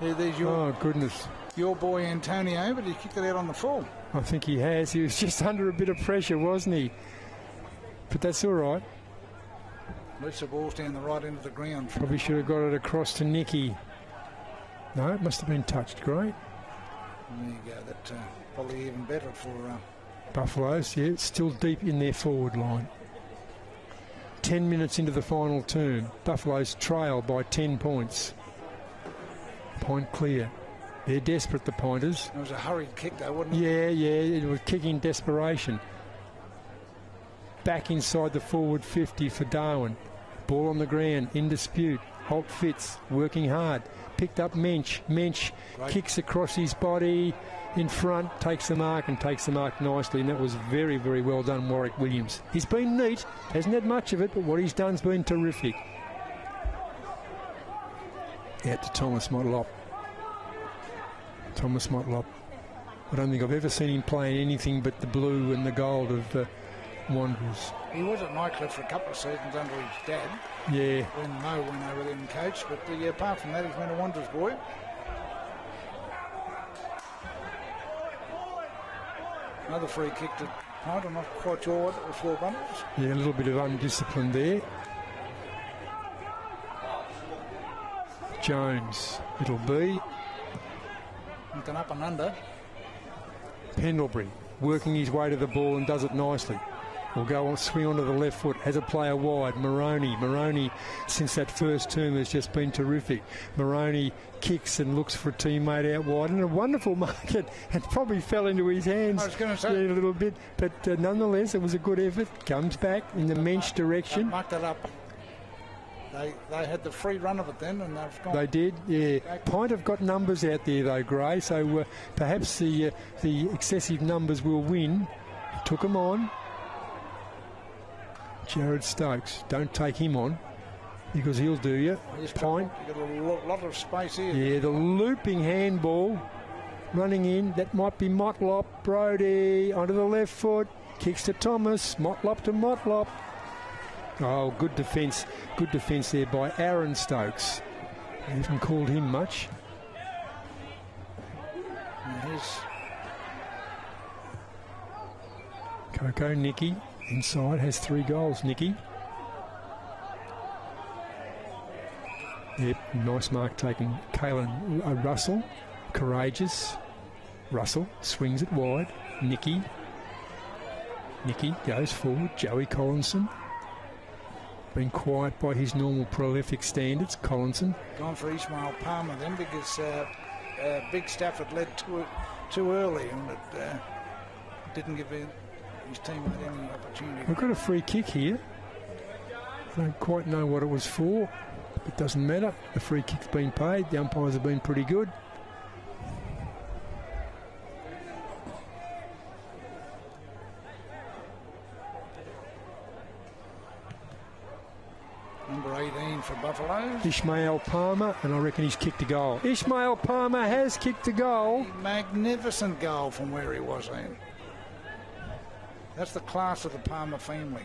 There's your. Oh goodness. Your boy Antonio, but he kicked it out on the full. I think he has. He was just under a bit of pressure, wasn't he? But that's all right. At least the ball's down the right end of the ground. Probably should have got it across to Nicky. No, it must have been touched. Great. There you go. That probably even better for Buffaloes. Yeah, it's still deep in their forward line. 10 minutes into the final term. Buffaloes trail by 10 points. Point clear. They're desperate, the Pointers. It was a hurried kick, though, wasn't it? Yeah, it was kicking desperation. Back inside the forward 50 for Darwin. Ball on the ground, in dispute. Holt Fitz, working hard. Picked up Mensch. Mensch kicks across his body in front, takes the mark and takes the mark nicely. And that was very, very well done, Warwick Williams. He's been neat, hasn't had much of it, but what he's done's been terrific. Out to Thomas Motlop. Thomas Motlop. I don't think I've ever seen him play in anything but the blue and the gold of Wanderers. He was at Nightcliff for a couple of seasons under his dad. Yeah. When Mo went over there and coached, but apart from that, he's been a Wanderers boy. Another free kick to Pint. I'm not quite sure what it was for, Bunners. Yeah, a little bit of undiscipline there. Jones, it'll be. Looking up and under. Pendlebury working his way to the ball and does it nicely. Will go on, swing onto the left foot, has a player wide. Moroney, since that first term, has just been terrific. Moroney kicks and looks for a teammate out wide, and a wonderful market, and probably fell into his hands. I was going to say. A little bit, but nonetheless, it was a good effort. Comes back in the Mensch direction. They mucked it up. They had the free run of it then, and they've gone. They did, yeah. Pint have got numbers out there, though, Gray, so perhaps the excessive numbers will win. Took them on. Jared Stokes, don't take him on because he'll do you. Pint. You've got a lot of space here. Yeah, the looping handball running in. That might be Motlop. Brody onto the left foot. Kicks to Thomas. Motlop to Motlop. Oh, good defence. Good defence there by Aaron Stokes. They haven't called him much. Coco Nicky. Inside, has 3 goals, Nicky. Yep, nice mark taken. Kalen Russell, courageous. Russell swings it wide. Nicky goes forward. Joey Collinson. Been quiet by his normal prolific standards. Collinson. Gone for Ismail Palmer then because Big Stafford led too early and it didn't give his teammate any opportunity. We've got a free kick here. I don't quite know what it was for. It doesn't matter. The free kick's been paid. The umpires have been pretty good. Number 18 for Buffaloes. Ishmael Palmer, and I reckon he's kicked a goal. Ishmael Palmer has kicked a goal. Magnificent goal from where he was in. That's the class of the Palmer family.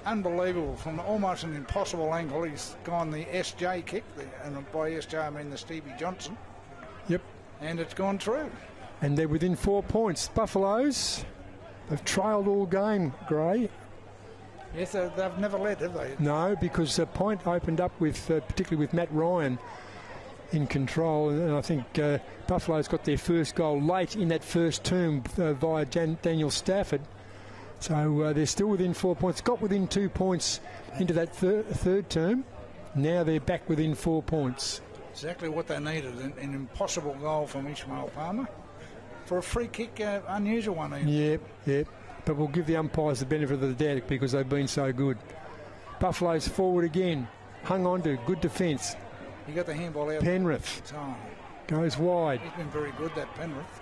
Unbelievable. From almost an impossible angle, he's gone the SJ kick, and by SJ I mean the Stevie Johnson. Yep. And it's gone through. And they're within 4 points. Buffaloes, they've trailed all game, Gray. Yes, they've never led, have they? No, because PINT opened up with, particularly with Matt Ryan in control, and I think Buffalo's got their first goal late in that first term via Daniel Stafford. So they're still within 4 points. Got within 2 points into that third term. Now they're back within 4 points. Exactly what they needed. An impossible goal from Ishmael Palmer. For a free kick, unusual one even. Yep. But we'll give the umpires the benefit of the doubt because they've been so good. Buffalo's forward again. Hung on to good defence. He got the handball out. Penrith Time. goes wide. He's been very good, that Penrith.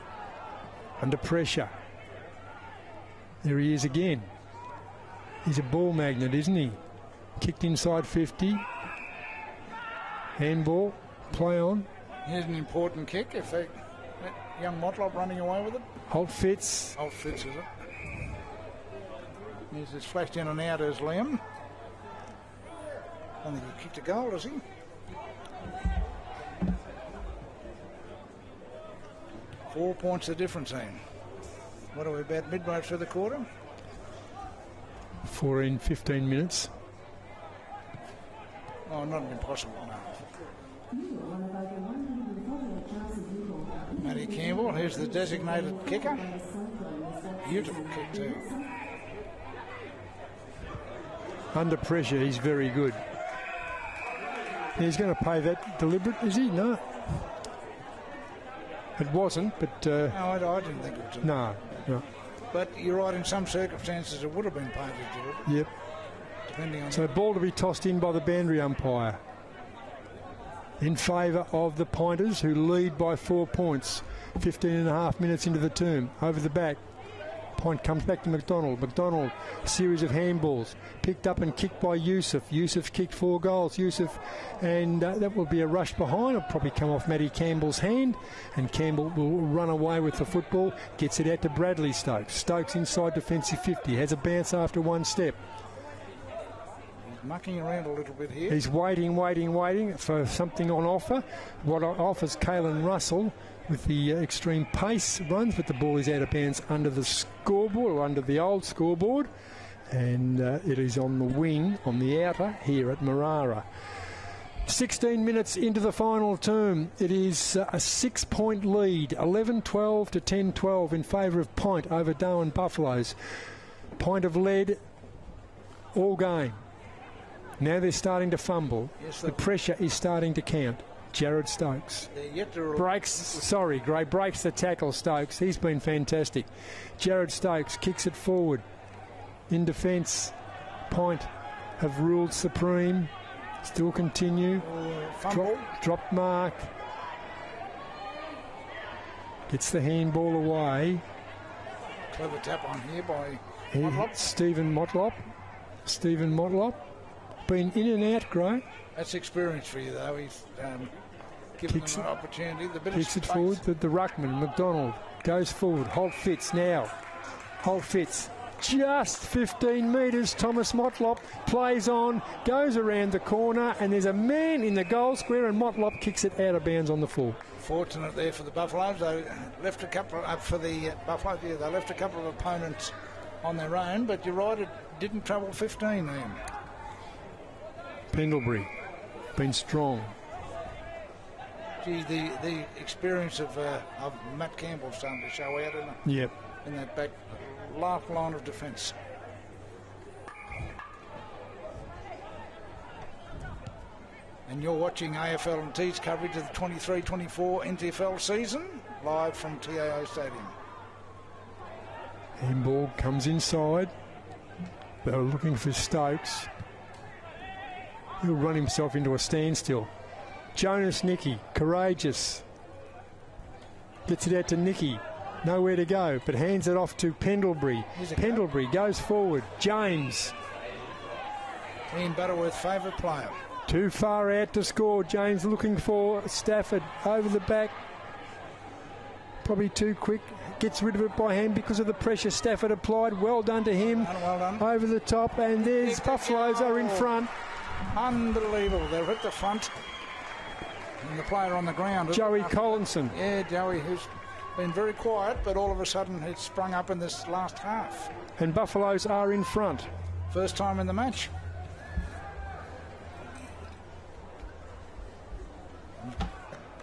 Under pressure. There he is again. He's a ball magnet, isn't he? Kicked inside 50. Handball. Play on. Here's an important kick. If they, that young Motlop running away with it. Holt Fitz. Holt Fitz, is it? He's just flashed in and out as Liam. I don't think he kicked a goal, does he? Four points the difference in. What are we about midway through the quarter? 15 minutes. Oh, not impossible, no. Matty Campbell, here's the designated kicker. Beautiful kick too. Under pressure, he's very good. He's going to pay that deliberate, is he? No. It wasn't, but... No, I didn't think it was. No. But you're right, in some circumstances it would have been paid as deliberate. Yep. Depending on... So ball to be tossed in by the boundary umpire. In favour of the Pointers, who lead by 4 points. 15 and a half minutes into the term. Over the back. Point comes back to McDonald. McDonald, a series of handballs. Picked up and kicked by Yusuf. Yusuf kicked 4 goals. Yusuf, and that will be a rush behind. It'll probably come off Matty Campbell's hand. And Campbell will run away with the football. Gets it out to Bradley Stokes. Stokes inside defensive 50. Has a bounce after one step. He's mucking around a little bit here. He's waiting for something on offer. What offers Caelan Russell with the extreme pace runs, but the ball is out of bounds under the scoreboard, or under the old scoreboard, and it is on the wing, on the outer, here at Marara. 16 minutes into the final term. It is a 6-point lead, 11-12 to 10-12 in favour of PINT over Darwin Buffaloes. PINT have led all game. Now they're starting to fumble. Yes, the pressure is starting to count. Jared Stokes breaks the tackle. Stokes, he's been fantastic. Jared Stokes kicks it forward in defence. PINT have ruled supreme. Still continue. Dropped mark. Gets the handball away. Clever tap on here by Stephen Motlop. Been in and out, Gray. That's experience for you, though. He's given them an opportunity. Kicks it forward. The ruckman, McDonald, goes forward. Holt Fitz now. Holt Fitz. Just 15 metres. Thomas Motlop plays on, goes around the corner, and there's a man in the goal square, and Motlop kicks it out of bounds on the full. Fortunate there for the Buffaloes. They left a couple Buffaloes. Yeah, they left a couple of opponents on their own, but you're right, it didn't trouble 15 then. Pendlebury been strong. Gee, the experience of Matt Campbell starting to show out in that back last line of defence. And you're watching AFL and T's coverage of the 23-24 NTFL season, live from TIO Stadium. Handball comes inside. They're looking for Stokes. He'll run himself into a standstill. Jonas Nicky, courageous. Gets it out to Nicky. Nowhere to go, but hands it off to Pendlebury. Pendlebury goes forward. James. Ian Butterworth, favourite player. Too far out to score. James looking for Stafford over the back. Probably too quick. Gets rid of it by hand because of the pressure Stafford applied. Well done to him. Well done. Over the top, and there's Buffaloes are in front. Unbelievable. They're at the front. And the player on the ground. Joey Collinson. Yeah, Joey, who's been very quiet, but all of a sudden it's sprung up in this last half. And Buffaloes are in front. First time in the match.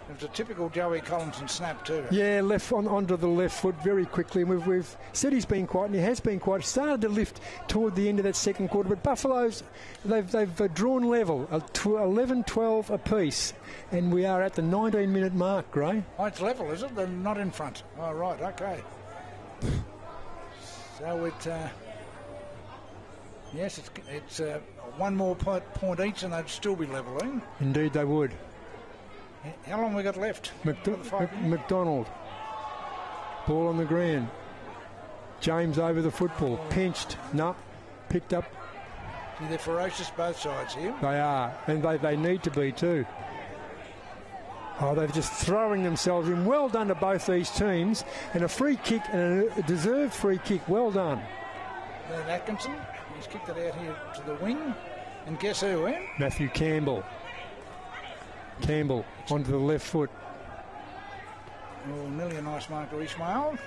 It was a typical Joey Collinson snap too. Yeah, left onto the left foot very quickly. And we've said he's been quiet, and he has been quiet. Started to lift toward the end of that second quarter, but Buffaloes, they've drawn level, 11-12 apiece, and we are at the 19-minute mark, Gray. Oh, it's level, is it? They're not in front. Oh, right, okay. So yes, it's one more point each, and they'd still be levelling. Indeed, they would. How long we got left? McDonald. Ball on the ground. James over the football. Pinched. No. Picked up. See, they're ferocious both sides here. They are. And they need to be too. Oh, they're just throwing themselves in. Well done to both these teams. And a free kick, and a deserved free kick. Well done. Atkinson. He's kicked it out here to the wing. And guess who, eh? Matthew Campbell. Campbell onto the left foot. Oh, nearly a nice marker, Ishmael.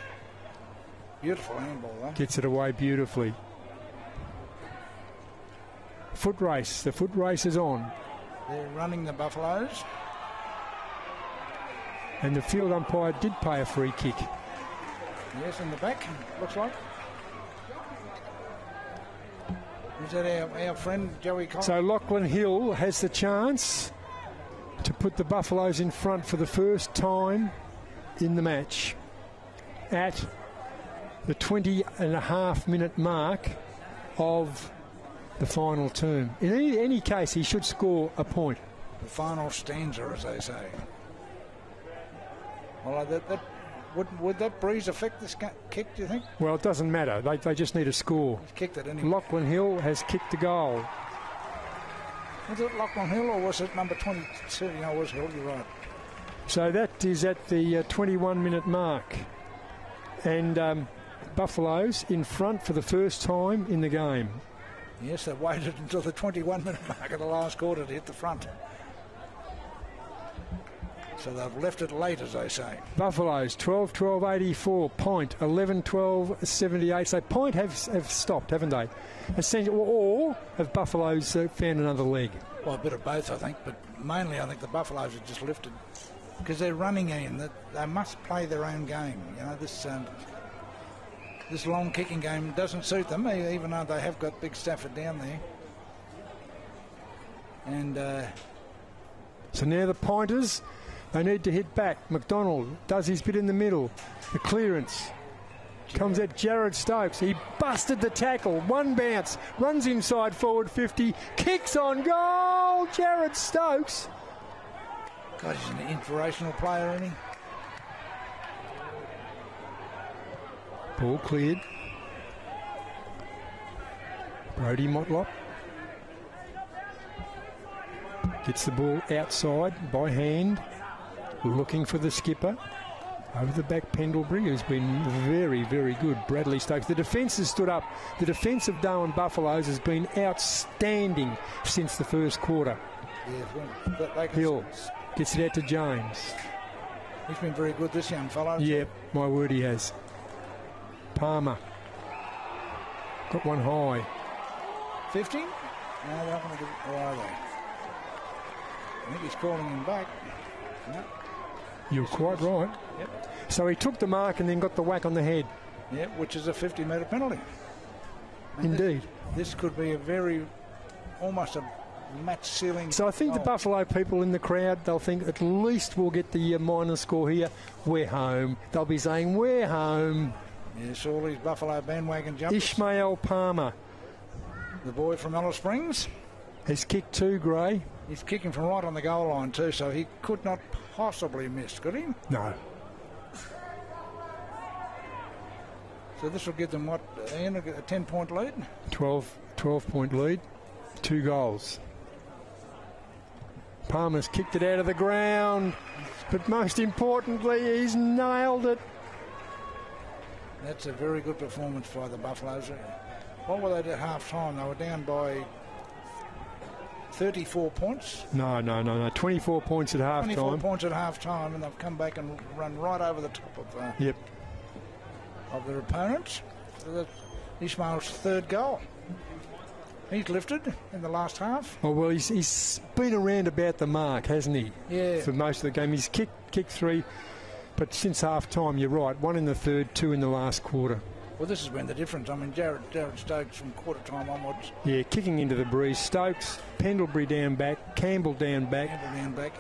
Beautiful handball, though. Gets it away beautifully. Foot race. The foot race is on. They're running the Buffaloes. And the field umpire did pay a free kick. Yes, in the back, looks like. Is that our friend Joey Collins? So Lachlan Hill has the chance to put the Buffaloes in front for the first time in the match at the 20.5-minute mark of the final term. In any case, he should score a point. The final stanza, as they say. Well, would that breeze affect this kick, do you think? Well, it doesn't matter. They just need a score. He's kicked it anyway. Lachlan Hill has kicked the goal. Was it Lachlan Hill or was it number 22? No, it was Hill, you're right. So that is at the 21-minute mark. And Buffaloes in front for the first time in the game. Yes, they waited until the 21-minute mark of the last quarter to hit the front. So they've left it late, as they say. Buffaloes 12-12-84, Point 11-12-78. So Point have stopped, haven't they? Essentially, or have Buffaloes found another leg? Well, a bit of both, I think, but mainly I think the Buffaloes have just lifted because they're running in. They must play their own game. You know, this long kicking game doesn't suit them, even though they have got Big Stafford down there. And so now the Pointers. They need to hit back. McDonald does his bit in the middle. The clearance comes at Jared Stokes. He busted the tackle. One bounce. Runs inside forward 50. Kicks on goal. Jared Stokes. God, he's an inspirational player, isn't he? Ball cleared. Brody Motlop gets the ball outside by hand. Looking for the skipper. Over the back, Pendlebury, who's been very, very good. Bradley Stokes. The defence has stood up. The defence of Darwin Buffaloes has been outstanding since the first quarter. Yeah, Hill gets it out to James. He's been very good, this young fellow. Yep, my word, he has. Palmer. Got one high. 50? No, they're not going to give it. Or are they? I think he's calling him back. No. You're quite right. Yep. So he took the mark and then got the whack on the head. Yep, which is a 50-metre penalty. Indeed. This could be almost a match-sealing. So I think the Buffalo people in the crowd, they'll think at least we'll get the minor score here. We're home. They'll be saying, we're home. Yes, all these Buffalo bandwagon jumpers. Ishmael Palmer. The boy from Alice Springs. He's kicked 2, Gray. He's kicking from right on the goal line too, so he could not possibly miss, could he? No. So this will give them, what, Ian, a 10-point lead? 12-point lead, 2 goals. Palmer's kicked it out of the ground, but most importantly, he's nailed it. That's a very good performance by the Buffaloes. What were they at half-time? They were down by 34 points. No. 24 points at half-time. 24 points at half-time, and they've come back and run right over the top of their opponents. So that's Ishmael's 3rd goal. He's lifted in the last half. Oh, well, he's been around about the mark, hasn't he? Yeah. For most of the game. He's kicked 3, but since half-time, you're right, 1 in the third, 2 in the last quarter. Well, this has been the difference. I mean, Jared Stokes from quarter-time onwards. Yeah, kicking into the breeze. Stokes, Pendlebury down back, Campbell down back.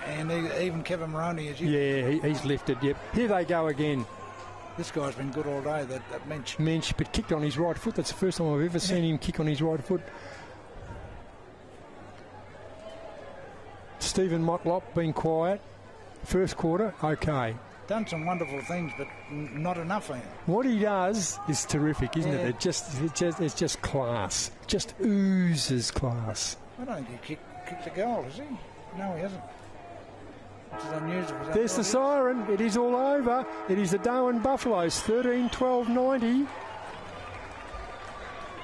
And even Kevin Moroney, as you... Yeah, he's lifted, yep. Here they go again. This guy's been good all day, that Mensch. Mensch, but kicked on his right foot. That's the first time I've ever seen him kick on his right foot. Stephen Motlop being quiet. First quarter, okay. Done some wonderful things, but not enough, Ian. What he does is terrific, isn't it? It's just class. Just oozes class. I don't think he kicked a goal, has he? No, he hasn't. Which is unusual. There's the siren. It is all over. It is the Darwin Buffaloes, 13-12-90.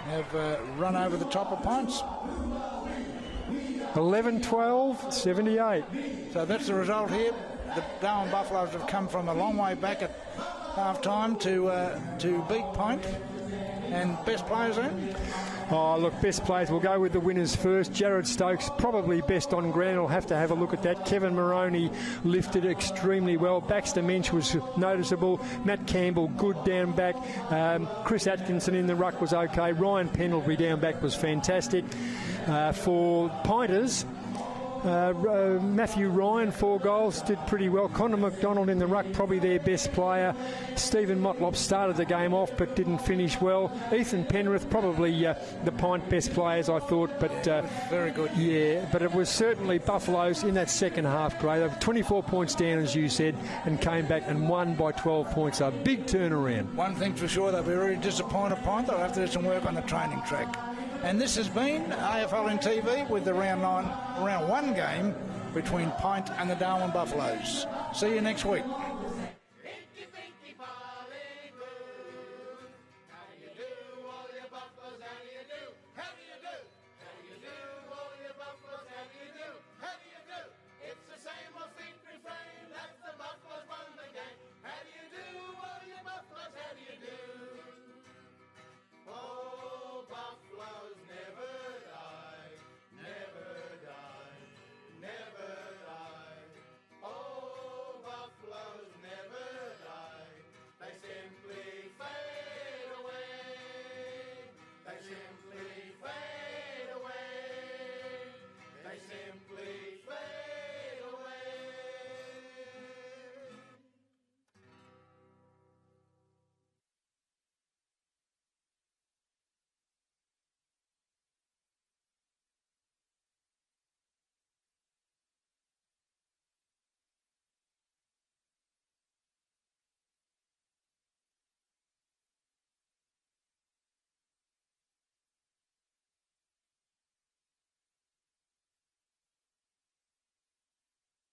Have run over the top of PINT. 11-12-78. So that's the result here. The Darwin Buffaloes have come from a long way back at half-time to beat PINT. And best players in? Oh, look, best players. We'll go with the winners first. Jared Stokes, probably best on ground. We'll have to have a look at that. Kevin Moroney lifted extremely well. Baxter Mensch was noticeable. Matt Campbell, good down back. Chris Atkinson in the ruck was okay. Ryan Pendlebury down back was fantastic. For Pinters, Matthew Ryan, 4 goals, did pretty well. Connor McDonald in the ruck, probably their best player. Stephen Motlop started the game off but didn't finish well. Ethan Penrith, probably the PINT best players, I thought. But very good. Yeah, but it was certainly Buffaloes in that second half, Gray. They were 24 points down, as you said, and came back and won by 12 points. A big turnaround. One thing's for sure, they'll be really disappointed, PINT. They'll have to do some work on the training track. And this has been AFL in TV with the round 1 game between PINT and the Darwin Buffaloes. See you next week.